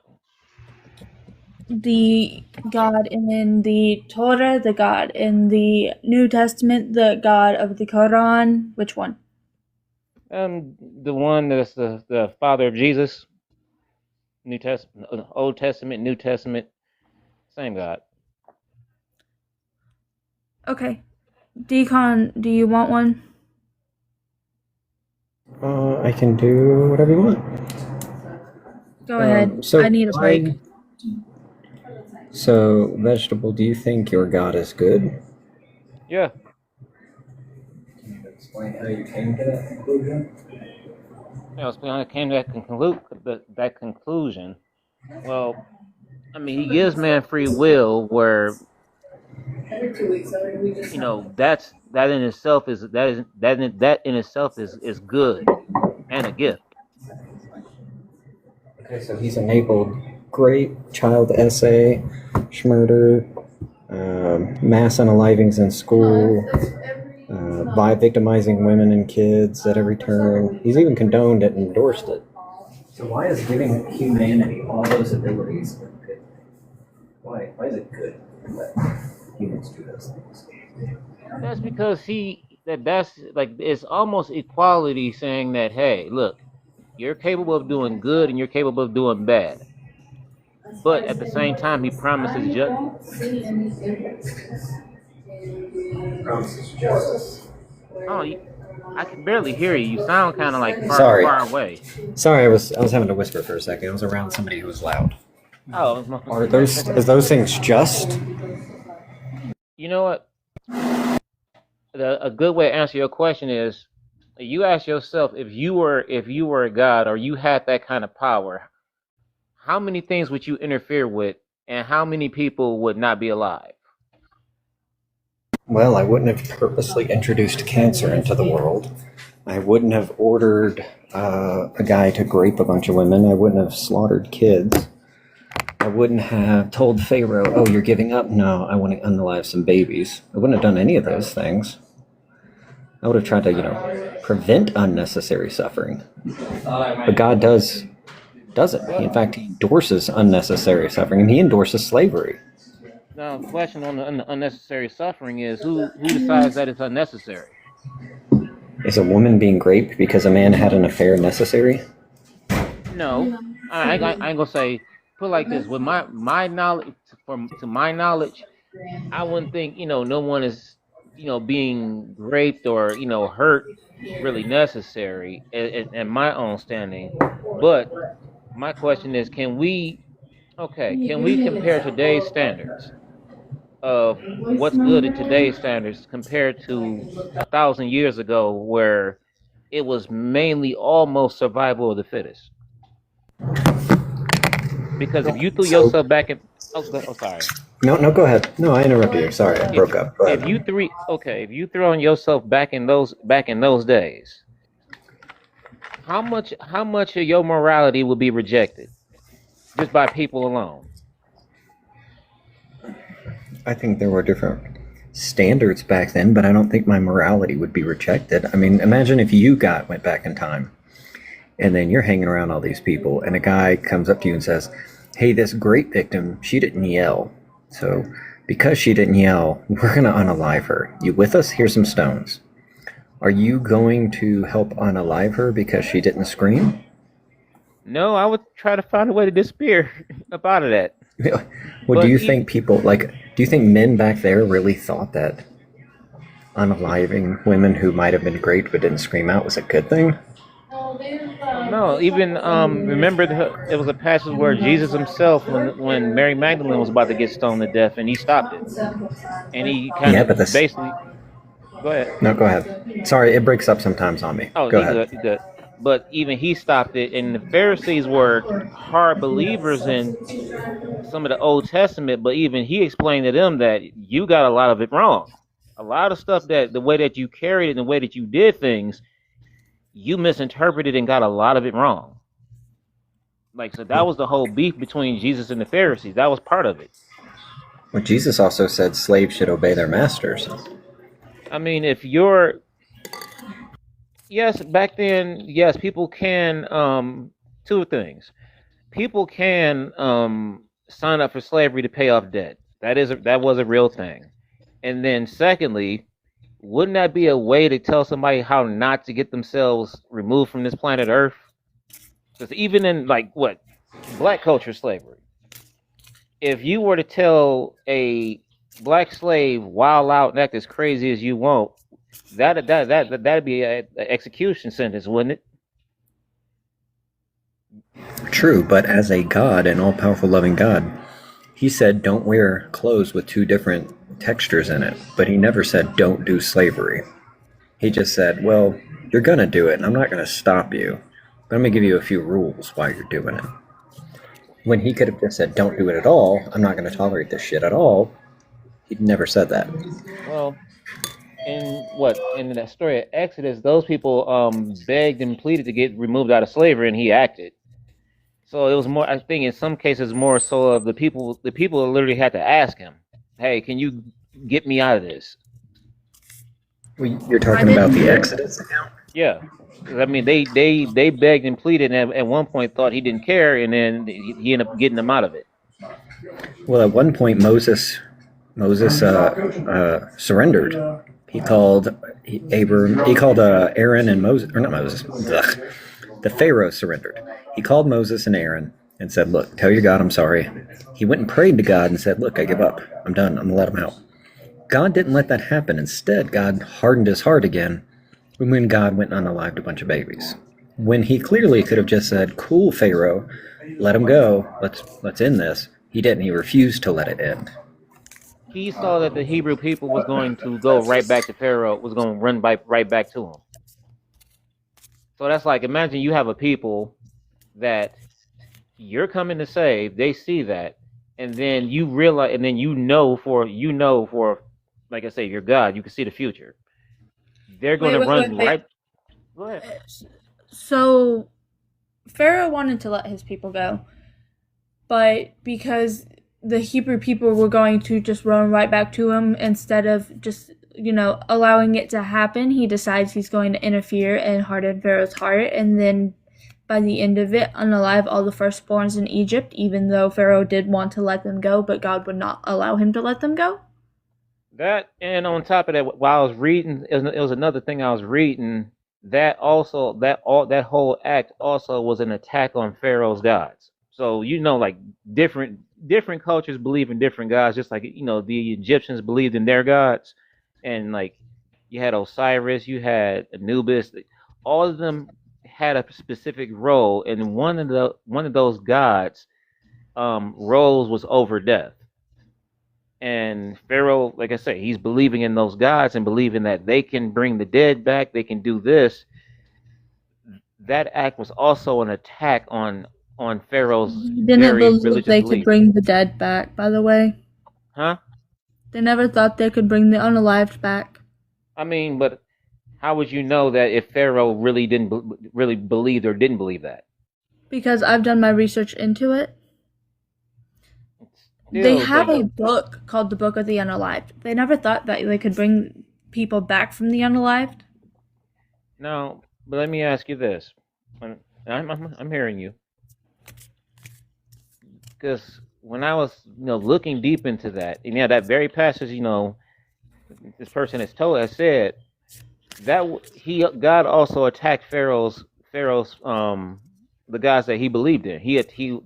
The God in the Torah, the God in the New Testament, the God of the Quran. Which one? The one that's the father of Jesus. New Testament, Old Testament, New Testament, same God. Okay. Decon, do you want one? I can do whatever you want. Go ahead. So I need a break. So, Vegetable, do you think your God is good? Yeah. Can you explain how you came to that conclusion? I came to that conclusion. Well, I mean, he gives man free will, where that in itself is good and a gift. Okay, so he's enabled great child essay, schmurder, mass unalivings in school, by victimizing women and kids at every turn. He's even condoned it and endorsed it. So why is giving humanity all those abilities good? Why is it good to let humans do those things? That's because that's like, it's almost equality, saying that, hey, look, you're capable of doing good and you're capable of doing bad. But at the same time, he promises justice. Oh, I can barely hear you. You sound kind of like far away. Sorry, I was having to whisper for a second. I was around somebody who was loud. Oh, are those things just? You know what? A good way to answer your question is, you ask yourself, if you were a God, or you had that kind of power, how many things would you interfere with, and how many people would not be alive? Well, I wouldn't have purposely introduced cancer into the world. I wouldn't have ordered a guy to grape a bunch of women. I wouldn't have slaughtered kids. I wouldn't have told Pharaoh, oh, you're giving up? No, I want to unalive some babies. I wouldn't have done any of those things. I would have tried to, prevent unnecessary suffering. But God does it. In fact, he endorses unnecessary suffering, and he endorses slavery. Now, the question on the unnecessary suffering is, who decides that it's unnecessary? Is a woman being raped because a man had an affair necessary? No. I ain't gonna say, put it like this. With my knowledge, to my knowledge, I wouldn't think, no one is, being raped or, hurt really necessary in my own standing. But my question is, can we compare today's standards? of what's good in today's standards compared to 1,000 years ago, where it was mainly almost survival of the fittest. Because if you threw So yourself back in, sorry. no, go ahead. No, I interrupted you. Sorry, I If broke up. Go if ahead. you throw on yourself back in those days, how much of your morality would be rejected just by people alone? I think there were different standards back then, but I don't think my morality would be rejected. I mean, imagine if you went back in time, and then you're hanging around all these people, and a guy comes up to you and says, "Hey, this great victim, she didn't yell. So because she didn't yell, we're going to unalive her. You with us? Here's some stones." Are you going to help unalive her because she didn't scream? No, I would try to find a way to disappear up out of that. Well, But do you e- think do you think men back there really thought that unaliving women who might have been great but didn't scream out was a good thing? No, even remember it was a passage where Jesus himself, when Mary Magdalene was about to get stoned to death, and he stopped it, and he kind Yeah, of but this. basically, go ahead. No, go ahead. Sorry, it breaks up sometimes on me. Oh, Go he ahead. good, he good. But even he stopped it, and the Pharisees were hard believers in some of the Old Testament. But even he explained to them that you got a lot of it wrong. A lot of stuff, that the way that you carried it and the way that you did things, you misinterpreted and got a lot of it wrong. Like, so that was the whole beef between Jesus and the Pharisees. That was part of it. Well, Jesus also said slaves should obey their masters. I mean, yes, back then, yes, people can, two things. People can sign up for slavery to pay off debt. That was a real thing. And then secondly, wouldn't that be a way to tell somebody how not to get themselves removed from this planet Earth? Because even in black culture slavery, if you were to tell a black slave wild out and act as crazy as you want, that'd be an execution sentence, wouldn't it? True, but as a God, an all-powerful loving God, he said don't wear clothes with two different textures in it, but he never said don't do slavery. He just said, well, you're going to do it, and I'm not going to stop you, but I'm going to give you a few rules while you're doing it. When he could have just said, don't do it at all, I'm not going to tolerate this shit at all, he never said that. Well, in that story of Exodus, those people begged and pleaded to get removed out of slavery, and he acted. So it was more, I think, in some cases more so of the people. The people literally had to ask him, "Hey, can you get me out of this?" Well, you're talking about the Exodus account? Yeah, 'cause, I mean, they begged and pleaded, and at one point thought he didn't care, and then he ended up getting them out of it. Well, at one point, Moses surrendered. He called Aaron and Moses, or not Moses. Ugh. The Pharaoh surrendered. He called Moses and Aaron and said, "Look, tell your God I'm sorry." He went and prayed to God and said, "Look, I give up. I'm done. I'm gonna let him out." God didn't let that happen. Instead, God hardened his heart again when God went and unalived a bunch of babies. When he clearly could have just said, "Cool, Pharaoh, let him go. Let's end this." He didn't. He refused to let it end. He saw that the Hebrew people was going to go right back to Pharaoh, was going to run right back to him. So that's like, imagine you have a people that you're coming to save. They see that, and then you realize, and then for like I say, you're God. You can see the future. They're going to run right. Go ahead. So, Pharaoh wanted to let his people go, but because the Hebrew people were going to just run right back to him instead of just, allowing it to happen, he decides he's going to interfere and harden Pharaoh's heart, and then by the end of it, unalive all the firstborns in Egypt, even though Pharaoh did want to let them go, but God would not allow him to let them go. That, and on top of that, while I was reading, it was another thing I was reading. That whole act also was an attack on Pharaoh's gods. So like different cultures believe in different gods, just like the Egyptians believed in their gods, and like you had Osiris, you had Anubis, all of them had a specific role, and one of those gods' roles was over death. and Pharaoh, like I say, he's believing in those gods and believing that they can bring the dead back, they can do this. That act was also an attack on Pharaoh's They didn't very believe religious they could belief. bring the dead back, by the way. Huh? They never thought they could bring the unalived back. I mean, but how would you know that if Pharaoh really really believed or didn't believe that? Because I've done my research into it. They Still, have like, a book called the Book of the Unalived. They never thought that they could bring people back from the unalived. now, but let me ask you this. I'm hearing you. Because when I was, looking deep into that, and yeah, that very passage, this person has said that God also attacked Pharaoh's the gods that he believed in.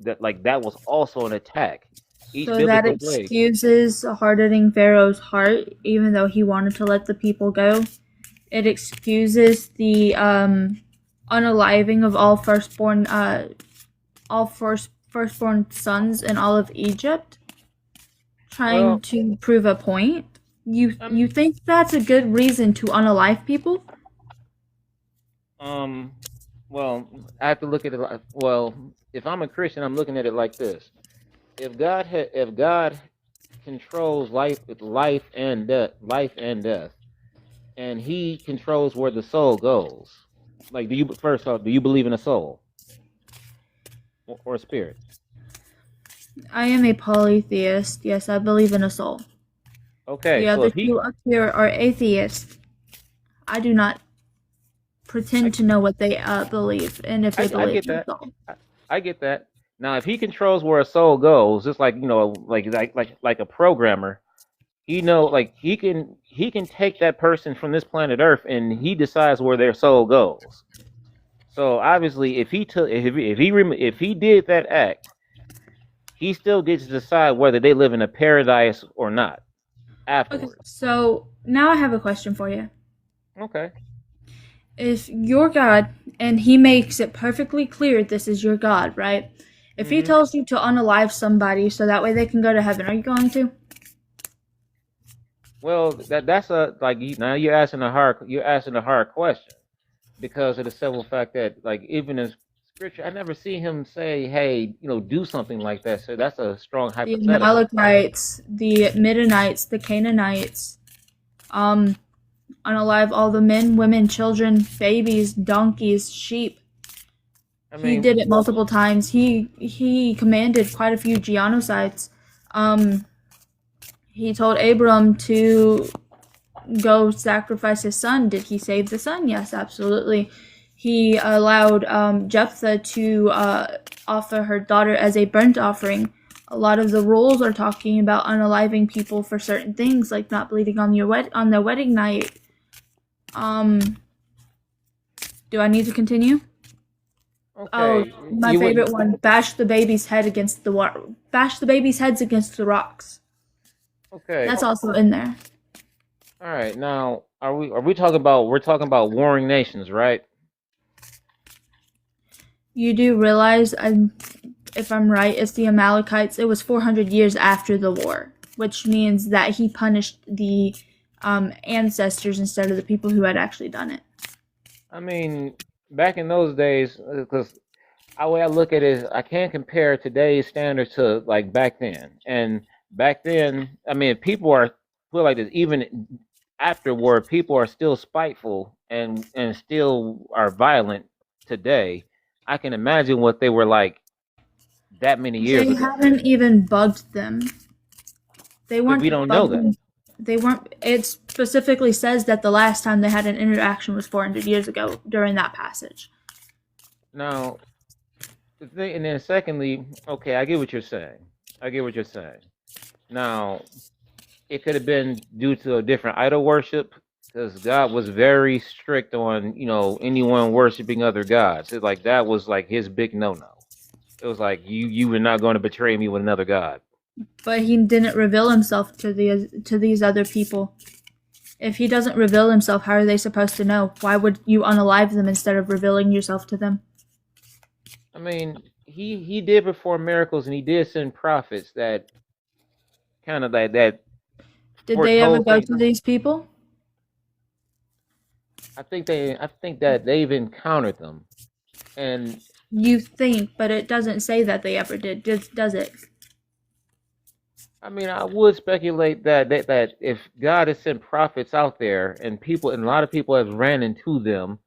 That was also an attack. Each So that biblical plague. excuses hardening Pharaoh's heart, even though he wanted to let the people go. It excuses the unaliving of all firstborn sons in all of Egypt, trying to prove a point. You think that's a good reason to unalive people? Well, I have to look at it like, well, if I'm a Christian, I'm looking at it like this. If God controls life and death, and he controls where the soul goes. Like, first off, do you believe in a soul or a spirit? I am a polytheist. Yes, I believe in a soul. Okay, The so other if he two up here are atheists. I do not pretend to know what they believe, and if they I believe get in a that. soul. I get that. Now, if he controls where a soul goes, just like like a programmer, he can take that person from this planet Earth, and he decides where their soul goes. So obviously, if he did that act, he still gets to decide whether they live in a paradise or not Okay, afterwards. so now I have a question for you. Okay. If your God, and he makes it perfectly clear this is your God, right? If he tells you to unalive somebody so that way they can go to heaven, are you going to? Well, that's now you're asking a hard question, because of the simple fact that, like, even in scripture, I never see him say, "Hey, do something like that." So that's a strong The hypothetical. Amalekites, the Midianites, the Canaanites, unalive all the men, women, children, babies, donkeys, sheep. He did it multiple times. He commanded quite a few genocides. He told Abram to go sacrifice his son. Did he save the son? Yes, absolutely. He allowed Jephthah to offer her daughter as a burnt offering. A lot of the rules are talking about unaliving people for certain things, like not bleeding on their wedding night. Do I need to continue? Okay. Oh, my favorite one: bash the baby's heads against the rocks. Okay. That's also in there. All right. Now, we're talking about warring nations, right? You do realize, if I'm right, it's the Amalekites. It was 400 years after the war, which means that he punished the ancestors instead of the people who had actually done it. I mean, back in those days, because the way I look at it is, I can't compare today's standards to, like, back then. And back then, I mean, feel like this. Even after war, people are still spiteful and still are violent today. I can imagine what they were like that many years ago. They haven't even bugged them. They weren't. But we don't know that. They weren't. It specifically says that the last time they had an interaction was 400 years ago during that passage. Now, and then secondly, okay, I get what you're saying. Now, it could have been due to a different idol worship, because God was very strict on, anyone worshiping other gods. It's like that was like his big no-no. It was like, you were not going to betray me with another god. But he didn't reveal himself to these other people. If he doesn't reveal himself, how are they supposed to know? Why would you unalive them instead of revealing yourself to them? I mean, he did perform miracles, and he did send prophets that kind of that Did they ever foretold go things. to these people? I think that they've encountered them, and You think, but it doesn't say that they ever did, does it? I mean, I would speculate that if God has sent prophets out there, and a lot of people have ran into them,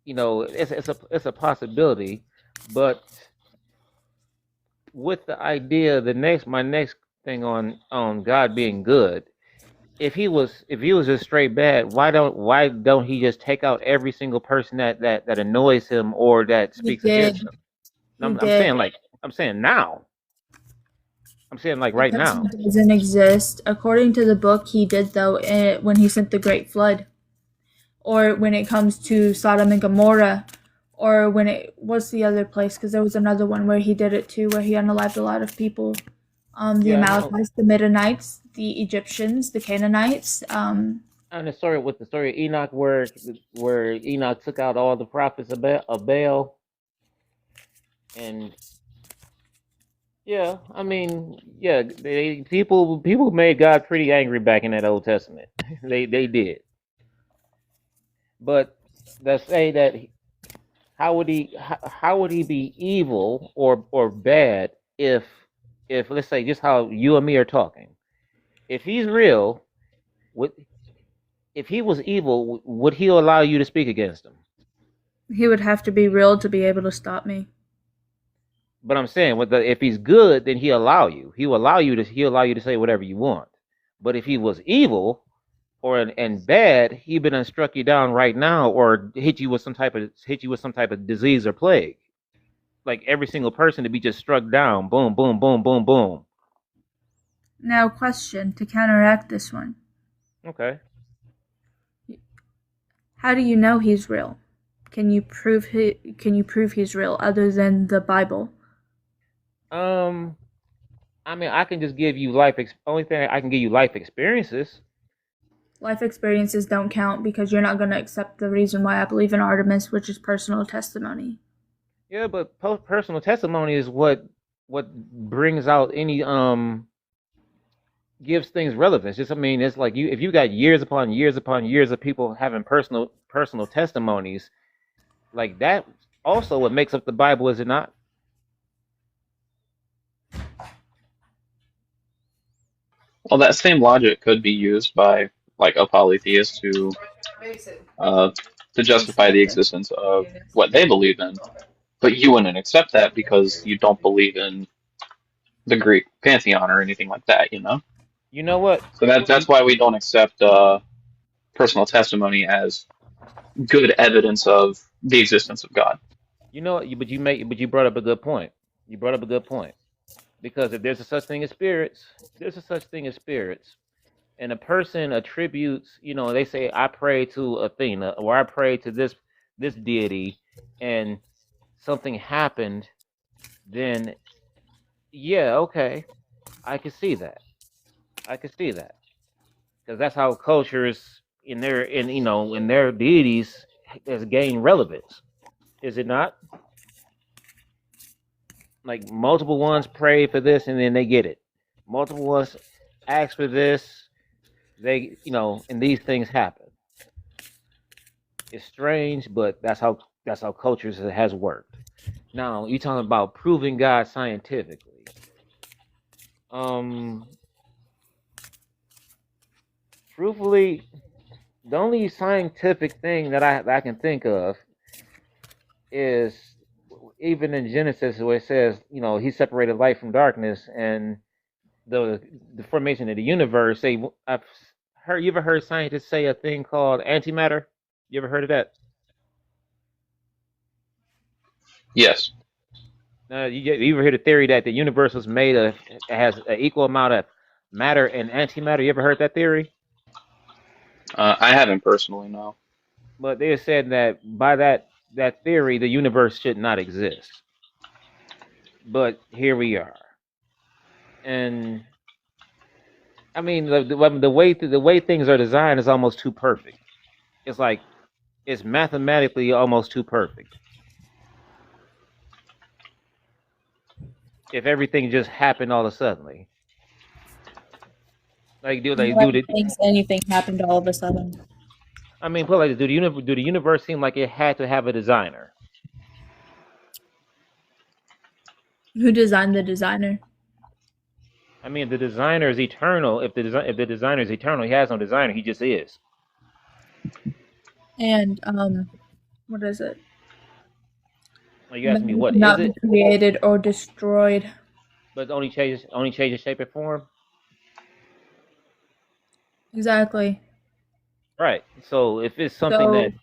it's a possibility. But with the idea, my next thing on God being good, if he was just straight bad, why don't he just take out every single person that annoys him or that He speaks did. against him? He I'm did. saying now. I'm saying like right Because now. he doesn't exist. According to the book, he did though when he sent the Great Flood, or when it comes to Sodom and Gomorrah, or what's the other place? Because there was another one where he did it too, where he unalived a lot of people. The Yeah, I know. Amalekites, the Midianites, the Egyptians, the Canaanites. And the story of Enoch, where Enoch took out all the prophets of Baal, and yeah, I mean, yeah, people made God pretty angry back in that Old Testament. they did, but let's say that how would he be evil or bad if let's say just how you and me are talking, if he's real, if he was evil, would he allow you to speak against him? He would have to be real to be able to stop me. But I'm saying, if he's good, then he'll allow you. He'll allow you to say whatever you want. But if he was evil and bad, he been struck you down right now, or hit you with some type of disease or plague. Like every single person to be just struck down, boom, boom, boom, boom, boom. Now, question to counteract this one. Okay. How do you know he's real? Can you prove he's real other than the Bible? I mean, I can just give you only thing I can give you life experiences. Life experiences don't count because you're not going to accept the reason why I believe in Artemis, which is personal testimony. Yeah, but personal testimony is what brings out any gives things relevance. I mean, it's like if you got years upon years upon years of people having personal testimonies, like that also what makes up the Bible, is it not? Well, that same logic could be used by like a polytheist to justify the existence of what they believe in, but you wouldn't accept that because you don't believe in the Greek pantheon or anything like that, you know? You know what? So that's why we don't accept personal testimony as good evidence of the existence of God. You know, but you brought up a good point. You brought up a good point. Because if there's a such thing as spirits, and a person attributes, they say, I pray to Athena, or I pray to this deity, and something happened, then yeah, okay, I can see that. Because that's how cultures in their deities has gained relevance, is it not? Like multiple ones pray for this and then they get it. Multiple ones ask for this, and these things happen. It's strange, but that's how cultures has worked. Now you're talking about proving God scientifically. Truthfully, the only scientific thing that I can think of is even in Genesis, where it says, he separated light from darkness, and the formation of the universe. You ever heard scientists say a thing called antimatter? You ever heard of that? Yes. You ever heard the theory that the universe was made has an equal amount of matter and antimatter? You ever heard that theory? I haven't personally, no. But they said that by that theory, the universe should not exist. But here we are. And I mean, the way things are designed is almost too perfect. It's like it's mathematically almost too perfect. If everything just happened all of a sudden. Like, No one thinks anything happened all of a sudden. I mean, put it like this, do the universe seem like it had to have a designer? Who designed the designer? I mean, the designer is eternal. If the designer is eternal, he has no designer. He just is. And what is it? Like, you ask me, what not is be it? created or destroyed. But only changes shape and form. Exactly. Right. So if it's something that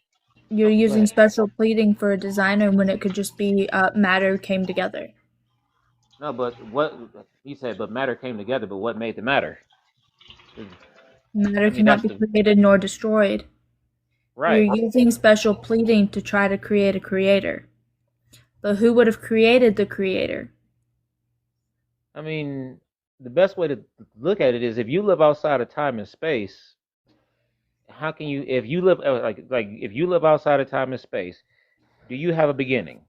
you're using special pleading for a designer when it could just be matter came together. No, but what he said, but matter came together. But what made the matter? Matter cannot be created nor destroyed. Right. You're using special pleading to try to create a creator. But who would have created the creator? I mean, the best way to look at it is if you live outside of time and space, how can you, if you live if you live outside of time and space, do you have a beginning?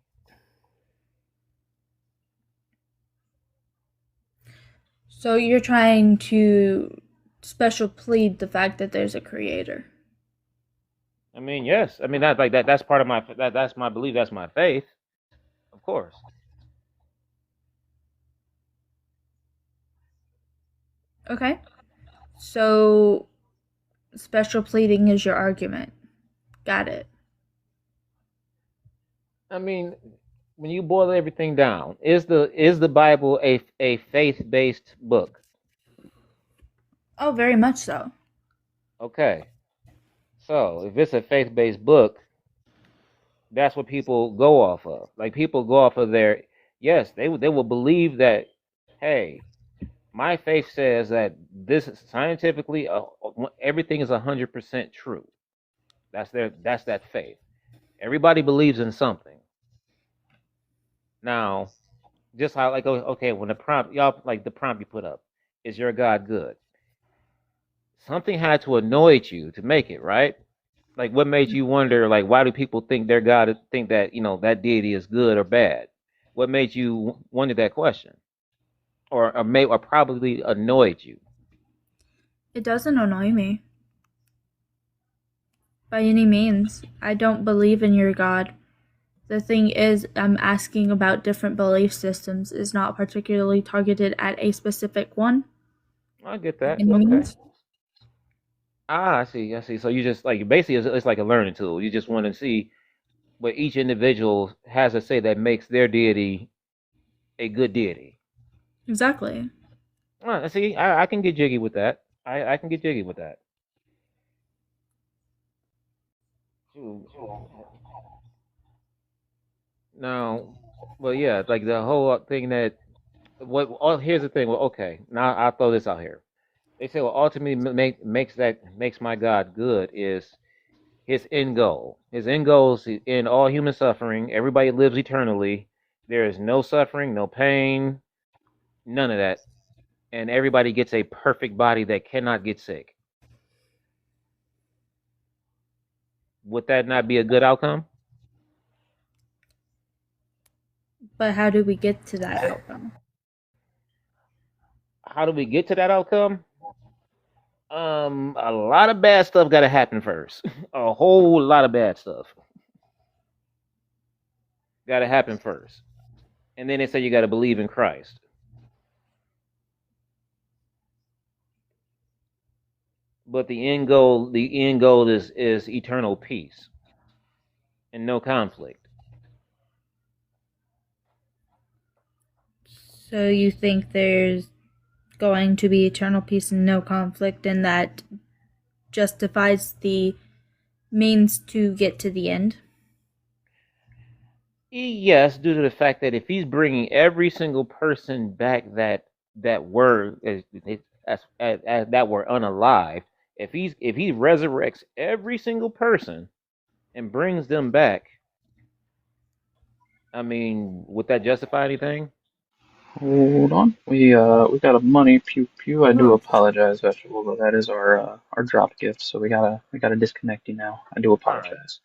So you're trying to special plead the fact that there's a creator. I mean, yes. I mean, that's part of my that's my belief. That's my faith. Of course. Okay. So special pleading is your argument. Got it. I mean, when you boil everything down, is the Bible a faith-based book? Oh, very much so. Okay. So, if it's a faith-based book, that's what people go off of. Like, people go off of their, yes, they will believe that, hey, my faith says that this is scientifically, everything is 100% true. That's that faith. Everybody believes in something. Now, just how, like, okay, when the prompt, y'all, like the prompt you put up, is your God good? Something had to annoy you to make it, right? Like, what made you wonder, like, why do people think their God, think that, that deity is good or bad? What made you wonder that question? Or probably annoyed you? It doesn't annoy me. By any means. I don't believe in your God. The thing is, I'm asking about different belief systems. Is not particularly targeted at a specific one. I get that. Okay. I see. So you just, like, basically it's like a learning tool. You just want to see what each individual has to say that makes their deity a good deity. Exactly. See, I can get jiggy with that. I can get jiggy with that. Now, well, yeah, like the whole thing that here's the thing. Well, okay, now I'll throw this out here. They say, well, ultimately makes my God good is his end goal. His end goal is to end all human suffering. Everybody lives eternally. There is no suffering, no pain, none of that, and everybody gets a perfect body that cannot get sick. Would that not be a good outcome? But how do we get to that outcome? How do we get to that outcome? A lot of bad stuff got to happen first. A whole lot of bad stuff got to happen first, and then they say you got to believe in Christ. But the end goal is eternal peace and no conflict. So you think there's going to be eternal peace and no conflict, and that justifies the means to get to the end? Yes, due to the fact that if he's bringing every single person back that were unalive, if he resurrects every single person and brings them back, I mean, would that justify anything? Hold on, we got a money pew pew. I do apologize, vegetable, but that is our drop gift. So we gotta disconnect you now. I do apologize.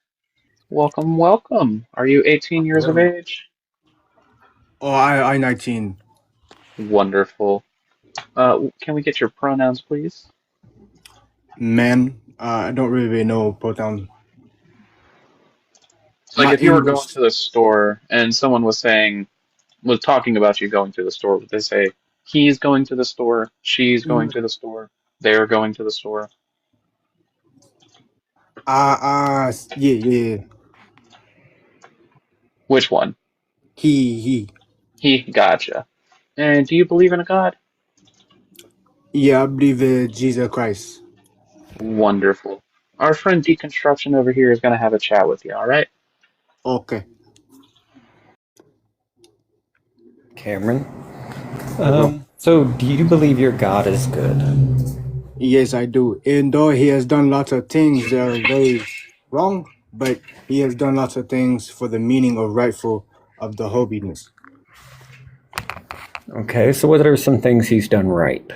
Welcome, welcome. Are you 18 years of age? Oh, I 19. Wonderful. Can we get your pronouns, please? man. I don't really know pronoun. Like My if you were going English. to the store and someone was talking about you going to the store, would they say he's going to the store, she's going to the store, they're going to the store? Yeah. Which one? He. He, gotcha. And do you believe in a God? Yeah, I believe in Jesus Christ. Wonderful. Our friend Deconstruction over here is going to have a chat with you, alright? Okay. Cameron. Bro. So, do you believe your God is good? Yes, I do. Even though he has done lots of things that are very wrong, but he has done lots of things for the meaning of rightful of the holiness. Okay, so what are some things he's done right?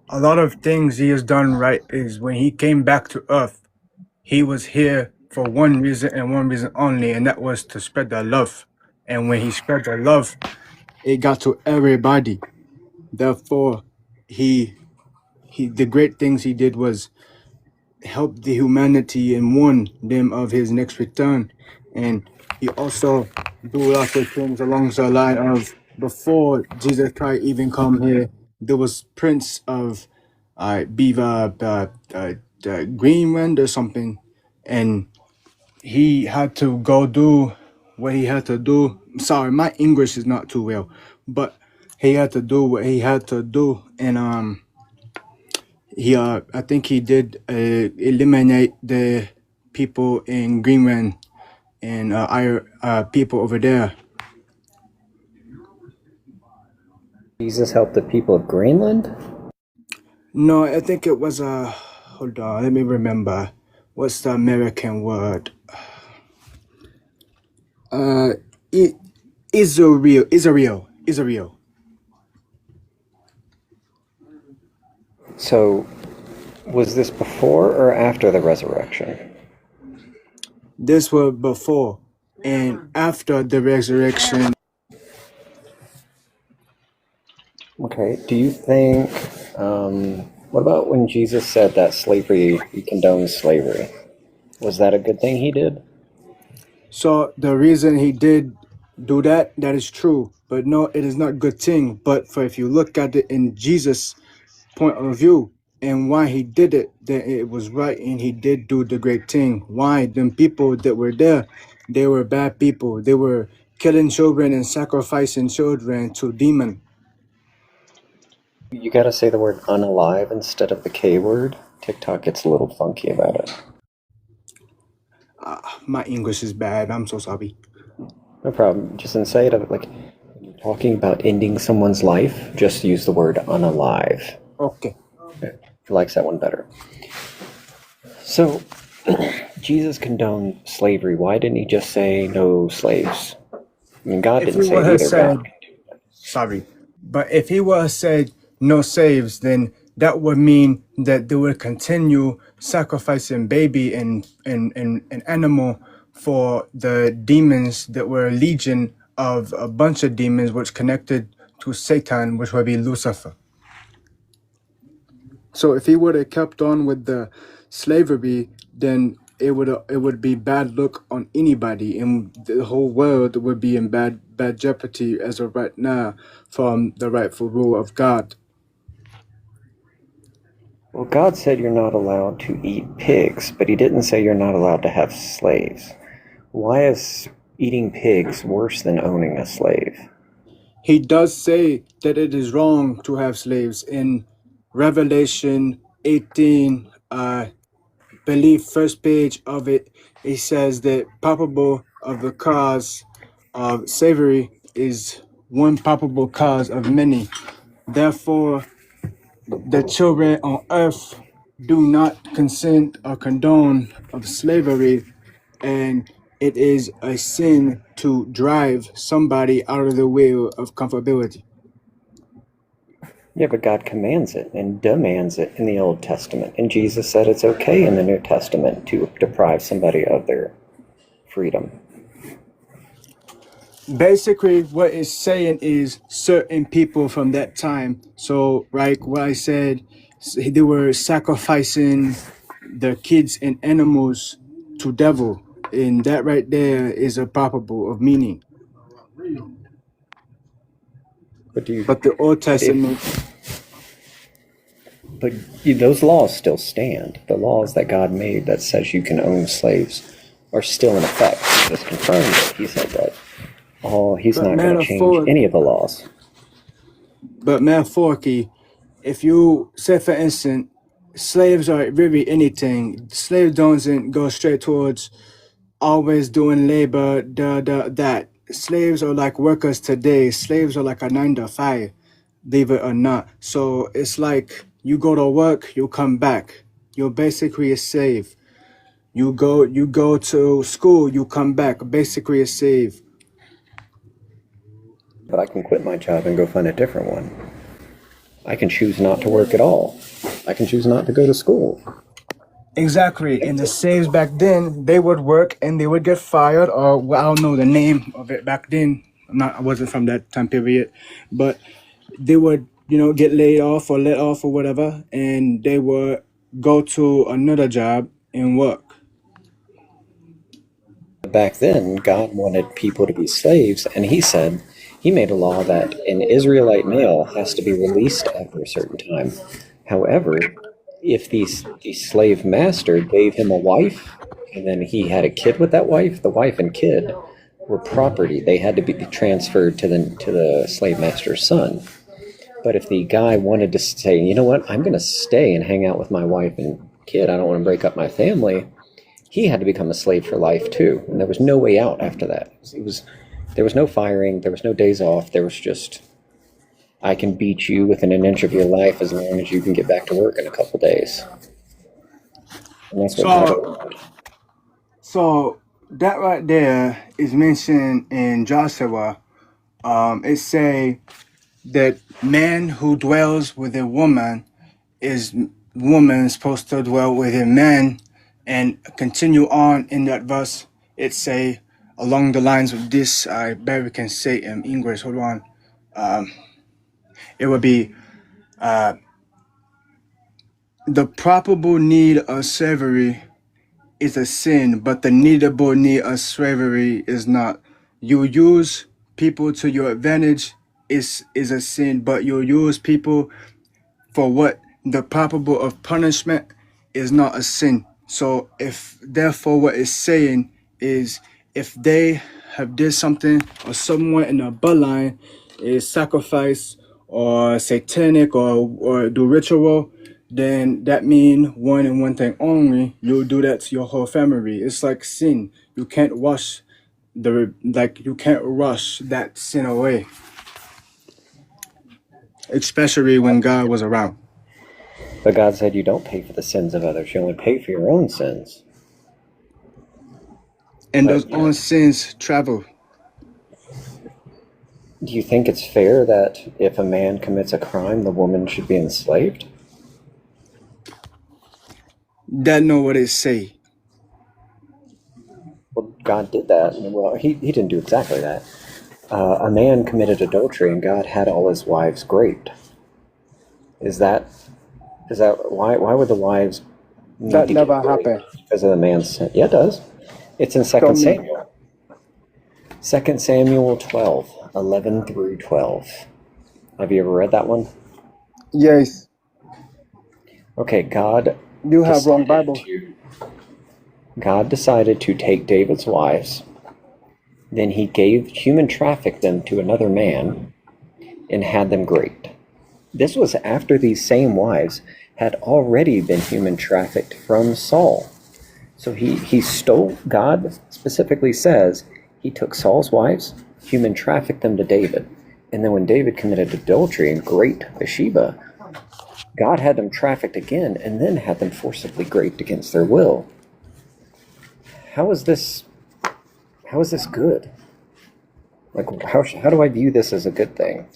A lot of things he has done right is when he came back to earth, he was here for one reason and one reason only, and that was to spread the love. And when he spread the love, it got to everybody. Therefore, the great things he did was help the humanity and warn them of his next return. And he also do lots of things along the line of before Jesus Christ even come here, there was Prince of Beaver Greenland or something, and he had to go do what he had to do. Sorry, my English is not too well, but he had to do what he had to do, and I think he did eliminate the people in Greenland and people over there. Jesus helped the people of Greenland? No, I think it was hold on, let me remember. What's the American word? Israel. So, was this before or after the resurrection? This was before and after the resurrection. Okay, do you think, what about when Jesus said that slavery, he condones slavery? Was that a good thing he did? So the reason he did do that is true. But no, it is not a good thing. But if you look at it in Jesus' point of view and why he did it, then it was right and he did do the great thing. Why? Them people that were there, they were bad people. They were killing children and sacrificing children to demons. You gotta say the word unalive instead of the K word. TikTok gets a little funky about it. My English is bad. I'm so sorry. No problem. Just instead of like talking about ending someone's life, just use the word unalive. Okay. He likes that one better. So, Jesus condoned slavery. Why didn't he just say no slaves? I mean, God If didn't he say would it have either. said, God. sorry, but if he would have said no slaves, then that would mean that they would continue sacrificing baby and animal for the demons that were a legion of a bunch of demons which connected to Satan, which would be Lucifer. So if he would have kept on with the slavery, then it would be bad look on anybody, and the whole world would be in bad jeopardy as of right now from the rightful rule of God. Well, God said you're not allowed to eat pigs, but he didn't say you're not allowed to have slaves. Why is eating pigs worse than owning a slave? He does say that it is wrong to have slaves in Revelation 18, believe first page of it. It says that palpable of the cause of slavery is one palpable cause of many. Therefore, the children on earth do not consent or condone of slavery, and it is a sin to drive somebody out of the way of comfortability. Yeah, but God commands it and demands it in the Old Testament. And Jesus said it's okay in the New Testament to deprive somebody of their freedom. Basically, what it's saying is certain people from that time. So, like what I said, They were sacrificing their kids and animals to devil, and that right there is a palpable of meaning. But the Old Testament. But those laws still stand. The laws that God made that says you can own slaves are still in effect. He just confirmed it. He said that he's not going to change any of the laws. But metaphorically, if you say, for instance, slaves are really anything. Slaves don't go straight towards always doing labor, that. Slaves are like workers today. Slaves are like a 9 to 5, believe it or not. So it's like you go to work, you come back. You're basically a slave. You go to school, you come back, basically a slave. But I can quit my job and go find a different one. I can choose not to work at all. I can choose not to go to school. Exactly. And the slaves back then, they would work and they would get fired, or I don't know the name of it back then. I wasn't from that time period, but they would, get laid off or let off or whatever, and they would go to another job and work. Back then, God wanted people to be slaves, and he made a law that an Israelite male has to be released after a certain time. However, if the slave master gave him a wife, and then he had a kid with that wife, the wife and kid were property. They had to be transferred to the slave master's son. But if the guy wanted to say, you know what, I'm going to stay and hang out with my wife and kid, I don't want to break up my family, he had to become a slave for life too. And there was no way out after that. There was no firing, there was no days off, there was just, I can beat you within an inch of your life as long as you can get back to work in a couple days. And that's what So that right there is mentioned in Joshua. It say that man who dwells with a woman is woman supposed to dwell with a man, and continue on in that verse. It say along the lines of this. I barely can say in English. Hold on. It would be the probable need of slavery is a sin, but the needable need of slavery is not. You use people to your advantage is a sin, but you use people for what the probable of punishment is not a sin. So if therefore what it's saying is if they have did something or someone in a bloodline is sacrifice or satanic or do ritual, then that mean one and one thing only, you'll do that to your whole family. It's like sin. You can't rush that sin away. Especially when God was around. But God said you don't pay for the sins of others, you only pay for your own sins. And those own sins travel. Do you think it's fair that if a man commits a crime, the woman should be enslaved? That's not what it say. Well, God did that. Well, he didn't do exactly that. A man committed adultery and God had all his wives raped. Is that why would the wives that never happened? Because of the man's sin? Yeah, it does. It's in 2 Samuel. 2 Samuel 12, 11 through 12. Have you ever read that one? Yes. Okay, God. You have wrong Bible. God decided to take David's wives. Then he trafficked them to another man and had them raped. This was after these same wives had already been human trafficked from Saul. So he stole, God specifically says, he took Saul's wives, human trafficked them to David. And then when David committed adultery and raped Bathsheba, God had them trafficked again and then had them forcibly raped against their will. How is this good? Like, how do I view this as a good thing?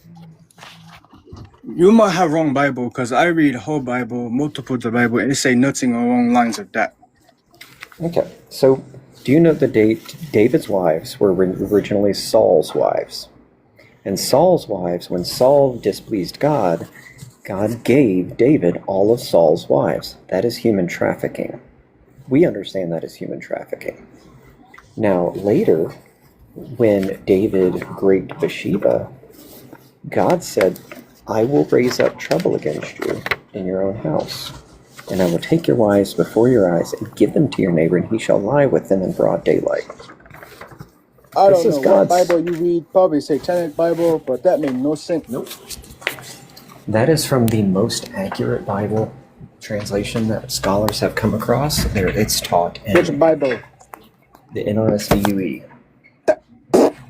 You might have wrong Bible, because I read whole Bible, multiple the Bible, and it say nothing along lines of that. Okay, so do you know that David's wives were originally Saul's wives? And Saul's wives, when Saul displeased God, God gave David all of Saul's wives. That is human trafficking. We understand that as human trafficking. Now, later, when David raped Bathsheba, God said, I will raise up trouble against you in your own house, and I will take your wives before your eyes and give them to your neighbor, and he shall lie with them in broad daylight. I This don't is know what God's. Bible you read, probably Satanic Bible, but that made no sense. Nope. That is from the most accurate Bible translation that scholars have come across. It's taught in Which Bible? the NRSVUE.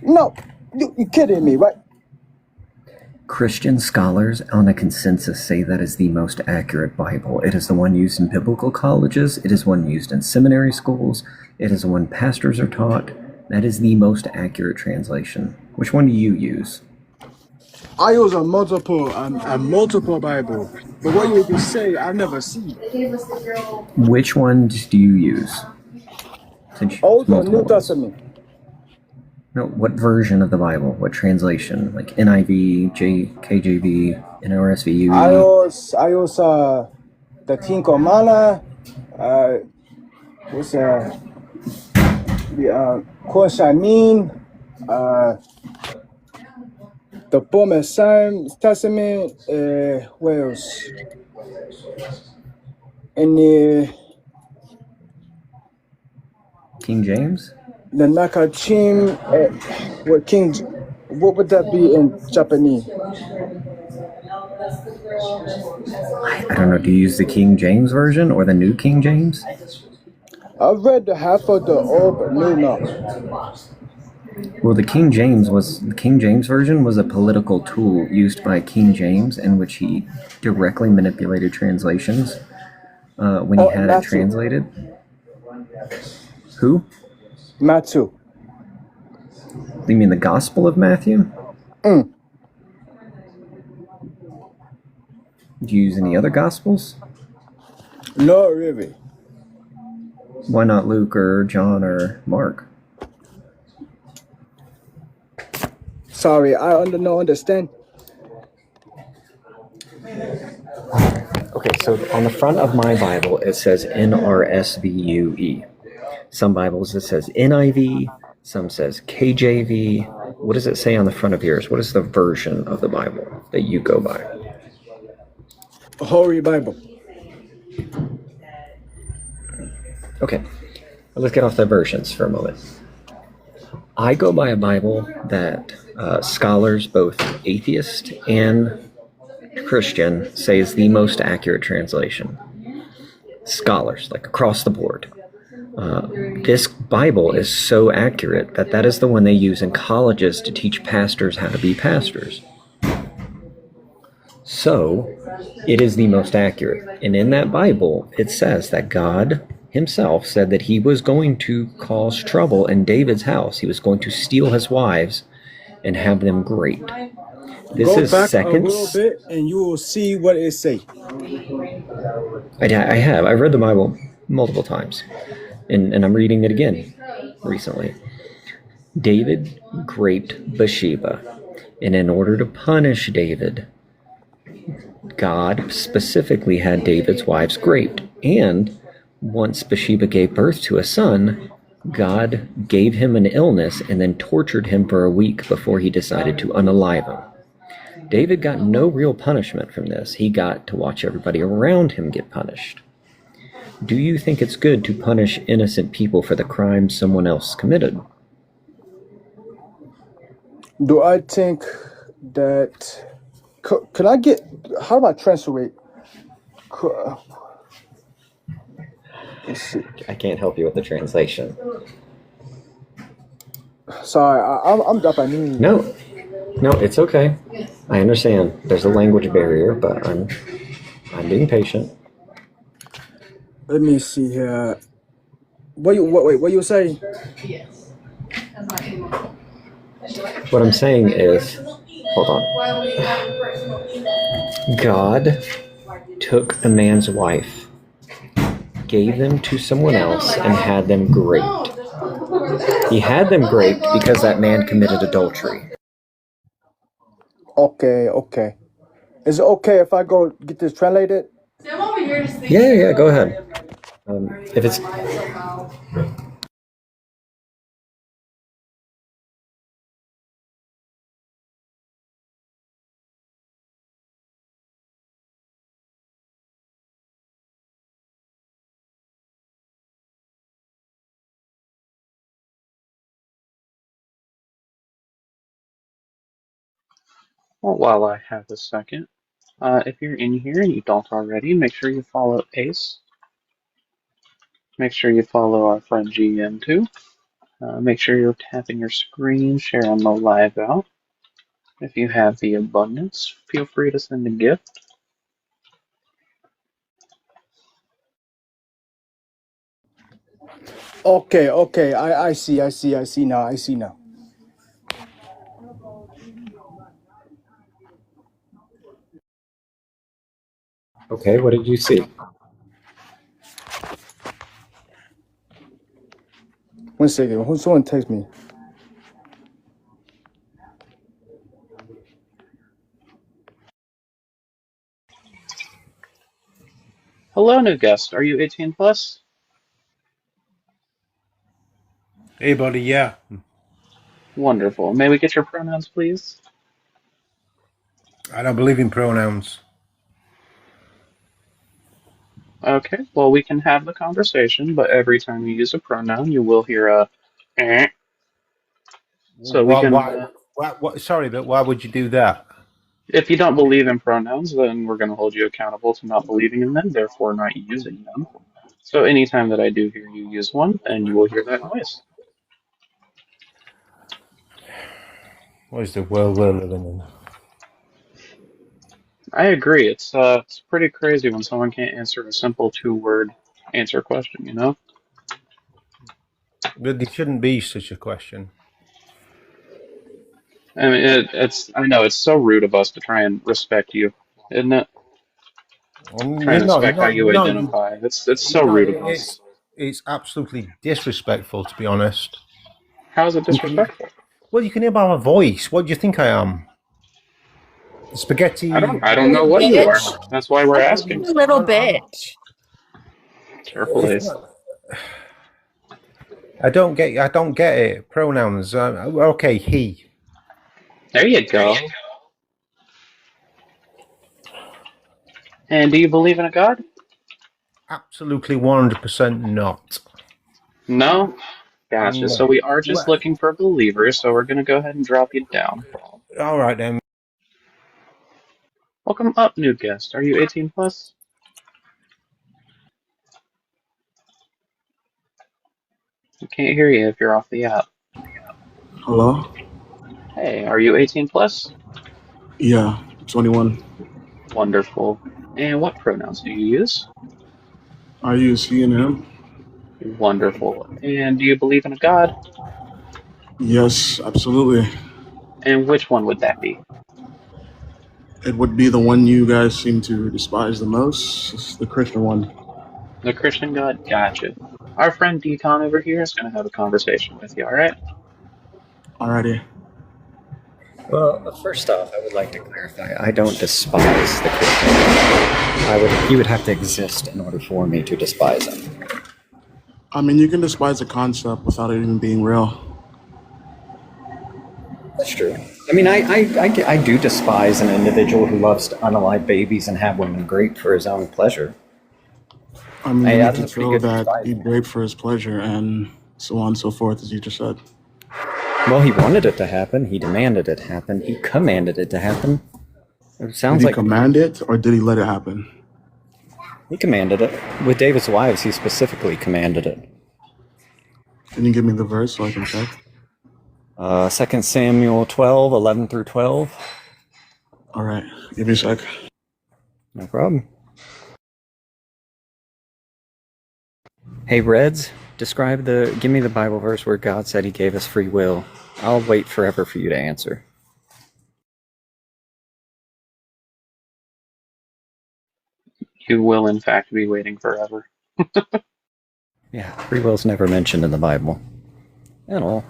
No, you kidding me, right? Christian scholars on a consensus say that is the most accurate Bible. It is the one used in biblical colleges. It is one used in seminary schools. It is the one pastors are taught. That is the most accurate translation. Which one do you use? I use a multiple Bible, but what you say, I never see. Which one do you use? Old or Multiple New ones. Testament? No, what version of the Bible? What translation? Like NIV, KJV, NRSVUE? I use the Cinco Mana, what's the Koshamin, the Bournemouth Testament, what else? And the King James? the Nakachim, what would that be in Japanese? I don't know. Do you use the King James version or the New King James? I've read the half of the old, but new now. Well, the King James version was a political tool used by King James in which he directly manipulated translations when he had it translated. Who? Matthew. You mean the Gospel of Matthew? Mm. Do you use any other Gospels? Not really. Why not Luke or John or Mark? Sorry, I don't understand. Okay, so on the front of my Bible, it says NRSVUE. Some Bibles, it says NIV. Some says KJV. What does it say on the front of yours? What is the version of the Bible that you go by? Holy Bible. Okay, let's get off the versions for a moment. I go by a Bible that scholars, both atheist and Christian, say is the most accurate translation. Scholars, like across the board. This Bible is so accurate that is the one they use in colleges to teach pastors how to be pastors. So, it is the most accurate. And in that Bible, it says that God himself said that he was going to cause trouble in David's house. He was going to steal his wives and have them raped. This Go is back second. a little bit and you will see what it say. I have. I've read the Bible multiple times. And I'm reading it again recently. David raped Bathsheba. And in order to punish David, God specifically had David's wives raped. And once Bathsheba gave birth to a son, God gave him an illness and then tortured him for a week before he decided to unalive him. David got no real punishment from this. He got to watch everybody around him get punished. Do you think it's good to punish innocent people for the crimes someone else committed? Do I think that... Could I get... How do I translate? Let's see. I can't help you with the translation. Sorry, I'm Japanese. No, it's okay. I understand. There's a language barrier, but I'm being patient. Let me see here. What you say? What I'm saying is, hold on. God took a man's wife, gave them to someone else, and had them raped. He had them raped because that man committed adultery. Okay. Is it okay if I go get this translated? Yeah, go ahead. If it's Well, while I have a second, if you're in here and you don't already, make sure you follow Ace. Make sure you follow our friend GM too. Make sure you're tapping your screen, sharing the live out. If you have the abundance, feel free to send a gift. Okay. I see now. okay. What did you see? One second. Who's someone text me? Hello, new guest. Are you 18 plus? Hey, buddy, yeah. Wonderful. May we get your pronouns, please? I don't believe in pronouns. Okay, well, we can have the conversation, but every time you use a pronoun, you will hear a eh. So we can, Sorry, but why would you do that? if you don't believe in pronouns, then we're going to hold you accountable to not believing in them, therefore not using them. So anytime that I do hear you use one, then you will hear that noise. What is the world we're living in? I agree. It's pretty crazy when someone can't answer a simple two-word answer question, you know? But there shouldn't be such a question. I mean, I know it's so rude of us to try and respect you, isn't it? Try and respect how you identify. It's so rude of us. It's absolutely disrespectful, to be honest. How is it disrespectful? Well, you can hear by my voice. What do you think I am? Spaghetti. I don't know what you are. That's why we're asking. Little bitch. Careful, Ace. I don't get it. Pronouns. Okay, he. There you go. And do you believe in a god? Absolutely 100% not. No? Gotcha. No. So we are just looking for believers, so we're going to go ahead and drop you down. All right, then. Welcome up, new guest. Are you 18 plus? I can't hear you if you're off the app. Hello? Hey, are you 18 plus? Yeah, 21. Wonderful. And what pronouns do you use? I use he and him. Wonderful. And do you believe in a god? Yes, absolutely. And which one would that be? It would be the one you guys seem to despise the most. It's the Christian one. The Christian god? Gotcha. Our friend Decon over here is going to have a conversation with you, alright? Alrighty. Well, first off, I would like to clarify, I don't despise the Christian. He would have to exist in order for me to despise him. I mean, you can despise a concept without it even being real. That's true. I mean, I do despise an individual who loves to unalive babies and have women grape for his own pleasure. I mean, you can feel that he'd rape for his pleasure and so on and so forth, as you just said. Well, he wanted it to happen. He demanded it happen. He commanded it to happen. It sounds did he like command it, or did he let it happen? He commanded it. With David's wives, he specifically commanded it. Can you give me the verse so I can check? 2 Samuel 12, 11 through 12. All right. Give me a sec. No problem. Hey, Reds, give me the Bible verse where God said he gave us free will. I'll wait forever for you to answer. You will, in fact, be waiting forever. Yeah, free will's never mentioned in the Bible. At all.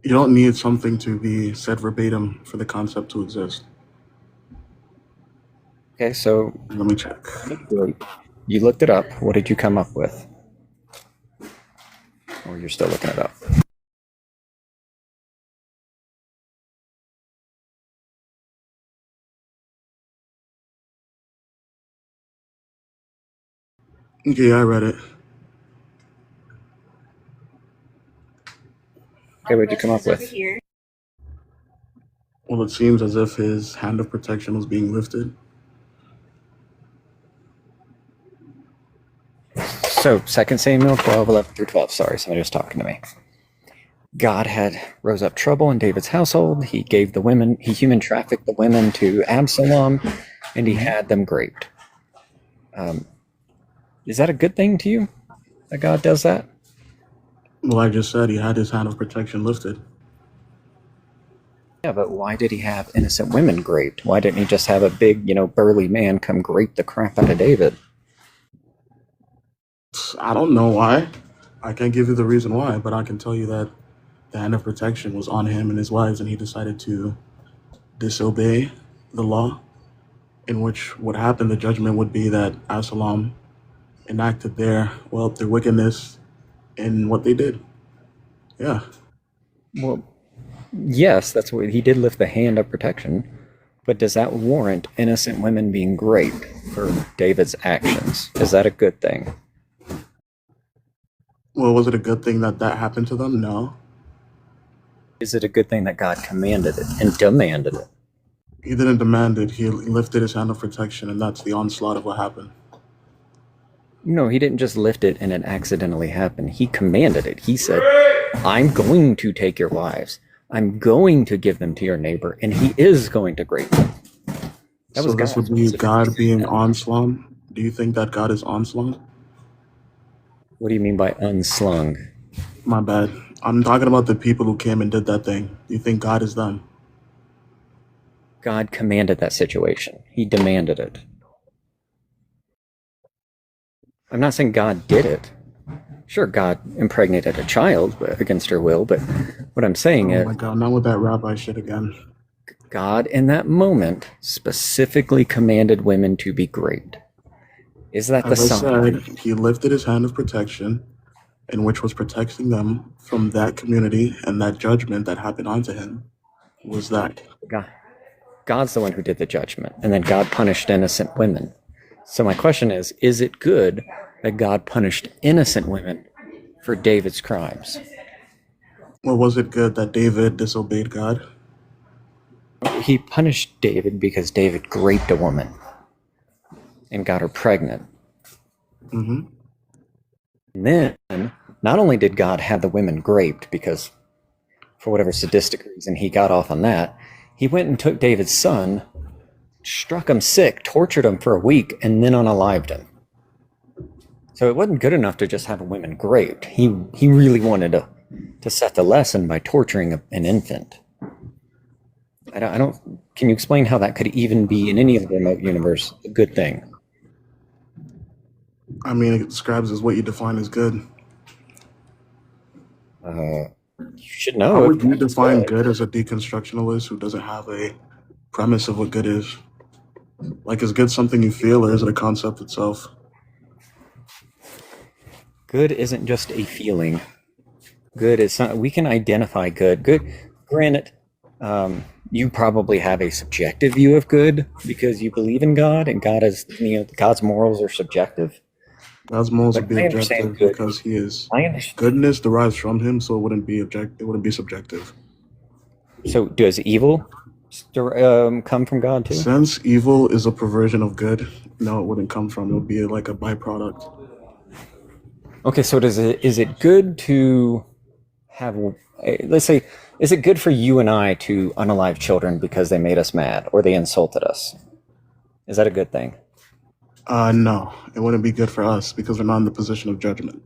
You don't need something to be said verbatim for the concept to exist. Okay, so let me check. You looked it up. What did you come up with? Or you're still looking it up? Okay, I read it. Okay, what did you come up with? Well, it seems as if his hand of protection was being lifted. So 2 Samuel 12:11-12. Sorry, somebody was talking to me. God had rose up trouble in David's household. He gave the women, he human trafficked the women to Absalom, and he had them raped. Is that a good thing to you, that God does that? Well, I just said he had his hand of protection lifted. Yeah, but why did he have innocent women raped? Why didn't he just have a big, burly man come grape the crap out of David? I don't know why. I can't give you the reason why, but I can tell you that the hand of protection was on him and his wives, and he decided to disobey the law, in which what happened, the judgment would be that Absalom enacted their wickedness in what they did. Yeah. Well, yes, that's what he did, lift the hand of protection, but does that warrant innocent women being raped for David's actions? Is that a good thing? Well, was it a good thing that happened to them? No. Is it a good thing that God commanded it and demanded it? He didn't demand it. He lifted his hand of protection, and that's the onslaught of what happened. No, he didn't just lift it and it accidentally happened. He commanded it. He said, I'm going to take your wives. I'm going to give them to your neighbor, and he is going to grape them. That was this would be God being onslaught? Do you think that God is onslaught? What do you mean by unslung? My bad. I'm talking about the people who came and did that thing. Do you think God is them? God commanded that situation. He demanded it. I'm not saying God did it. Sure, God impregnated a child against her will, but what I'm saying is... Oh my God, not with that rabbi shit again. God, in that moment, specifically commanded women to be raped. Is that the sign? As I said, he lifted his hand of protection, in which was protecting them from that community, and that judgment that happened onto him was that. God's the one who did the judgment, and then God punished innocent women. So my question is it good that God punished innocent women for David's crimes? Well, was it good that David disobeyed God? He punished David because David raped a woman and got her pregnant. Mm-hmm. And then, not only did God have the women raped because, for whatever sadistic reason, he got off on that, he went and took David's son, struck him sick, tortured him for a week, and then unalived him. So it wasn't good enough to just have women raped. He really wanted to set the lesson by torturing an infant. I don't. Can you explain how that could even be, in any remote universe, a good thing? I mean, it describes as what you define as good. You should know. How would you define good as a deconstructionalist who doesn't have a premise of what good is? Like, is good something you feel, or is it a concept itself? Good isn't just a feeling. Good is something we can identify. Good. Granted, you probably have a subjective view of good because you believe in God, and God is, God's morals are subjective. God's morals would be objective because he is. Goodness derives from him, so it wouldn't be It wouldn't be subjective. So, does evil come from God too? Since evil is a perversion of good, no, it wouldn't come from. It would be like a byproduct. Okay, so is it good to have? Let's say, is it good for you and I to unalive children because they made us mad or they insulted us? Is that a good thing? No, it wouldn't be good for us because we're not in the position of judgment.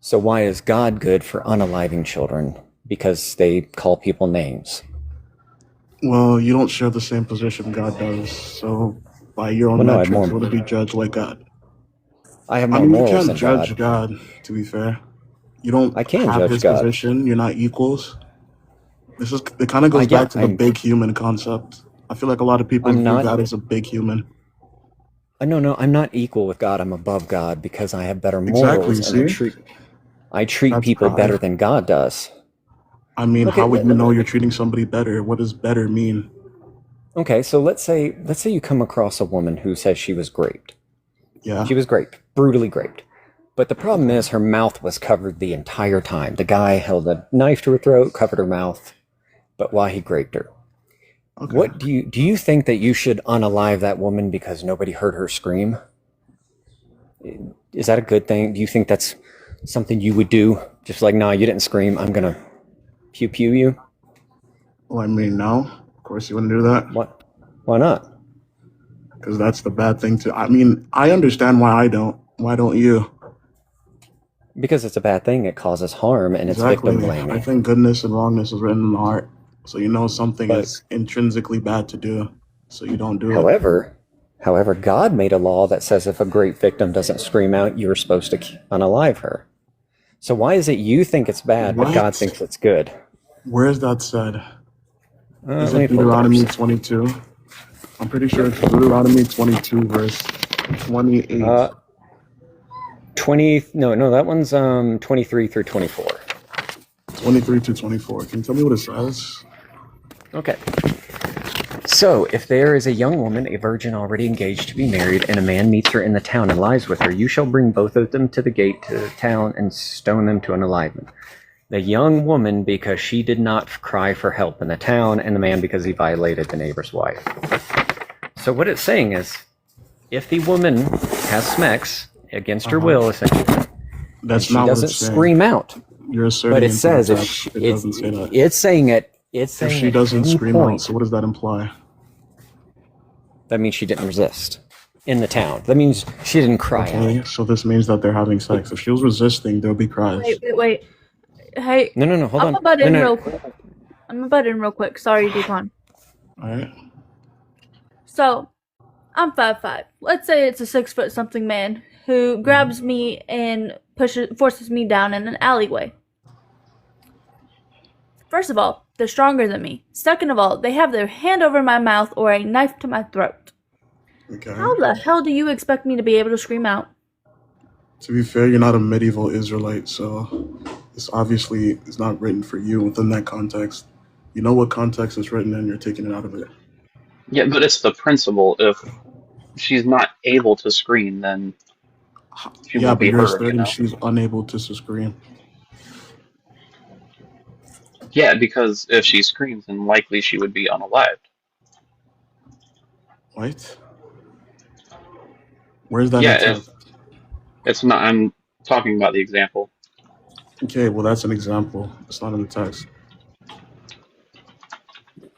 So why is God good for unaliving children? Because they call people names. Well, you don't share the same position God does, so by your own metrics, you wouldn't be judged like God. I have more morals you than can't judge God, to be fair. You don't I can't have judge his God. position, you're not equals. It kind of goes Yeah, back to the big human concept. I feel like a lot of people I'm view not. God as a big human. No, I'm not equal with God. I'm above God because I have better Exactly. morals, and See, I treat that's people pride. better than God does. I mean, Okay, how would you know you're treating somebody better? What does better mean? okay. So let's say you come across a woman who says she was raped. Yeah. She was raped, brutally raped. But the problem is her mouth was covered the entire time. The guy held a knife to her throat, covered her mouth, but while he raped her. Okay. What do you think that you should unalive that woman because nobody heard her scream? Is that a good thing? Do you think that's something you would do? Just like, no, you didn't scream. I'm gonna pew pew you. Well, I mean, no. Of course, you wouldn't do that. What? Why not? Because that's the bad thing to. I mean, I understand why I don't. Why don't you? Because it's a bad thing. It causes harm, and it's victim Exactly. blaming. I think goodness and wrongness is written in the heart. So you know something But is intrinsically bad to do, so you don't do it. however, God made a law that says if a rape victim doesn't scream out, you're supposed to unalive her. So why is it you think it's bad, but God What? thinks it's good? Where is that said? Is Let me it pull it up. Deuteronomy 22? I'm pretty sure it's Deuteronomy 22, verse 28. No, that one's 23 through 24. 23 to 24. Can you tell me what it says? Okay. So, if there is a young woman, a virgin already engaged to be married, and a man meets her in the town and lies with her, you shall bring both of them to the gate to the town and stone them to unalivement. The young woman because she did not cry for help in the town, and the man because he violated the neighbor's wife. So what it's saying is, if the woman has sex against her will, essentially, That's and she not what doesn't it's saying. scream out, You're asserting but it into says the if text. It doesn't say that. it's saying it. It's If saying she at doesn't any scream out, point, so what does that imply? that means she didn't resist in the town. That means she didn't cry out. Okay, so this means that they're having sex. If she was resisting, there'll be cries. Wait. Hey, No, hold I'm on. gonna butt No, in no. real quick. Sorry, Deacon. Alright. So, I'm 5'5". Let's say it's a 6 foot something man who grabs me and forces me down in an alleyway. First of all, they're stronger than me. Second of all, they have their hand over my mouth or a knife to my throat. Okay. How the hell do you expect me to be able to scream out? To be fair, you're not a medieval Israelite, so this obviously is not written for you within that context. You know what context it's written in, you're taking it out of it. Yeah, but it's the principle. If she's not able to scream, then she Yeah, won't but be you're heard, you asserting know? she's unable to scream. Yeah, because if she screams, then likely she would be unalived. What? Where's that in Yeah, text? it's not. I'm talking about the example. Okay, well that's an example. It's not in the text.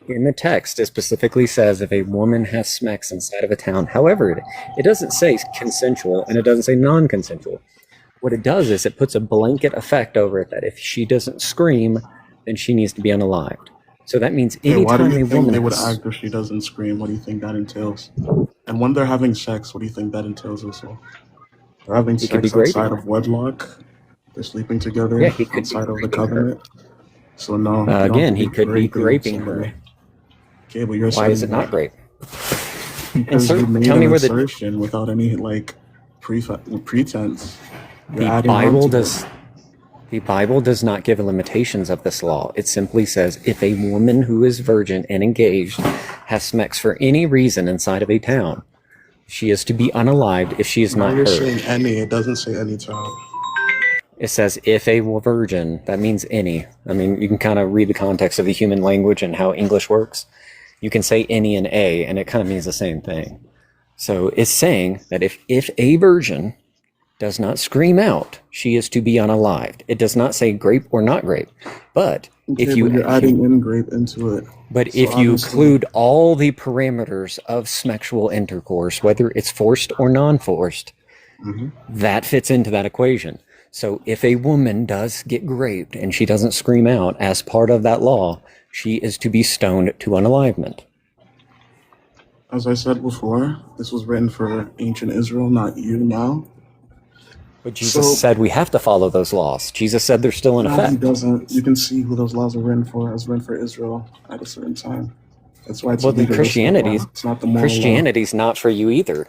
In the text, it specifically says if a woman has sex inside of a town. However, it doesn't say consensual and it doesn't say non-consensual. What it does is it puts a blanket effect over it that if she doesn't scream, then she needs to be unalived. So that means Okay, why do anytime you a think woman they would has, act if she doesn't scream? What do you think that entails? And when they're having sex, what do you think that entails also? They're having he could be sex raping outside her. of wedlock. They're sleeping together Yeah, he could be outside of the raping her. covenant. So no, you don't Again, have to he be could be raping raping somebody. her. Okay, but you're Why is saying it not that rape? because you made Tell an me where the assertion without any like pretense. You're the adding on Bible to does. it. The Bible does not give limitations of this law. It simply says if a woman who is virgin and engaged has sex for any reason inside of a town, she is to be unalived if she is Now not you're heard. saying any. It doesn't say any time. It says if a virgin, that means any. I mean, you can kind of read the context of the human language and how English works. You can say any and a, and it kind of means the same thing. So it's saying that if a virgin does not scream out, she is to be unalived. It does not say grape or not grape. But Okay, if you but you're adding in grape into it. But So if you obviously, include all the parameters of sexual intercourse, whether it's forced or non-forced, Mhm. that fits into that equation. So if a woman does get raped and she doesn't scream out as part of that law, she is to be stoned to unalivement. as I said before, this was written for ancient Israel, not you now. But Jesus So said we have to follow those laws. Jesus said they're still in no, he effect. doesn't. You can see who those laws are written for. As written for Israel at a certain time. That's why it's a Well, then legalistic law. It's not the moral law. Christianity's not for you either.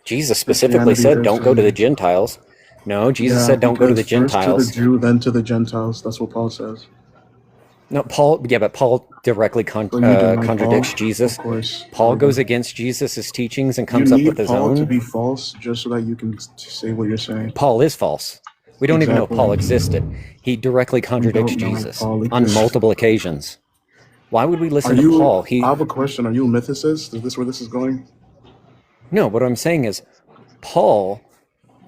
Jesus specifically Christianity said, is don't for go to me. the Gentiles. No, Jesus Yeah, said, don't go to the because first to the Gentiles. Jew, then to the Gentiles. That's what Paul says. No, Paul, yeah, but Paul directly So you deny Paul? contradicts Of Jesus. course. Paul goes against Jesus' teachings and You comes up with need his Paul to own. be false just so that you can say what you're saying. Paul is false. We don't even know if Exactly. Paul existed. He directly contradicts don't know if Jesus Paul on exists. multiple occasions. Why would we Are listen to you? Paul? I have a question. Are you a mythicist? Is this where this is going? No, what I'm saying is Paul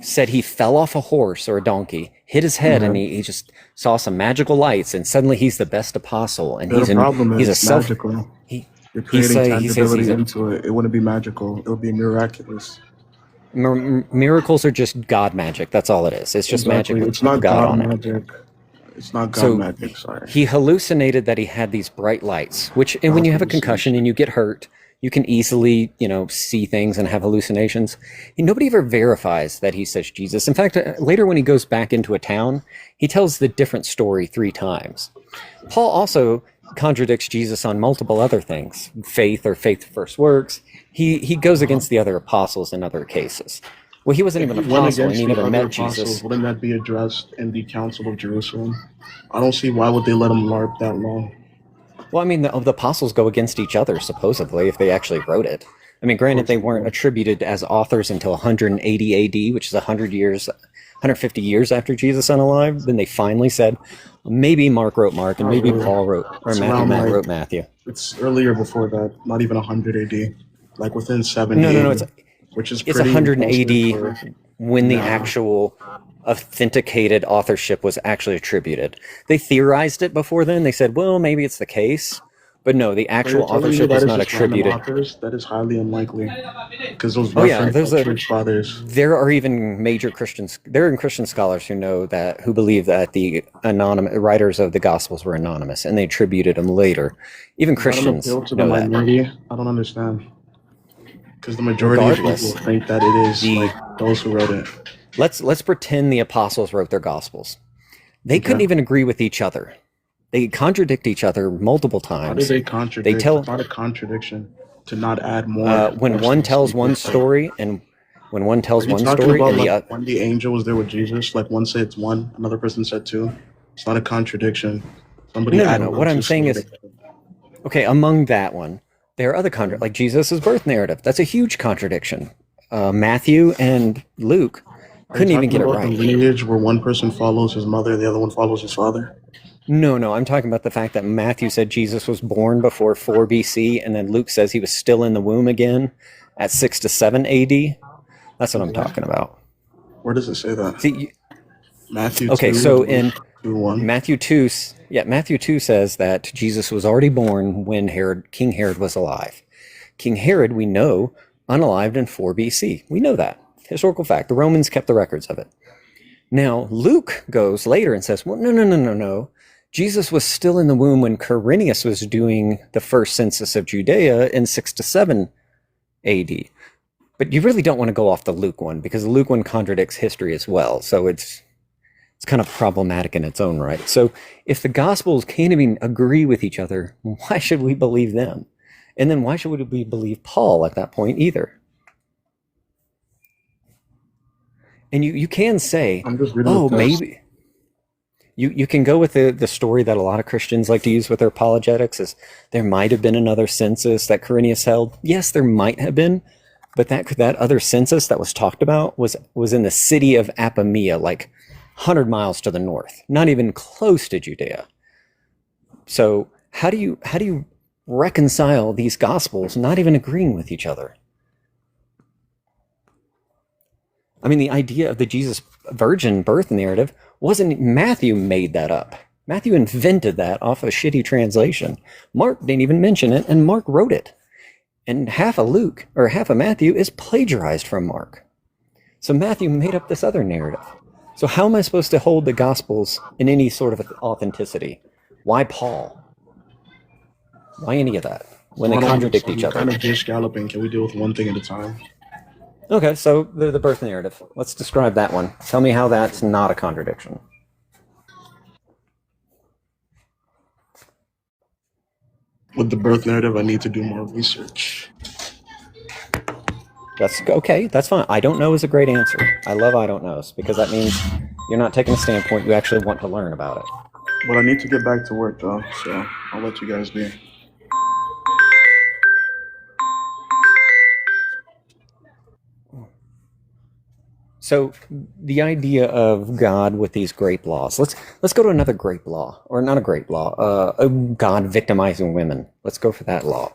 said he fell off a horse or a donkey, hit his head, and he just saw some magical lights, and suddenly he's the best apostle, and The problem he's a is self. magical. He You're creating he says tangibility he's a into it. It wouldn't be magical. It would be miraculous. miracles are just God magic. That's all it is. It's just Exactly. magic with It's not God God on it. magic. It's not God So magic. Sorry. he hallucinated that he had these bright lights, which, and when you have a concussion and you get hurt, you can easily, see things and have hallucinations. Nobody ever verifies that he says Jesus. In fact, later when he goes back into a town, he tells the different story 3 times. Paul also contradicts Jesus on multiple other things, faith or faith first works. He goes against the other apostles in other cases. Well, he wasn't If even he an went apostle and against he the never other met apostles, Jesus. wouldn't that be addressed in the Council of Jerusalem? I don't see why would they let him LARP that long. Well, I mean, the apostles go against each other, supposedly, if they actually wrote it. I mean, granted, they weren't attributed as authors until 180 AD, which is 150 years after Jesus unalive. Then they finally said, maybe Mark wrote Mark, and maybe Paul wrote, or It's Matthew around wrote Matthew. It's earlier before that, not even 100 AD, like within 70 No, AD, which is it's pretty 180 impressive for when the now. actual authenticated authorship was actually attributed. They theorized it before then. They said, well, maybe it's the case. But no, the So you're actual telling me authorship that is is not just random attributed. authors? That is highly unlikely, because those Oh yeah, reference church fathers. there are even major Christians. There are Christian scholars who believe that the anonymous writers of the Gospels were anonymous, and they attributed them later. Even Is that an Christians appeal to the know that. minority? I don't understand, because the majority of people Regardless, think that it is like those who wrote it. let's pretend the apostles wrote their Gospels. They couldn't Okay. even agree with each other. They contradict each other multiple How do times. they They contradict? tell It's not a contradiction to not add more when one persons tells to one equal. story, and when one Are tells you one talking story, about and like when the angel was there with Jesus? Like one said it's one, another person said two. It's not a contradiction. Somebody no. added What on I'm to saying is, okay, among that one, there are other like Jesus' birth narrative. That's a huge contradiction. Matthew and Luke Are you couldn't even talking get it about the right. lineage where one person follows his mother, the other one follows his father? No, I'm talking about the fact that Matthew said Jesus was born before 4 BC, and then Luke says he was still in the womb again at 6 to 7 AD. That's what I'm talking about. Where does it say that? See, Matthew okay, 2, so Luke in 2:1. Matthew 2 says that Jesus was already born when King Herod was alive. King Herod, we know, unalived in 4 BC. We know that. Historical fact. The Romans kept the records of it. Now, Luke goes later and says, well, no. Jesus was still in the womb when Quirinius was doing the first census of Judea in 6 to 7 AD. But you really don't want to go off the Luke one, because the Luke one contradicts history as well. So it's kind of problematic in its own right. So if the Gospels can't even agree with each other, why should we believe them? And then why should we believe Paul at that point either? And you can say, I'm just reading oh, the text. maybe. You can go with the story that a lot of Christians like to use with their apologetics is there might have been another census that Quirinius held. Yes, there might have been, but that other census that was talked about was in the city of Apamea, like 100 miles to the north, not even close to Judea. So how do you reconcile these gospels not even agreeing with each other? I mean, the idea of the Jesus virgin birth narrative wasn't Matthew made that up. Matthew invented that off a shitty translation. Mark didn't even mention it, and Mark wrote it. And half of Luke, or half of Matthew, is plagiarized from Mark. So Matthew made up this other narrative. So how am I supposed to hold the Gospels in any sort of authenticity? Why Paul? Why any of that? When they contradict each other. Kind of dish galloping. Can we deal with one thing at a time? Okay, so the birth narrative. Let's describe that one. Tell me how that's not a contradiction. With the birth narrative, I need to do more research. That's okay. That's fine. I don't know is a great answer. I love I don't knows because that means you're not taking a standpoint. You actually want to learn about it. But I need to get back to work though, so I'll let you guys be. So the idea of God with these grape laws. Let's go to another grape law, or not a grape law. God victimizing women. Let's go for that law.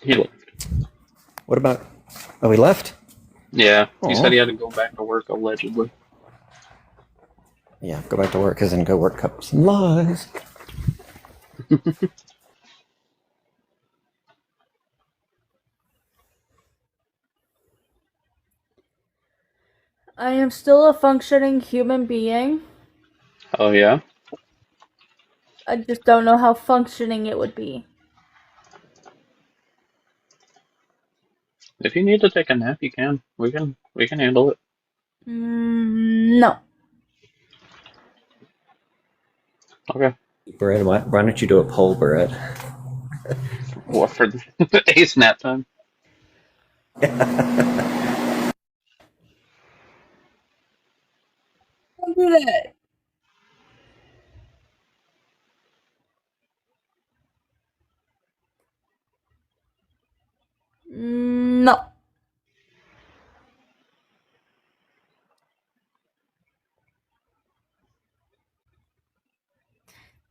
He left. What about? Oh, he left. Yeah, he Aw. said he had to go back to work allegedly. Yeah, go back to work, and go work up some lies. I am still a functioning human being. Oh yeah. I just don't know how functioning it would be. If you need to take a nap, you can. We can handle it. No. Okay. Brett, why don't you do a poll, Brett? What for the ace nap time? Don't do that. No.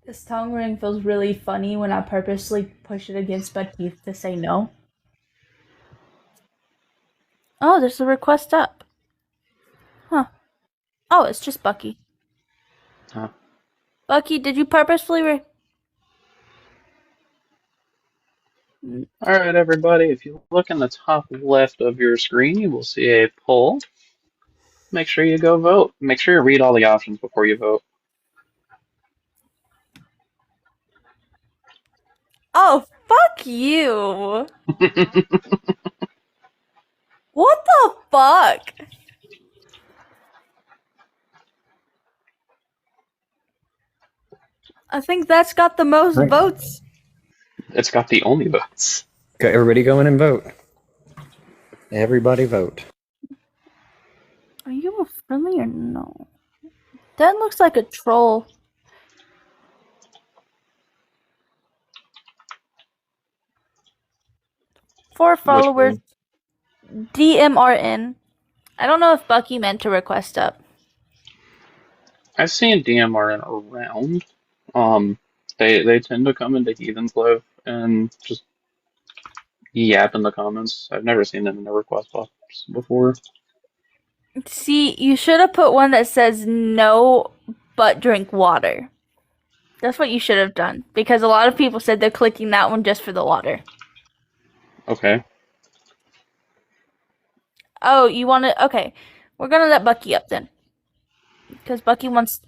This tongue ring feels really funny when I purposely push it against my teeth to say no. Oh, there's a request up. Huh. Oh, it's just Bucky. Huh. Bucky, did you purposefully Alright, everybody, if you look in the top left of your screen, you will see a poll. Make sure you go vote. Make sure you read all the options before you vote. Oh, fuck you! What the fuck? I think that's got the most Right. votes. It's got the only votes. Okay, everybody go in and vote. Everybody vote. Are you a friendly or no? That looks like a troll. Four followers. DMRN. I don't know if Bucky meant to request up. I've seen DMR around. They tend to come into Heathen's Live and just yap in the comments. I've never seen them in the request box before. See, you should have put one that says no, but drink water. That's what you should have done. Because a lot of people said they're clicking that one just for the water. Okay. Oh, you want to... Okay. We're going to let Bucky up then. Because Bucky wants...